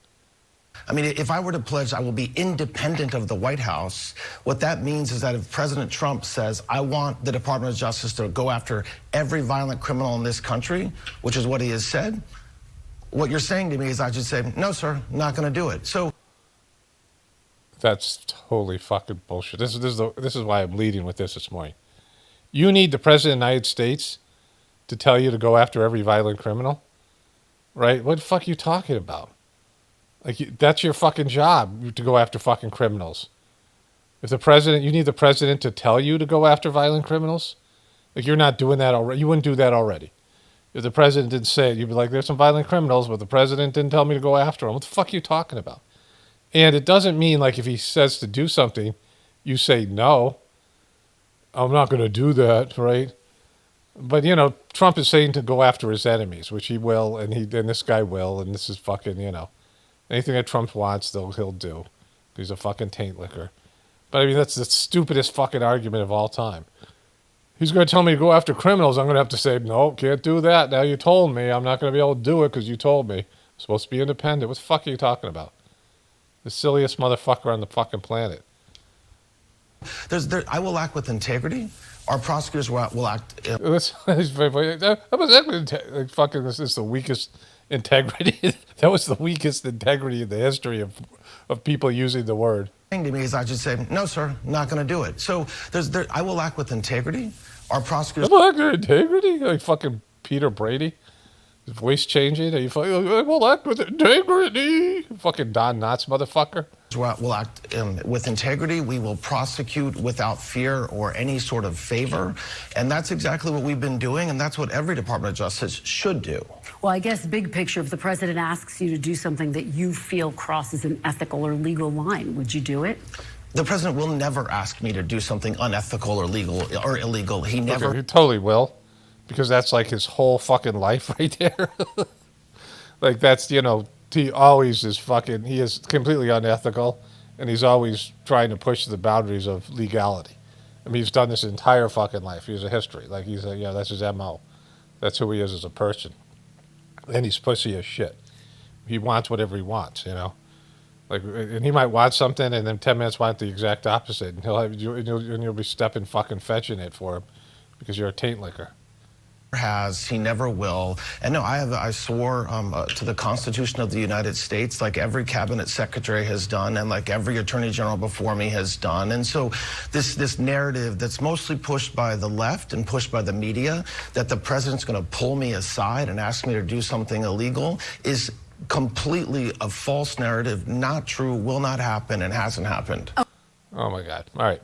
I mean, if I were to pledge I will be independent of the White House, what that means is that if President Trump says, I want the Department of Justice to go after every violent criminal in this country, which is what he has said, what you're saying to me is I should say, no, sir, not going to do it. So that's totally fucking bullshit. This is why I'm leading with this morning. You need the President of the United States to tell you to go after every violent criminal? Right? What the fuck are you talking about? Like, that's your fucking job, to go after fucking criminals. If you need the president to tell you to go after violent criminals? Like, you're not doing that already. You wouldn't do that already. If the president didn't say it, you'd be like, there's some violent criminals, but the president didn't tell me to go after them. What the fuck are you talking about? And it doesn't mean, like, if he says to do something, you say, no, I'm not going to do that, right? But, you know, Trump is saying to go after his enemies, which he will, and this guy will, and this is fucking, you know. Anything that Trump wants, he'll do. He's a fucking taint licker. But I mean, that's the stupidest fucking argument of all time. He's going to tell me to go after criminals. I'm going to have to say, no, can't do that. Now you told me. I'm not going to be able to do it because you told me. I'm supposed to be independent. What the fuck are you talking about? The silliest motherfucker on the fucking planet. I will act with integrity. Our prosecutors will act. That was exactly fucking. This is the weakest integrity. That was the weakest integrity in the history of people using the word. To me is I should say, no, sir, not going to do it. So I will act with integrity. Our prosecutors. I will act with integrity? Like fucking Peter Brady? His voice changing? Are you fucking, I will act with integrity? Fucking Don Knotts, motherfucker. We'll act with integrity. We will prosecute without fear or any sort of favor. And that's exactly what we've been doing, and that's what every Department of Justice should do. Well, I guess big picture, if the president asks you to do something that you feel crosses an ethical or legal line, would you do it? The president will never ask me to do something unethical or legal or illegal. He never. Okay, he totally will, because that's like his whole fucking life right there. Like that's he always is fucking. He is completely unethical, and he's always trying to push the boundaries of legality. I mean, he's done this his entire fucking life. He has a history. Like that's his mo. That's who he is as a person. And he's pussy as shit. He wants whatever he wants. Like, and he might want something, and then 10 minutes want the exact opposite, and you'll be stepping fucking fetching it for him because you're a taint licker. He never will. And no, I swore to the Constitution of the United States, like every cabinet secretary has done, and like every attorney general before me has done. And so this narrative that's mostly pushed by the left and pushed by the media, that the president's going to pull me aside and ask me to do something illegal, is completely a false narrative, not true, will not happen, and hasn't happened. Oh my God. All right.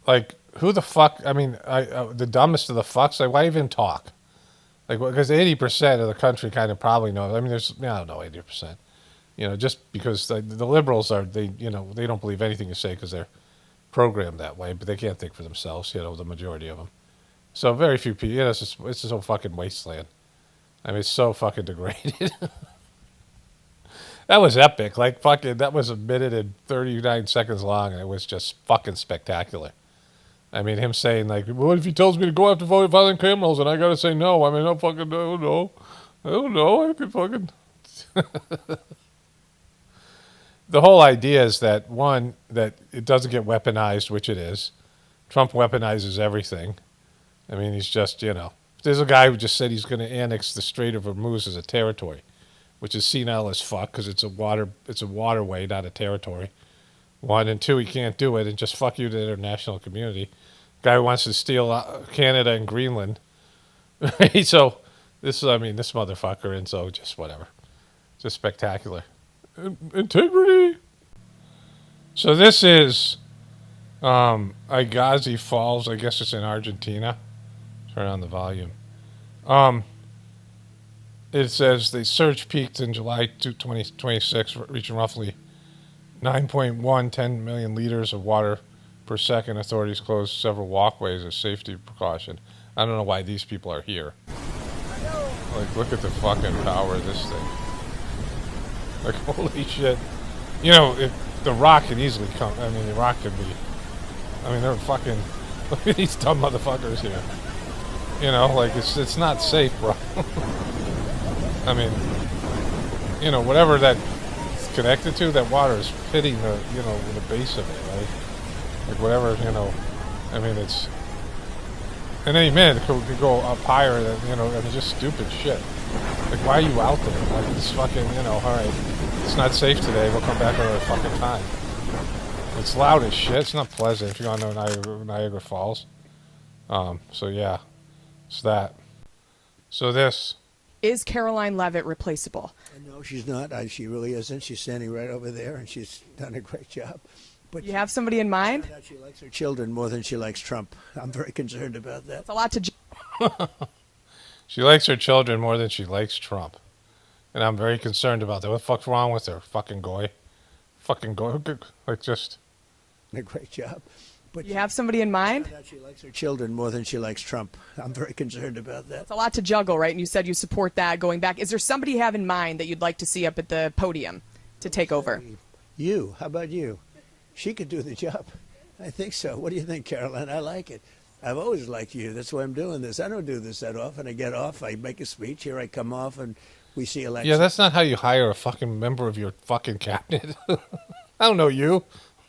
Like, who the fuck? I mean, the dumbest of the fucks. Like, why even talk? Like, because 80% of the country kind of probably knows. I mean, I don't know, 80%. Just because the liberals they don't believe anything you say because they're programmed that way, but they can't think for themselves. The majority of them. So very few people. It's just so fucking wasteland. I mean, it's so fucking degraded. That was epic. Like, fucking, that was a minute and 39 seconds long, and it was just fucking spectacular. I mean, him saying, like, what if he tells me to go after violent criminals and I gotta say no? I mean, I don't know. I could fucking... The whole idea is that, one, that it doesn't get weaponized, which it is. Trump weaponizes everything. I mean, he's just, There's a guy who just said he's going to annex the Strait of Hormuz as a territory, which is senile as fuck because it's a waterway, not a territory. One, and two, he can't do it, and just fuck you to the international community. Guy who wants to steal Canada and Greenland. So this motherfucker, and so just whatever. Just spectacular. Integrity. So this is Agassiz Falls. I guess it's in Argentina. Turn on the volume. It says the surge peaked in July 2026, reaching roughly 10 million liters of water per second. Authorities closed several walkways as safety precaution. I don't know why these people are here. Like, look at the fucking power of this thing. Like, holy shit. The Rock can easily come. I mean, the Rock could be. I mean, they're fucking. Look at these dumb motherfuckers here. Like, it's not safe, bro. I mean, whatever that's connected to, that water is hitting the base of it, right? Like, whatever, I mean, it's. And any minute it could go up higher than, I mean, just stupid shit. Like, why are you out there? Like, it's fucking, all right, it's not safe today, we'll come back another fucking time. It's loud as shit, it's not pleasant if you're on Niagara Falls. So yeah, it's that. So this. Is Caroline Leavitt replaceable? No, she's not. She really isn't. She's standing right over there, and she's done a great job. But you have somebody in mind? She likes her children more than she likes Trump. I'm very concerned about that. It's a lot to... She likes her children more than she likes Trump. And I'm very concerned about that. What the fuck's wrong with her? Fucking goy. Fucking goy. Like, just... A great job. But you have somebody in mind? She likes her children more than she likes Trump. I'm very concerned about that. It's a lot to juggle, right? And you said you support that going back. Is there somebody you have in mind that you'd like to see up at the podium to take over? You. How about you? She could do the job. I think so. What do you think, Caroline? I like it. I've always liked you. That's why I'm doing this. I don't do this that often. I get off, I make a speech, here I come off, and we see elections. Yeah, that's not how you hire a fucking member of your fucking cabinet. I don't know you.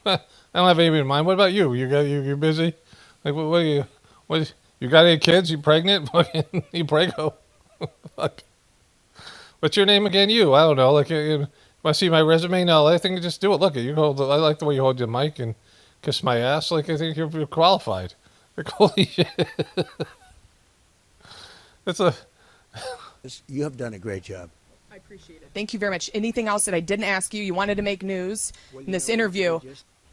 I don't have anybody in mind. What about you? You busy? Like, what are you? You got any kids? You pregnant? Fucking, you prego? Fuck. What's your name again? You? I don't know. Like, want to see my resume? No, I think just do it. Look, you hold. I like the way you hold your mic and kiss my ass. Like, I think you're qualified. Like, holy shit. You have done a great job. I appreciate it. Thank you very much. Anything else that I didn't ask you? You wanted to make news in this interview.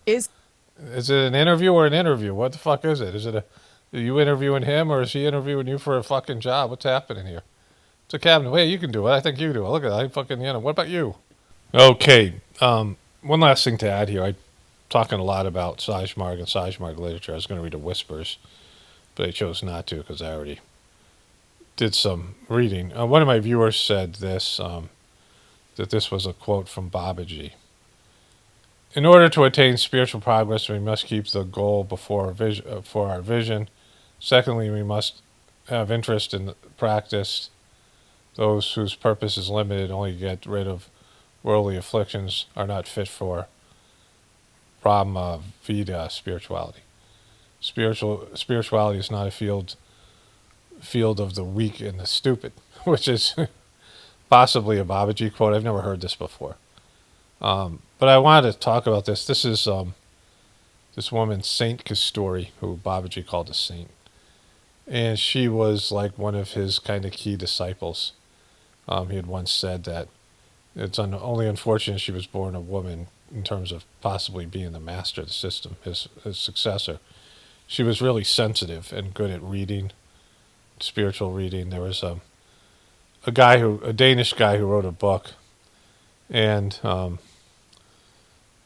Is it an interview or an interview? What the fuck is it? Are you interviewing him or is he interviewing you for a fucking job? What's happening here? It's a cabinet. Wait, you can do it. I think you do it. Look at that. I fucking, what about you? Okay. One last thing to add here. I'm talking a lot about Sajmarg and Sajmarg literature. I was going to read a Whispers, but I chose not to because I already did some reading. One of my viewers said this. that this was a quote from Babaji. In order to attain spiritual progress, we must keep the goal before our vision. Secondly, we must have interest in the practice. Those whose purpose is limited only get rid of worldly afflictions are not fit for Brahma Vida spirituality. Spirituality is not a field of the weak and the stupid, which is possibly a Babaji quote. I've never heard this before. But I wanted to talk about this. This is this woman, Saint Kasturi, who Babaji called a saint. And she was like one of his kind of key disciples. He had once said that it's only unfortunate she was born a woman in terms of possibly being the master of the system, his successor. She was really sensitive and good at reading, spiritual reading. There was a Danish guy who wrote a book, and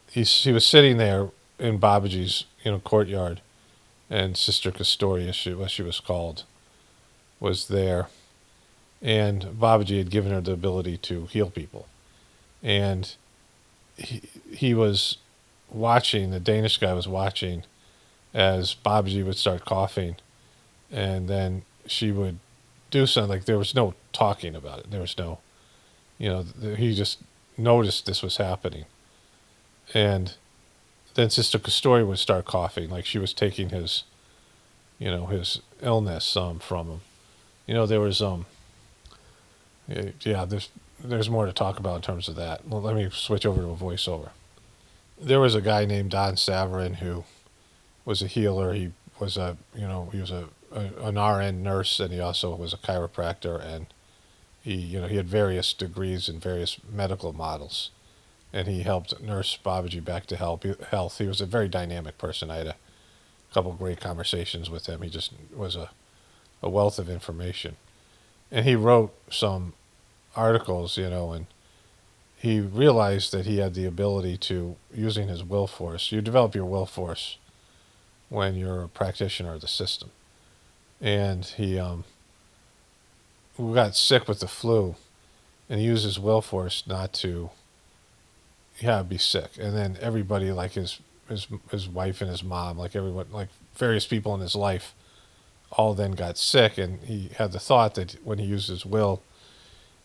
he was sitting there in Babaji's courtyard, and Sister Kasturi, as she was called, was there, and Babaji had given her the ability to heal people, and he was watching. The Danish guy was watching as Babaji would start coughing, and then she would do something. Like, there was no talking about it. There was no, he just noticed this was happening. And then Sister Kasturi would start coughing, like she was taking his, his illness from him. There was there's more to talk about in terms of that. Well, let me switch over to a voiceover. There was a guy named Don Savarin who was a healer. He was an RN nurse, and he also was a chiropractor, and he had various degrees in various medical models, and he helped nurse Babaji back to health. He was a very dynamic person. I had a couple of great conversations with him. He just was a wealth of information, and he wrote some articles, and he realized that he had the ability to, using his will force. You develop your will force when you're a practitioner of the system. And he got sick with the flu, and he used his will force not to be sick. And then everybody, like his wife and his mom, like everyone, like various people in his life, all then got sick, and he had the thought that when he used his will,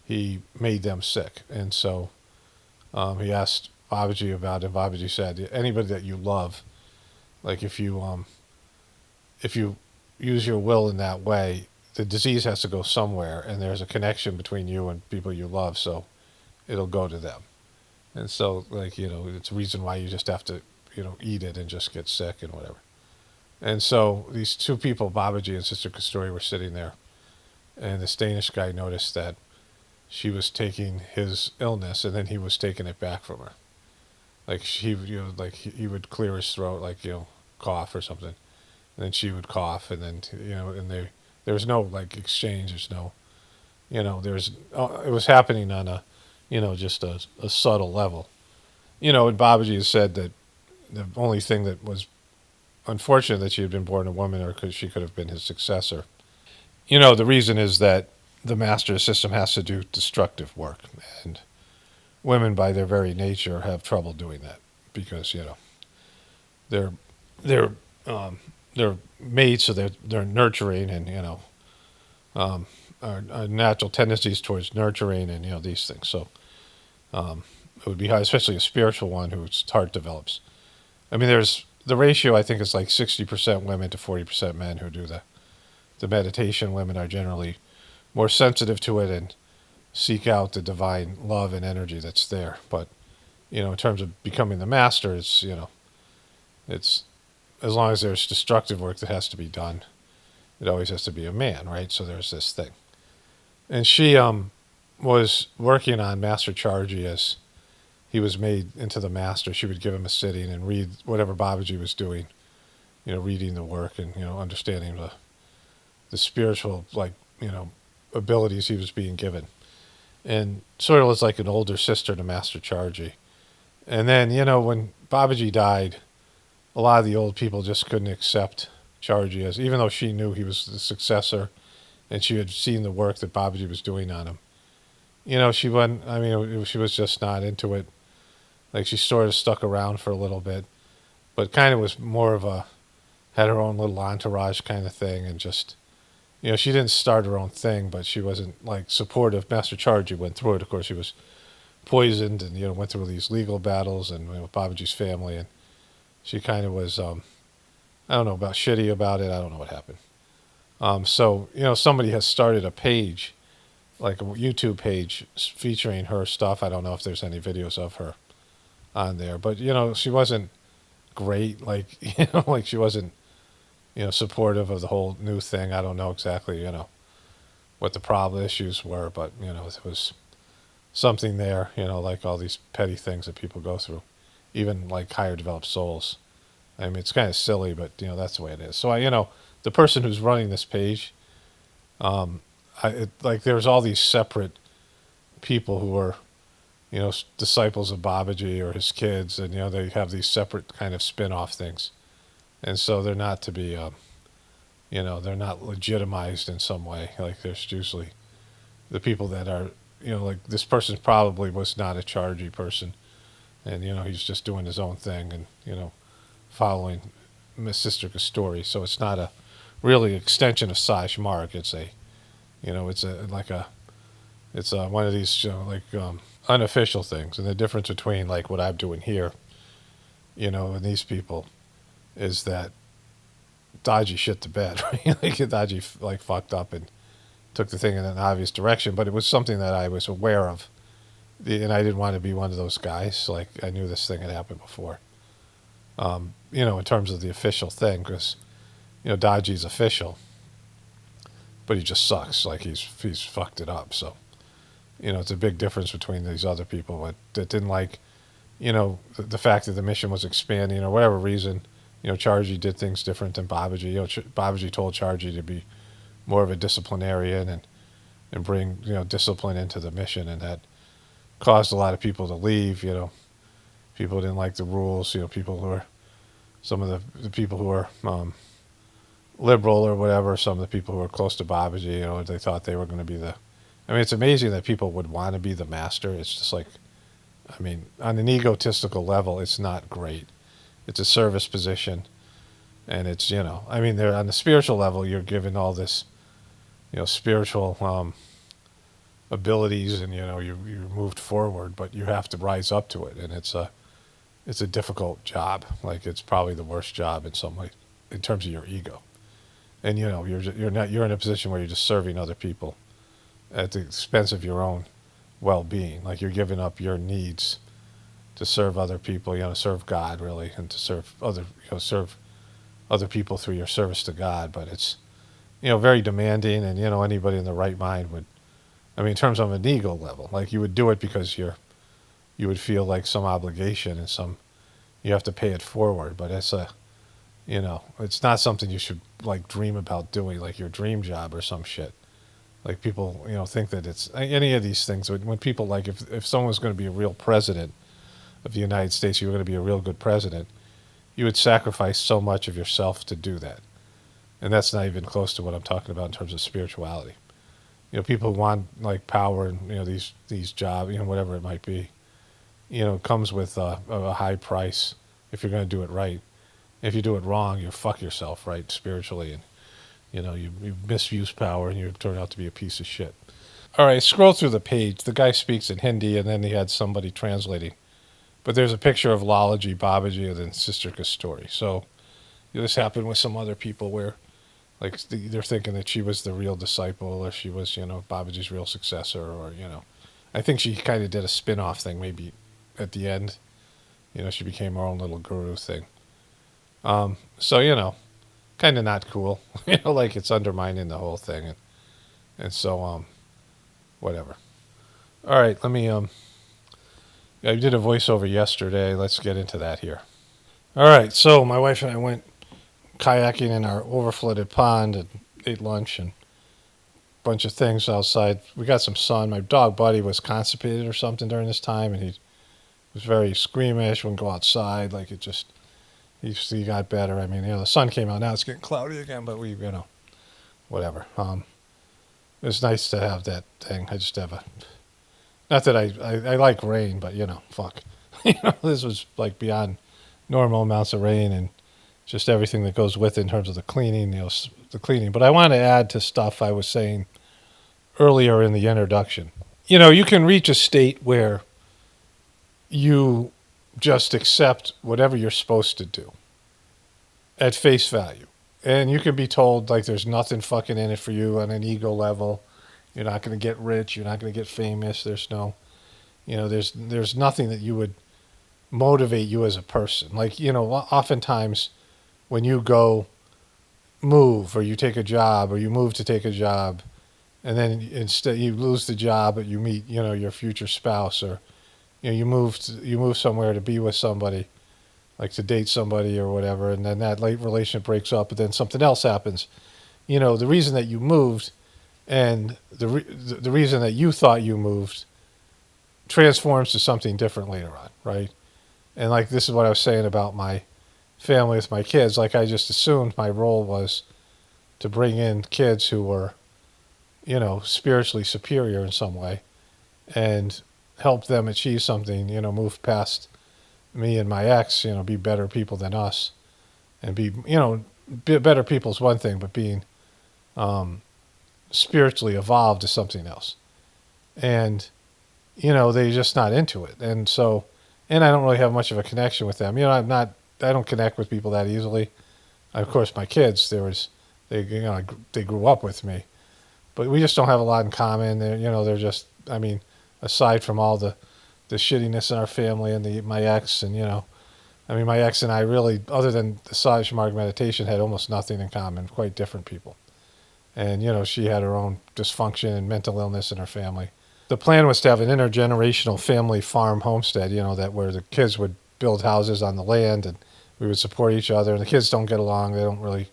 he made them sick. And so he asked Babaji about it. Babaji said, anybody that you love, like if you use your will in that way, the disease has to go somewhere, and there's a connection between you and people you love, so it'll go to them. And so, it's a reason why you just have to, eat it and just get sick and whatever. And so these two people, Babaji and Sister Kasturi, were sitting there, and this Danish guy noticed that she was taking his illness, and then he was taking it back from her. Like he would clear his throat, cough or something, and then she would cough, and then and there was no exchange. There's no, it was happening on a, just a subtle level, and Babaji has said that the only thing that was unfortunate that she had been born a woman, or because she could have been his successor. The reason is that the master system has to do destructive work, and women by their very nature have trouble doing that because they're made so they're nurturing, and our natural tendencies towards nurturing, and these things. So it would be hard, especially a spiritual one whose heart develops. I mean, there's the ratio. I think is like 60% women to 40% men who do the meditation. Women are generally more sensitive to it and seek out the divine love and energy that's there. But, in terms of becoming the master, it's as long as there's destructive work that has to be done, it always has to be a man, right? So there's this thing. And she was working on Master Charji as he was made into the master. She would give him a sitting and read whatever Babaji was doing, reading the work and, understanding the spiritual, abilities he was being given. And sort of was like an older sister to Master Charji. And then, when Babaji died, a lot of the old people just couldn't accept Charji as, even though she knew he was the successor and she had seen the work that Babaji was doing on him. she wasn't. I mean, she was just not into it. Like she sort of stuck around for a little bit, but kind of was more of a had her own little entourage kind of thing, and just she didn't start her own thing, but she wasn't like supportive. Master Chargy went through it. Of course, he was poisoned, and went through these legal battles, and with Babaji's family, and she kind of was I don't know about shitty about it. I don't know what happened. So somebody has started a page, like a YouTube page featuring her stuff. I don't know if there's any videos of her on there, but she wasn't great. Like like she wasn't supportive of the whole new thing. I don't know exactly what the problem issues were, but it was something there. Like all these petty things that people go through, even like higher developed souls. I mean, it's kind of silly, but that's the way it is. So the person who's running this page, like there's all these separate people who are, disciples of Babaji or his kids, and they have these separate kind of spin-off things, and so they're not to be, they're not legitimized in some way. Like there's usually the people that are, like this person probably was not a Chargy person, and he's just doing his own thing, and following Miss Sister story. So it's not a really extension of Saj Mark. It's a, it's one of these unofficial things. And the difference between like what I'm doing here, and these people, is that Dodgy shit the bed. Right? Like Dodgy fucked up and took the thing in an obvious direction. But it was something that I was aware of, and I didn't want to be one of those guys. Like I knew this thing had happened before. In terms of the official thing, because, Dodgy's official, but he just sucks. Like he's fucked it up. So, it's a big difference between these other people that didn't like, the fact that the mission was expanding or whatever reason. Chargy did things different than Babaji. Babaji told Chargy to be more of a disciplinarian and bring, discipline into the mission, and that caused a lot of people to leave. People didn't like the rules. People who are some of the people who are liberal or whatever. Some of the people who are close to Babaji. They thought they were going to be the. I mean, it's amazing that people would want to be the master. It's just like, I mean, on an egotistical level, it's not great. It's a service position, and it's I mean, on the spiritual level, you're given all this, spiritual abilities, and you moved forward, but you have to rise up to it, and it's a difficult job. Like it's probably the worst job in some way, in terms of your ego. And you're in a position where you're just serving other people at the expense of your own well-being. Like you're giving up your needs to serve other people. Serve God really, and to serve other people through your service to God. But it's very demanding, and anybody in the right mind would. I mean, in terms of an ego level, like you would do it because you would feel like some obligation and you have to pay it forward. But it's it's not something you should like dream about doing, like your dream job or some shit. Like people, think that it's any of these things. When people like, if someone was going to be a real president of the United States, you were going to be a real good president, you would sacrifice so much of yourself to do that. And that's not even close to what I'm talking about in terms of spirituality. People who want like power and these jobs, whatever it might be, comes with a high price if you're going to do it right. If you do it wrong, you fuck yourself, right, spiritually, and you misuse power and you turn out to be a piece of shit. All right, scroll through the page. The guy speaks in Hindi, and then he had somebody translating. But there's a picture of Lalaji, Babaji, and then Sister Kasturi. So this happened with some other people where, like, they're thinking that she was the real disciple, or she was, Babaji's real successor, or, I think she kind of did a spin-off thing maybe at the end. She became her own little guru thing. So, kind of not cool. Like it's undermining the whole thing. And so, whatever. All right, let me, I did a voiceover yesterday. Let's get into that here. All right, so my wife and I went kayaking in our overflooded pond and ate lunch and a bunch of things outside. We got some sun. My dog Buddy was constipated or something during this time, and he was very squeamish, wouldn't go outside. Like it just, he got better. I mean, the sun came out. Now it's getting cloudy again, but we, whatever. It was nice to have that thing. I just have Not that I like rain, but fuck. This was like beyond normal amounts of rain and just everything that goes with it in terms of the cleaning, the cleaning. But I want to add to stuff I was saying earlier in the introduction. You can reach a state where you just accept whatever you're supposed to do at face value. And you can be told like there's nothing fucking in it for you on an ego level. You're not going to get rich. You're not going to get famous. There's no, there's nothing that you would motivate you as a person. Like, oftentimes when you go move or you take a job or you move to take a job and then instead you lose the job but you meet, your future spouse or, you move somewhere to be with somebody, like to date somebody or whatever, and then that late relationship breaks up, but then something else happens. The reason that you moved and the reason that you thought you moved transforms to something different later on, right? And like this is what I was saying about my family with my kids. Like I just assumed my role was to bring in kids who were, spiritually superior in some way and help them achieve something, move past me and my ex, be better people than us and be better people is one thing, but being spiritually evolved is something else. And, they're just not into it. And so, and I don't really have much of a connection with them. I don't connect with people that easily. Of course, my kids, they grew up with me, but we just don't have a lot in common. They're just, aside from all the shittiness in our family and my ex and, my ex and I really, other than the Saj Marg meditation, had almost nothing in common, quite different people. And, she had her own dysfunction and mental illness in her family. The plan was to have an intergenerational family farm homestead, that where the kids would build houses on the land and we would support each other. And the kids don't get along. They don't really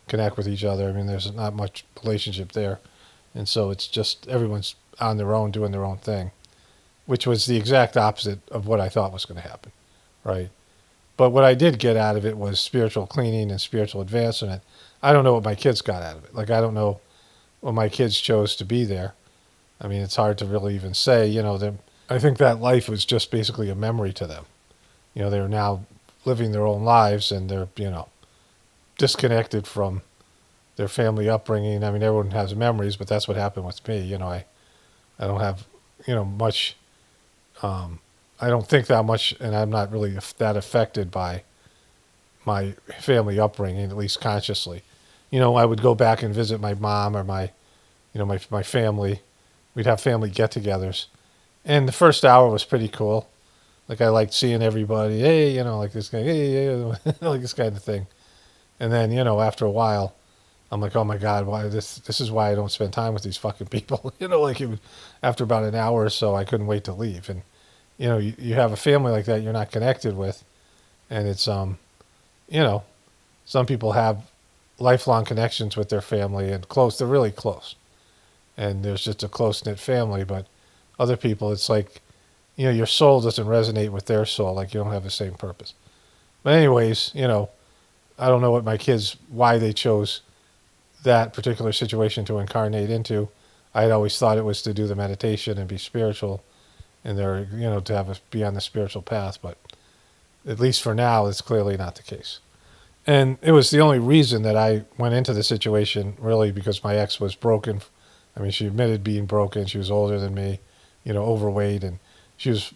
connect with each other. There's not much relationship there. And so it's just everyone's on their own doing their own thing, which was the exact opposite of what I thought was going to happen, right? But what I did get out of it was spiritual cleaning and spiritual advancement. I don't know what my kids got out of it. Like, I don't know what my kids chose to be there. It's hard to really even say, I think that life was just basically a memory to them. They're now living their own lives and they're, disconnected from their family upbringing. Everyone has memories, but that's what happened with me. I don't have, much, I don't think that much, and I'm not really that affected by my family upbringing, at least consciously. I would go back and visit my mom or my family. We'd have family get-togethers. And the first hour was pretty cool. Like, I liked seeing everybody, hey, like this guy, hey, like this kind of thing. And then, after a while, I'm like, oh my God, why this is why I don't spend time with these fucking people. After about an hour or so, I couldn't wait to leave. And, you have a family like that you're not connected with. And it's, some people have lifelong connections with their family and they're really close. And there's just a close-knit family, but other people, it's like, your soul doesn't resonate with their soul, like you don't have the same purpose. But anyways, I don't know what my kids, why they chose that particular situation to incarnate into. I had always thought it was to do the meditation and be spiritual and they're, to be on the spiritual path, but at least for now, it's clearly not the case. And it was the only reason that I went into the situation, really, because my ex was broken. She admitted being broken. She was older than me, overweight, and she was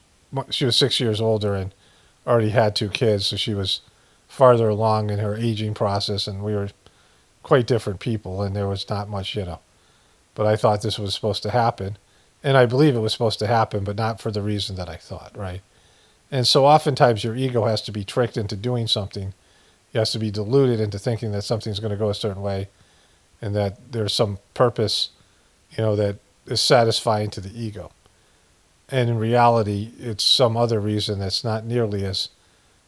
6 years older and already had 2 kids, so she was farther along in her aging process, and we were quite different people, and there was not much, But I thought this was supposed to happen, and I believe it was supposed to happen, but not for the reason that I thought, right? And so oftentimes your ego has to be tricked into doing something. It has to be deluded into thinking that something's going to go a certain way and that there's some purpose that is satisfying to the ego. And in reality, it's some other reason that's not nearly as,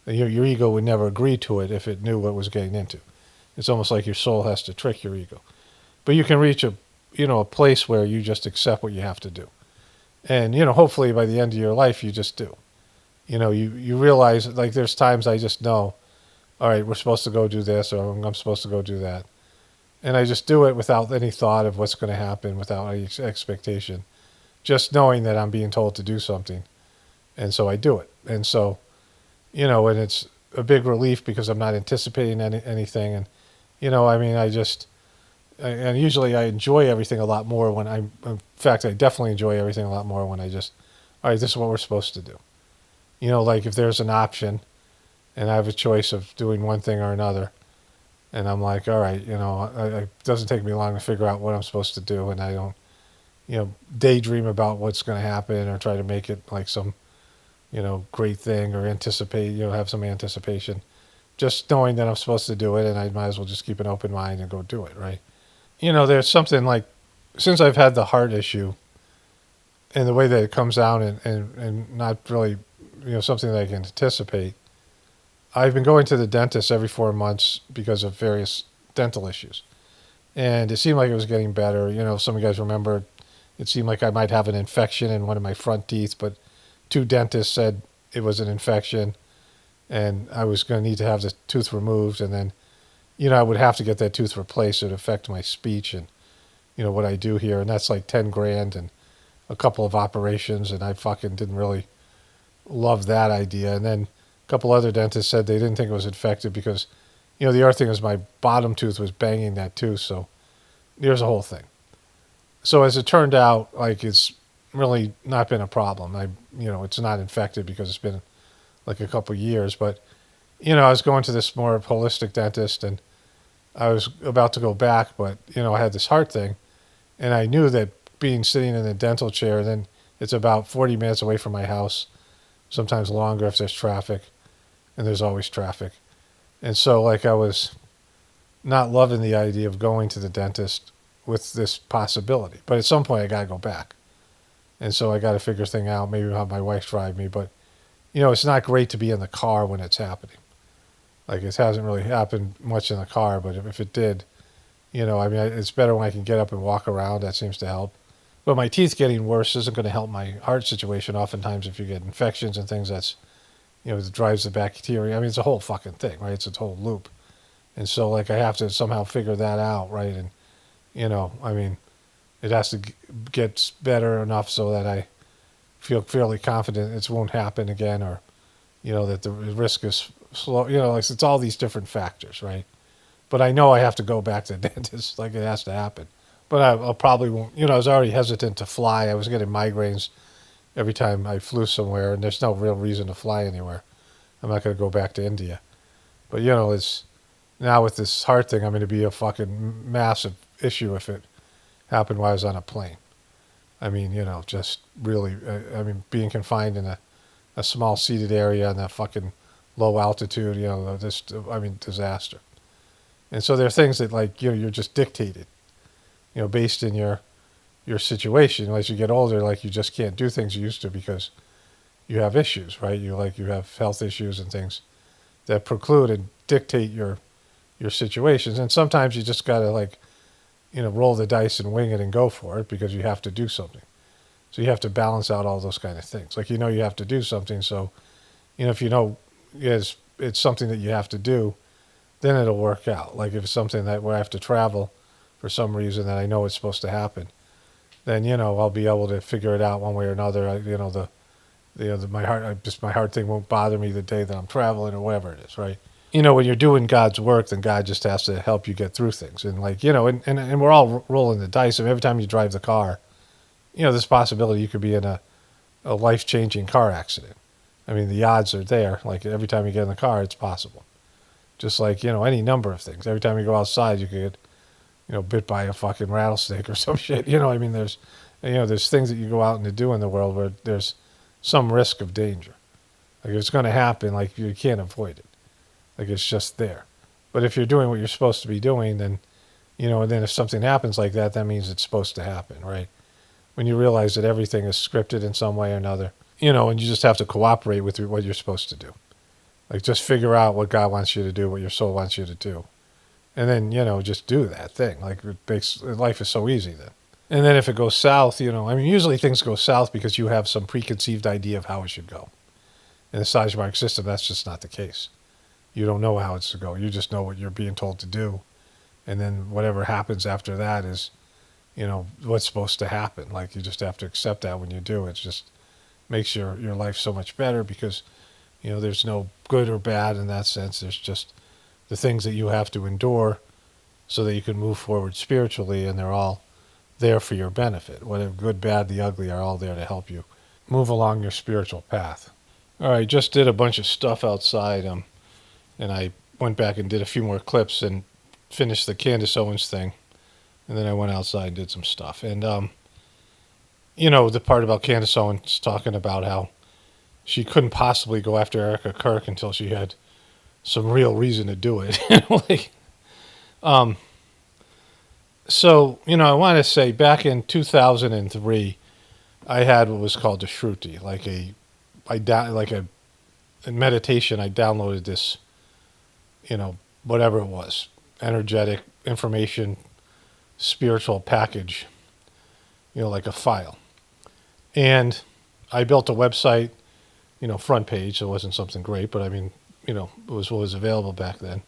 your ego would never agree to it if it knew what it was getting into. It's almost like your soul has to trick your ego. But you can reach a place where you just accept what you have to do. And, hopefully by the end of your life, you just do. You realize, like, there's times I just know, all right, we're supposed to go do this, or I'm supposed to go do that. And I just do it without any thought of what's going to happen, without any expectation. just knowing that I'm being told to do something. And so I do it. And so, and it's a big relief because I'm not anticipating anything. And, I mean, and usually I enjoy everything a lot more when in fact, I definitely enjoy everything a lot more when I just, all right, this is what we're supposed to do. Like if there's an option and I have a choice of doing one thing or another, and I'm like, all right, it doesn't take me long to figure out what I'm supposed to do, and I don't, daydream about what's going to happen or try to make it like some, great thing or anticipate, have some anticipation. Just knowing that I'm supposed to do it, and I might as well just keep an open mind and go do it, right? There's something like, since I've had the heart issue and the way that it comes down and not really, something that I can anticipate, I've been going to the dentist every 4 months because of various dental issues. And it seemed like it was getting better. Some of you guys remember it seemed like I might have an infection in one of my front teeth, but 2 dentists said it was an infection and I was going to need to have the tooth removed. And then, I would have to get that tooth replaced. It would affect my speech and, what I do here. And that's like 10 grand and a couple of operations. And I fucking didn't really love that idea. And then a couple other dentists said they didn't think it was infected because, the other thing is my bottom tooth was banging that tooth. So there's a whole thing. So as it turned out, like it's really not been a problem. It's not infected because it's been like a couple years. But, I was going to this more holistic dentist and I was about to go back, but, I had this heart thing and I knew that being sitting in a dental chair, then it's about 40 minutes away from my house, sometimes longer if there's traffic, and there's always traffic. And so like I was not loving the idea of going to the dentist with this possibility. But at some point I got to go back. And so I got to figure thing out, maybe have my wife drive me. But, it's not great to be in the car when it's happening. Like it hasn't really happened much in the car, but if it did, it's better when I can get up and walk around. That seems to help. But my teeth getting worse isn't going to help my heart situation. Oftentimes if you get infections and things, that's, it drives the bacteria. I mean, it's a whole fucking thing, right? It's a whole loop. And so like I have to somehow figure that out, right? And, it has to get better enough so that I feel fairly confident it won't happen again, or, that the risk is slow, like it's all these different factors, right? But I know I have to go back to the dentist, like it has to happen. But I'll probably won't, I was already hesitant to fly. I was getting migraines every time I flew somewhere, and there's no real reason to fly anywhere. I'm not going to go back to India. But, it's now with this heart thing, I'm going to be a fucking massive issue if it happened while I was on a plane. I mean, just really, being confined in a small seated area in that fucking low altitude, disaster. And so there are things that like, you're just dictated, based in your situation. As you get older, like you just can't do things you used to because you have issues, right? You have health issues and things that preclude and dictate your situations. And sometimes you just got to roll the dice and wing it and go for it because you have to do something. So you have to balance out all those kind of things. Like, you have to do something. So, if it's something that you have to do, then it'll work out. Like if it's something that where I have to travel for some reason that I know it's supposed to happen, then, I'll be able to figure it out one way or another. My heart thing won't bother me the day that I'm traveling or whatever it is, right? When you're doing God's work, then God just has to help you get through things. And and we're all rolling the dice. I mean, every time you drive the car, there's a possibility you could be in a life-changing car accident. I mean, the odds are there. Like every time you get in the car, it's possible. Just like, any number of things. Every time you go outside, you could get, bit by a fucking rattlesnake or some shit. There's things that you go out and to do in the world where there's some risk of danger. Like it's going to happen, like you can't avoid it. Like it's just there. But if you're doing what you're supposed to be doing, then, and then if something happens like that, that means it's supposed to happen, right? When you realize that everything is scripted in some way or another, and you just have to cooperate with what you're supposed to do. Like just figure out what God wants you to do, what your soul wants you to do. And then, just do that thing. Like life is so easy then. And then if it goes south, usually things go south because you have some preconceived idea of how it should go. In the Sajmark system, that's just not the case. You don't know how it's to go. You just know what you're being told to do. And then whatever happens after that is, what's supposed to happen. Like, you just have to accept that when you do. It just makes your life so much better because, there's no good or bad in that sense. There's just the things that you have to endure so that you can move forward spiritually, and they're all there for your benefit. Whatever good, bad, the ugly are all there to help you move along your spiritual path. All right, just did a bunch of stuff outside, and I went back and did a few more clips and finished the Candace Owens thing, and then I went outside and did some stuff. And the part about Candace Owens talking about how she couldn't possibly go after Erica Kirk until she had some real reason to do it. So, I want to say back in 2003, I had what was called a shruti, in meditation. I downloaded this, whatever it was, energetic information, spiritual package, like a file. And I built a website, front page. So it wasn't something great, but I mean, it was what was available back then.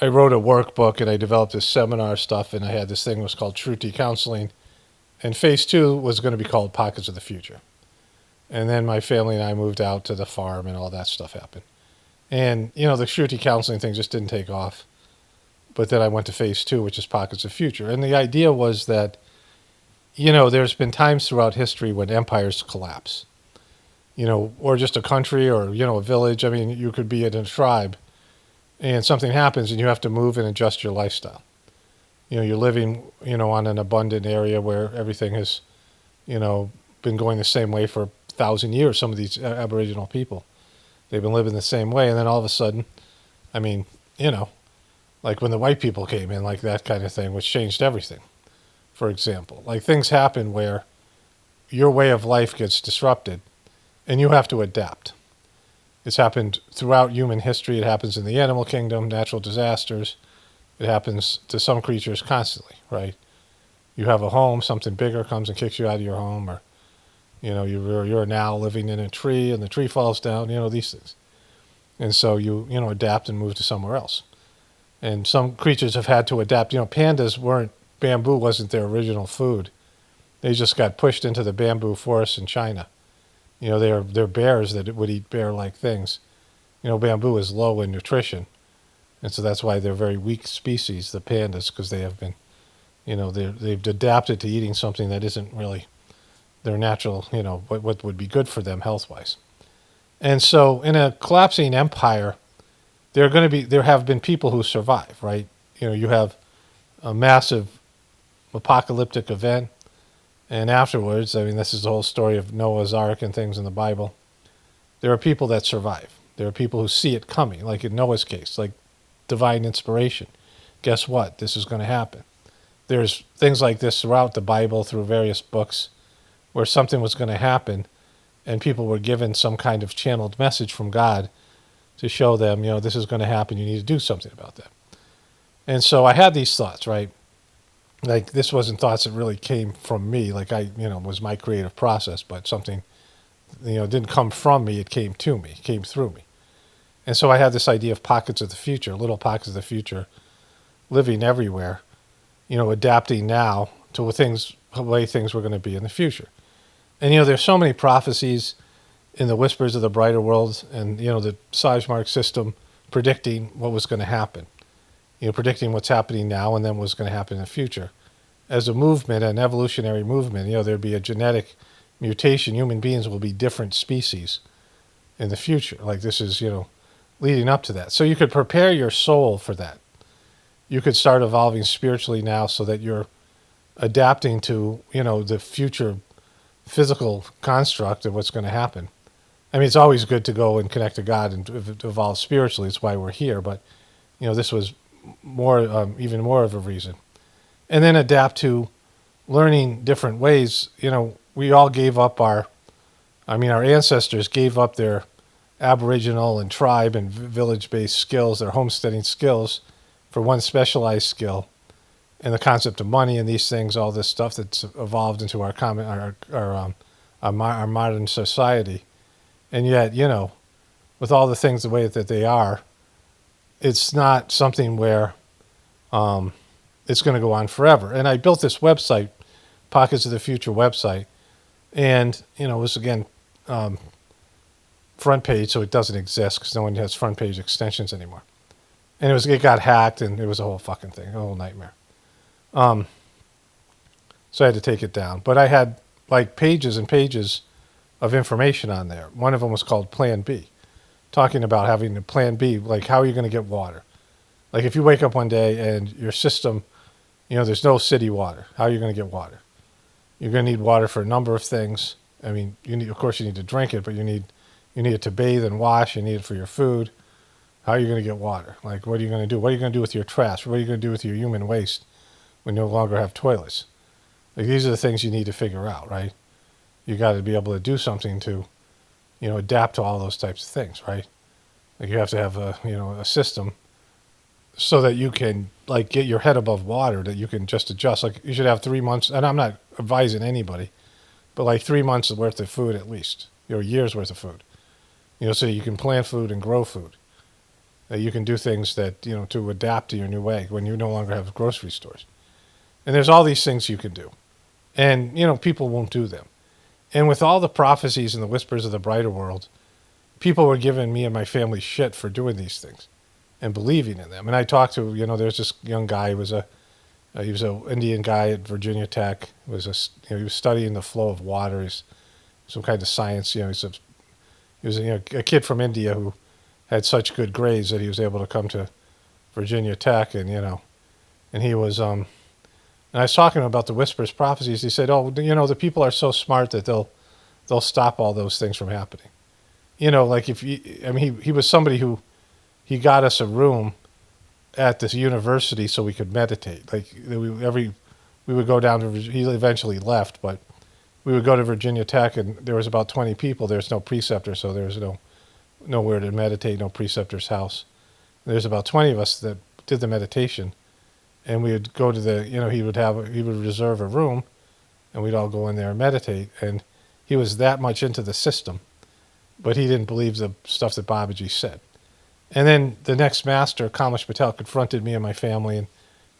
I wrote a workbook and I developed this seminar stuff, and I had this thing that was called Shruti Counseling. And phase 2 was going to be called Pockets of the Future. And then my family and I moved out to the farm and all that stuff happened. And, the Shruti Counseling thing just didn't take off. But then I went to phase 2, which is Pockets of Future. And the idea was that, there's been times throughout history when empires collapse, or just a country or, a village. I mean, you could be in a tribe and something happens and you have to move and adjust your lifestyle. You're living, on an abundant area where everything has, been going the same way for 1,000 years. Some of these Aboriginal people, they've been living the same way. And then all of a sudden, I mean, like when the white people came in, like that kind of thing, which changed everything, for example. Like things happen where your way of life gets disrupted and you have to adapt. It's happened throughout human history. It happens in the animal kingdom, natural disasters. It happens to some creatures constantly, right? You have a home, something bigger comes and kicks you out of your home, or, you're now living in a tree and the tree falls down, these things. And so you adapt and move to somewhere else. And some creatures have had to adapt. Bamboo wasn't their original food. They just got pushed into the bamboo forests in China. They're bears that would eat bear-like things. Bamboo is low in nutrition. And so that's why they're very weak species, the pandas, because they have been, they've adapted to eating something that isn't really their natural, what would be good for them health-wise. And so in a collapsing empire, there have been people who survive, right? You have a massive apocalyptic event, and afterwards, I mean, this is the whole story of Noah's Ark and things in the Bible. There are people that survive. There are people who see it coming, like in Noah's case, like divine inspiration. Guess what? This is going to happen. There's things like this throughout the Bible, through various books, where something was going to happen, and people were given some kind of channeled message from God to show them, this is going to happen. You need to do something about that. And so I had these thoughts, right? Like, this wasn't thoughts that really came from me, like was my creative process, but something, didn't come from me, it came to me, it came through me. And so I had this idea of pockets of the future, little pockets of the future, living everywhere, adapting now to the way things were going to be in the future. And, there's so many prophecies in the Whispers of the Brighter World and, the Sajmark system predicting what was going to happen. Predicting what's happening now and then what's going to happen in the future. As a movement, an evolutionary movement, there'd be a genetic mutation. Human beings will be different species in the future. Like this is, leading up to that. So you could prepare your soul for that. You could start evolving spiritually now so that you're adapting to, the future physical construct of what's going to happen. I mean, it's always good to go and connect to God and to evolve spiritually. It's why we're here. But, this was even more of a reason. And then adapt to learning different ways. We all gave up our ancestors gave up their Aboriginal and tribe and village-based skills, their homesteading skills, for one specialized skill. And the concept of money and these things, all this stuff that's evolved into our modern society. And yet, with all the things the way that they are, it's not something where it's going to go on forever. And I built this website Pockets of the Future website, and it was again front page, so it doesn't exist because no one has front page extensions anymore. And it got hacked, and it was a whole fucking thing, a whole nightmare. So I had to take it down. But I had like pages and pages of information on there. One of them was called Plan B, talking about having a Plan B, like how are you going to get water? Like if you wake up one day and your system, there's no city water, how are you going to get water? You're going to need water for a number of things. I mean, of course you need to drink it, but you need it to bathe and wash. You need it for your food. How are you going to get water? Like, what are you going to do? What are you going to do with your trash? What are you going to do with your human waste when you no longer have toilets? Like, these are the things you need to figure out, right? You got to be able to do something to, adapt to all those types of things, right? Like, you have to have a system so that you can, like, get your head above water, that you can just adjust. Like, you should have 3 months, and I'm not advising anybody, but like 3 months worth of food at least, a year's worth of food, so you can plant food and grow food. You can do things that, to adapt to your new way when you no longer have grocery stores. And there's all these things you can do. And, people won't do them. And with all the prophecies and the whispers of the brighter world, people were giving me and my family shit for doing these things and believing in them. And I talked to, there's this young guy, he was an Indian guy at Virginia Tech. He was studying the flow of water. He's some kind of science, he was a kid from India who had such good grades that he was able to come to Virginia Tech, and and he was and I was talking about the whispers prophecies. He said, "Oh, the people are so smart that they'll stop all those things from happening." Like he was somebody who he got us a room at this university so we could meditate. Like we would go down to, he eventually left, but we would go to Virginia Tech, and there was about 20 people. There's no preceptor, so there's nowhere to meditate, no preceptor's house. There's about 20 of us that did the meditation, and we would go to the, he would reserve a room, and we'd all go in there and meditate. And he was that much into the system, but he didn't believe the stuff that Babaji said. And then the next master, Kamish Patel, confronted me and my family,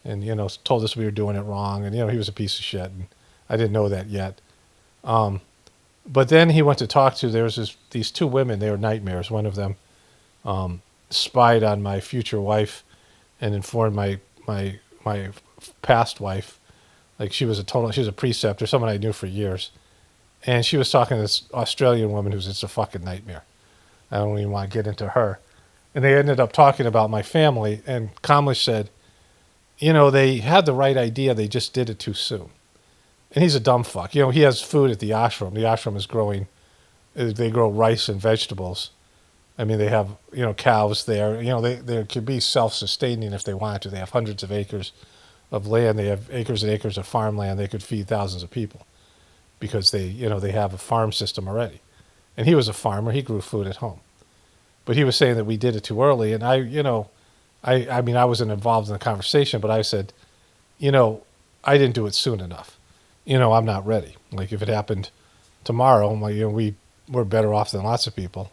and told us we were doing it wrong, and he was a piece of shit, and I didn't know that yet. But then he went to talk to, there was these two women, they were nightmares. One of them spied on my future wife and informed my past wife. Like she was a preceptor, someone I knew for years. And she was talking to this Australian woman who's just a fucking nightmare. I don't even want to get into her. And they ended up talking about my family, and Kamlesh said, they had the right idea, they just did it too soon. And he's a dumb fuck. He has food at the ashram. The ashram is growing, they grow rice and vegetables. I mean, they have, cows there. They could be self-sustaining if they wanted to. They have hundreds of acres of land. They have acres and acres of farmland. They could feed thousands of people because they have a farm system already. And he was a farmer. He grew food at home. But he was saying that we did it too early. And I wasn't involved in the conversation, but I said, I didn't do it soon enough. I'm not ready. Like if it happened tomorrow, we're better off than lots of people.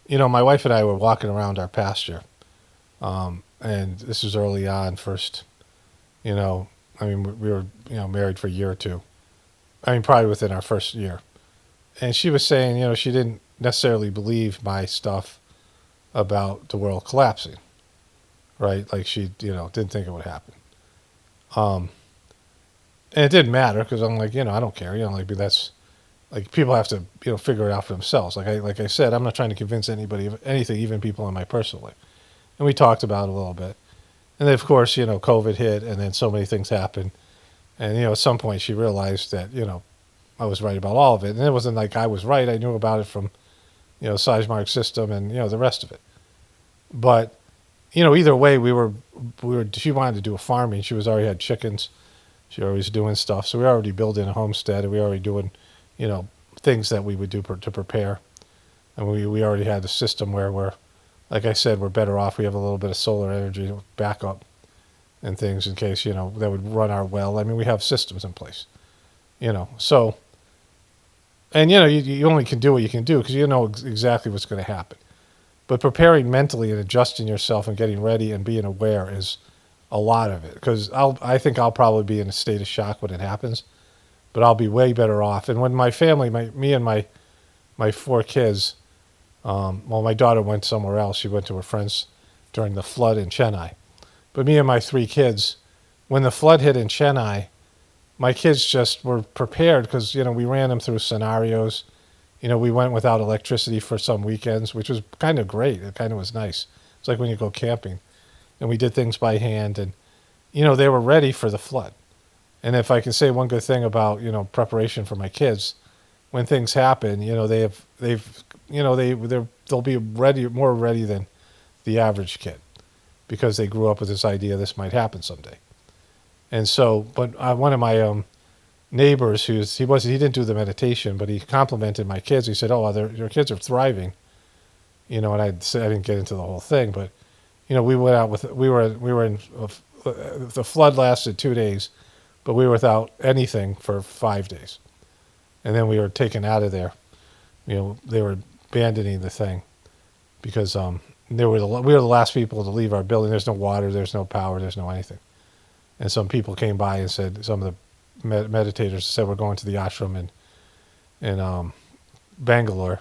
My wife and I were walking around our pasture, and this was early on. First, we were married for a year or two. Probably within our first year. And she was saying, she didn't necessarily believe my stuff about the world collapsing, right? Like she, didn't think it would happen. And it didn't matter because I'm like, I don't care. That's like people have to, figure it out for themselves. Like I said, I'm not trying to convince anybody of anything, even people in my personal life. And we talked about it a little bit. And then, of course, COVID hit, and then so many things happened. And, at some point she realized that, I was right about all of it. And it wasn't like I was right. I knew about it from, Sizemore system and, the rest of it. But, either way, she wanted to do a farming. She already had chickens. She already was doing stuff. So we were already building a homestead, and we were already doing, things that we would do to prepare. And we already had a system where we're, like I said, we're better off. We have a little bit of solar energy backup and things in case, that would run our well. We have systems in place, so, and, you only can do what you can do because you know exactly what's going to happen. But preparing mentally and adjusting yourself and getting ready and being aware is a lot of it, because I think I'll probably be in a state of shock when it happens. but I'll be way better off. And when my family, me and my 4 kids, well, my daughter went somewhere else. She went to her friends during the flood in Chennai. But me and my 3 kids, when the flood hit in Chennai, my kids just were prepared because, we ran them through scenarios. We went without electricity for some weekends, which was kind of great. It kind of was nice. It's like when you go camping. And we did things by hand. And, they were ready for the flood. And if I can say one good thing about, preparation for my kids, when things happen, they'll be ready, more ready than the average kid, because they grew up with this idea this might happen someday. And so, but one of my neighbors, he didn't do the meditation, but he complimented my kids. He said, "Oh, your kids are thriving," and I didn't get into the whole thing, but we went out we were in the flood lasted 2 days, but we were without anything for 5 days, and then we were taken out of there. They were abandoning the thing because we were the last people to leave our building. There's no water, there's no power, there's no anything. And some people came by and said, some of the meditators said, we're going to the ashram in Bangalore,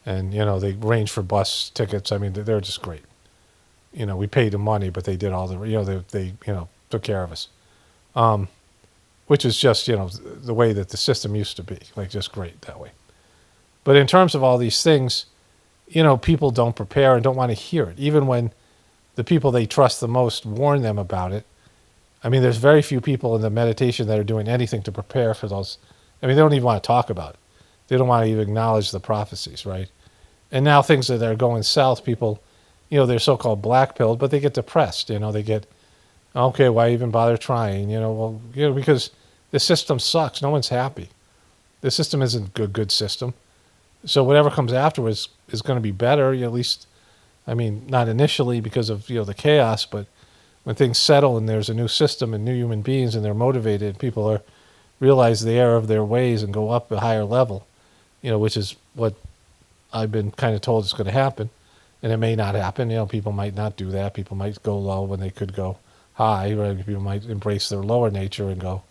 and they arranged for bus tickets. I mean, they're just great. We paid them money, but they did all the they took care of us, which is just the way that the system used to be, like just great that way. But in terms of all these things, people don't prepare and don't want to hear it, even when the people they trust the most warn them about it. I mean, there's very few people in the meditation that are doing anything to prepare for those. I mean, they don't even want to talk about it. They don't want to even acknowledge the prophecies, right? And now things that are going south, people, they're so-called black-pilled, but they get depressed. They get, okay, why even bother trying? Because the system sucks. No one's happy. The system isn't a good system. So whatever comes afterwards is going to be better, at least, I mean, not initially because of, the chaos, but when things settle and there's a new system and new human beings and they're motivated, people realize the error of their ways and go up a higher level, which is what I've been kind of told is going to happen. And it may not happen. People might not do that. People might go low when they could go high, right? People might embrace their lower nature and go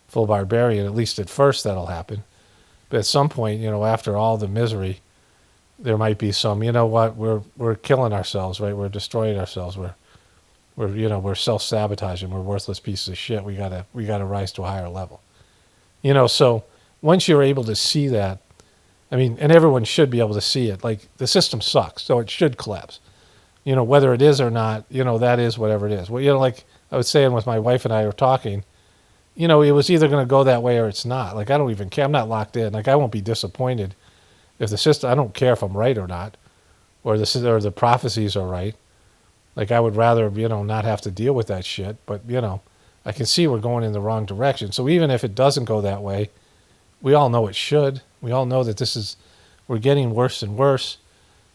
full barbarian. At least at first that'll happen. But at some point, after all the misery, there might be some, we're killing ourselves, right? We're destroying ourselves. We're self-sabotaging. We're worthless pieces of shit. We gotta rise to a higher level. So once you're able to see that, I mean, and everyone should be able to see it. Like, the system sucks, so it should collapse. Whether it is or not, that is whatever it is. Well, like I was saying with my wife and I were talking, it was either going to go that way or it's not. Like, I don't even care. I'm not locked in. Like, I won't be disappointed if the system, I don't care if I'm right or not, or the prophecies are right. Like, I would rather, not have to deal with that shit. But, I can see we're going in the wrong direction. So even if it doesn't go that way, we all know it should. We all know that we're getting worse and worse.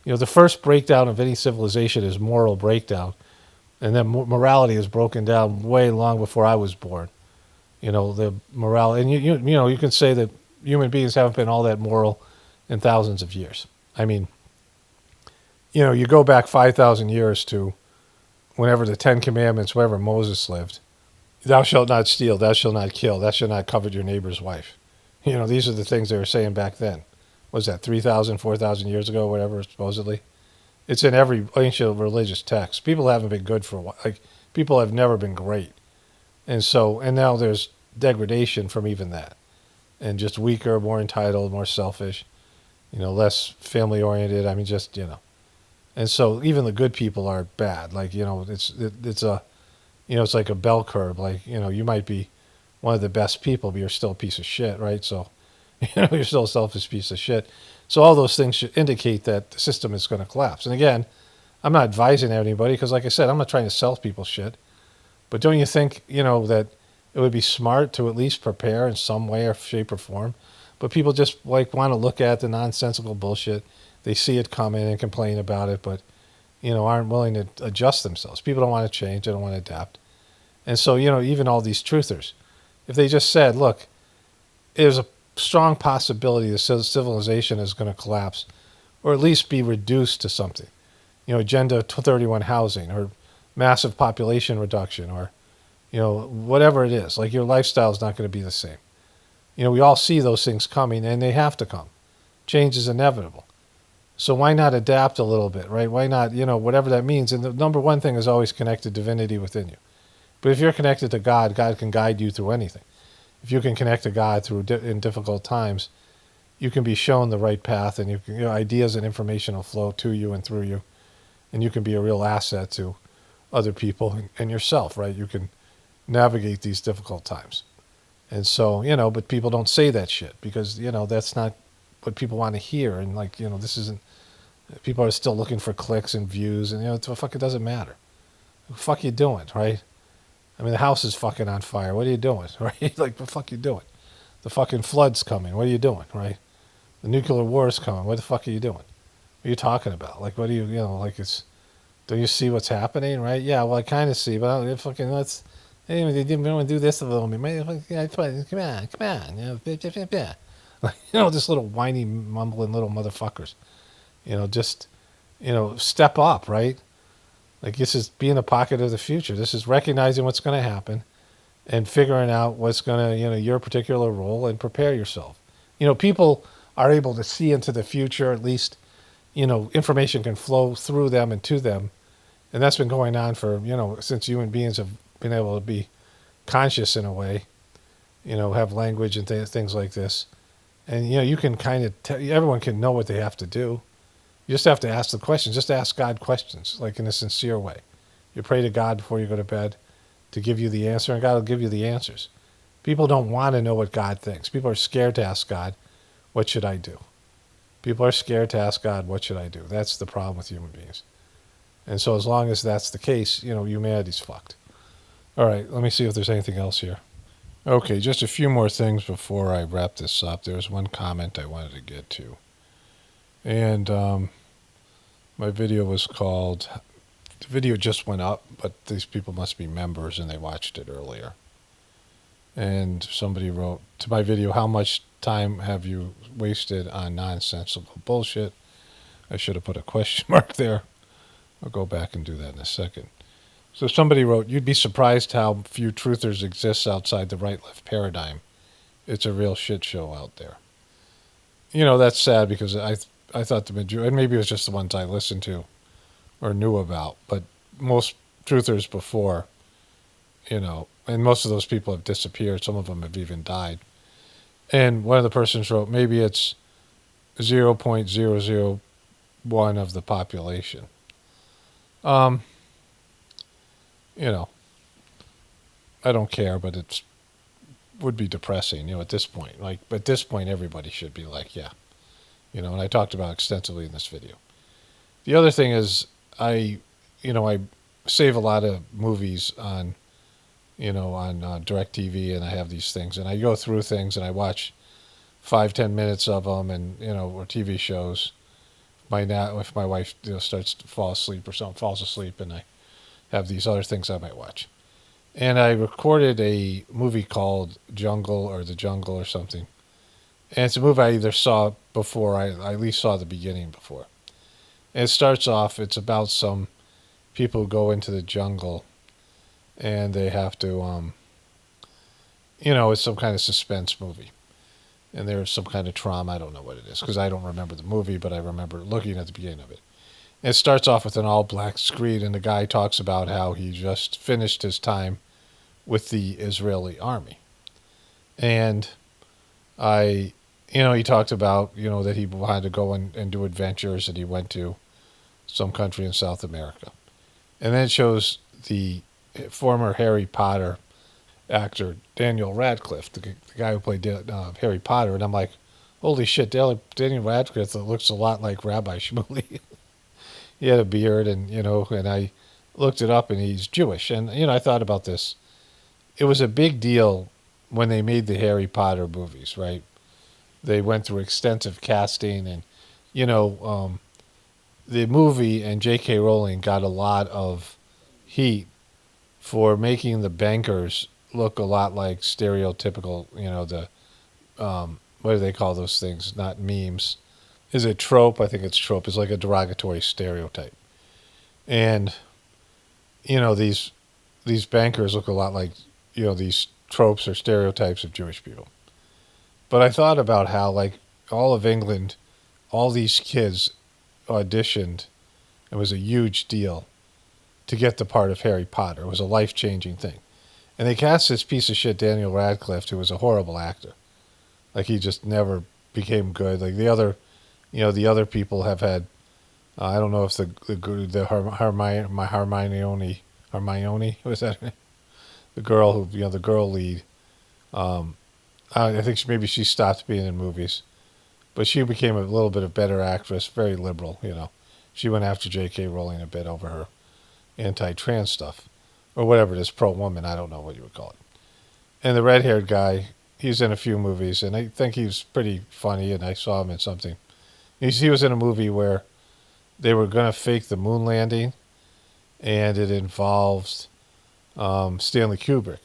The first breakdown of any civilization is moral breakdown. And then morality is broken down way long before I was born. The morality, and you can say that human beings haven't been all that moral in thousands of years. I mean, you go back 5,000 years to whenever the 10 Commandments, wherever Moses lived. Thou shalt not steal, thou shalt not kill, thou shalt not covet your neighbor's wife. These are the things they were saying back then. What was that, 3,000, 4,000 years ago, whatever, supposedly? It's in every ancient religious text. People haven't been good for a while. Like, people have never been great. And now there's degradation from even that. And just weaker, more entitled, more selfish, less family-oriented. I mean, just, And so even the good people are bad. Like, it's like a bell curve. Like, you might be one of the best people, but you're still a piece of shit, right? So, you're still a selfish piece of shit. So all those things should indicate that the system is going to collapse. And again, I'm not advising anybody because, like I said, I'm not trying to sell people shit. But don't you think, that it would be smart to at least prepare in some way or shape or form? But people just want to look at the nonsensical bullshit. They see it coming and complain about it, but, aren't willing to adjust themselves. People don't want to change. They don't want to adapt. And so, even all these truthers, if they just said, look, there's a strong possibility that civilization is going to collapse or at least be reduced to something, Agenda 31 housing or massive population reduction or, whatever it is, like your lifestyle is not going to be the same. We all see those things coming, and they have to come. Change is inevitable. So why not adapt a little bit, right? Why not, whatever that means? And the number one thing is always connect to divinity within you. But if you're connected to God, God can guide you through anything. If you can connect to God in difficult times, you can be shown the right path, and ideas and information will flow to you and through you, and you can be a real asset to other people and yourself, right? You can navigate these difficult times. And so, but people don't say that shit because, that's not what people want to hear. And this isn't, people are still looking for clicks and views, and, it fucking doesn't matter. What the fuck you doing, right? I mean, the house is fucking on fire. What are you doing, right? What the fuck you doing? The fucking flood's coming. What are you doing, right? The nuclear war is coming. What the fuck are you doing? What are you talking about? What do you, don't you see what's happening, right? Yeah, well, I kind of see, but hey, they didn't want to do this a little bit. Come on. Just little whiny, mumbling little motherfuckers. Just, step up, right? This is being a pocket of the future. This is recognizing what's going to happen and figuring out what's going to, your particular role and prepare yourself. People are able to see into the future, at least, information can flow through them and to them. And that's been going on for, since human beings have been able to be conscious in a way, have language and things like this. And, you can kind of, everyone can know what they have to do. You just have to ask the questions. Just ask God questions, in a sincere way. You pray to God before you go to bed to give you the answer, and God will give you the answers. People don't want to know what God thinks. People are scared to ask God, what should I do? People are scared to ask God, what should I do? That's the problem with human beings. And so as long as that's the case, humanity's fucked. All right, let me see if there's anything else here. Okay, just a few more things before I wrap this up. There's one comment I wanted to get to. And my video was called, the video just went up, but these people must be members and they watched it earlier. And somebody wrote to my video, how much time have you wasted on nonsensical bullshit? I should have put a question mark there. I'll go back and do that in a second. So somebody wrote, you'd be surprised how few truthers exist outside the right-left paradigm. It's a real shit show out there. That's sad because I thought the majority, and maybe it was just the ones I listened to or knew about, but most truthers before, and most of those people have disappeared. Some of them have even died. And one of the persons wrote, maybe it's 0.001 of the population. I don't care, but it would be depressing, at this point. At this point, everybody should be yeah. And I talked about it extensively in this video. The other thing is, I save a lot of movies on, on DirecTV, and I have these things, and I go through things, and I watch 5-10 minutes of them, and, or TV shows. If my wife starts to fall asleep or something, falls asleep, and I have these other things I might watch. And I recorded a movie called Jungle or The Jungle or something. And it's a movie I either saw before, I at least saw the beginning before. And it starts off, it's about some people who go into the jungle and they have to, it's some kind of suspense movie. And there's some kind of trauma, I don't know what it is, because I don't remember the movie, but I remember looking at the beginning of it. And it starts off with an all-black screen, and the guy talks about how he just finished his time with the Israeli army. And he talked about, that he wanted to go and do adventures, and he went to some country in South America. And then it shows the former Harry Potter actor, Daniel Radcliffe, the guy who played Harry Potter. And I'm like, holy shit, Daniel Radcliffe looks a lot like Rabbi Shmuley. He had a beard, and, and I looked it up, and he's Jewish. And, I thought about this. It was a big deal when they made the Harry Potter movies, right? They went through extensive casting, and, the movie and J.K. Rowling got a lot of heat for making the bankers look a lot like stereotypical, what do they call those things? Not memes. Is it trope? I think it's trope. It's like a derogatory stereotype. And, these bankers look a lot like, these tropes or stereotypes of Jewish people. But I thought about how, like, all of England, all these kids auditioned. It was a huge deal to get the part of Harry Potter. It was a life-changing thing. And they cast this piece of shit Daniel Radcliffe, who was a horrible actor. Like, he just never became good. Like, the other people have had, I don't know if Hermione, was that her name? The girl the girl lead. I think maybe she stopped being in movies. But she became a little bit of better actress, very liberal, She went after J.K. Rowling a bit over her anti-trans stuff. Or whatever it is, pro-woman, I don't know what you would call it. And the red-haired guy, he's in a few movies, and I think he's pretty funny, and I saw him in something. He was in a movie where they were going to fake the moon landing, and it involved Stanley Kubrick.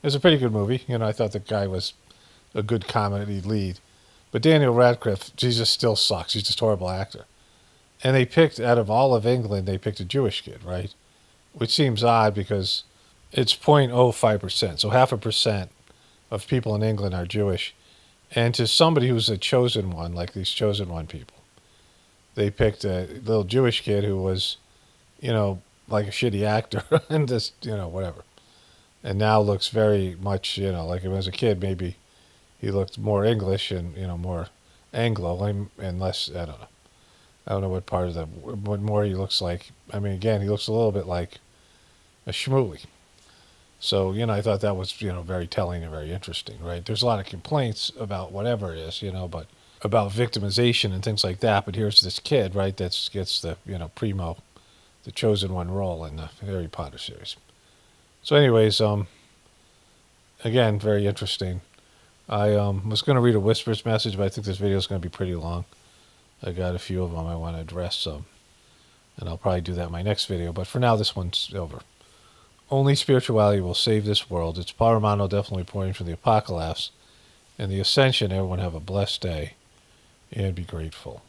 It was a pretty good movie. I thought the guy was a good comedy lead. But Daniel Radcliffe, he just still sucks. He's just a horrible actor. And they picked, out of all of England, they picked a Jewish kid, right? Which seems odd because it's 0.05%. So 0.5% of people in England are Jewish. And to somebody who's a chosen one, like these chosen one people, they picked a little Jewish kid who was, like a shitty actor and just, whatever. And now looks very much, like when he was a kid, maybe he looked more English and, more Anglo and less, I don't know. I don't know what part of what more he looks like. I mean, again, he looks a little bit like a schmooly. So, I thought that was, very telling and very interesting, right? There's a lot of complaints about whatever it is, but about victimization and things like that. But here's this kid, right, that gets the, primo, the chosen one role in the Harry Potter series. So anyways, again, very interesting. I was going to read a Whispers message, but I think this video is going to be pretty long. I got a few of them I want to address, and I'll probably do that in my next video. But for now, this one's over. Only spirituality will save this world. It's Paul Romano definitely pointing from the Apocalypse and the Ascension. Everyone have a blessed day and be grateful.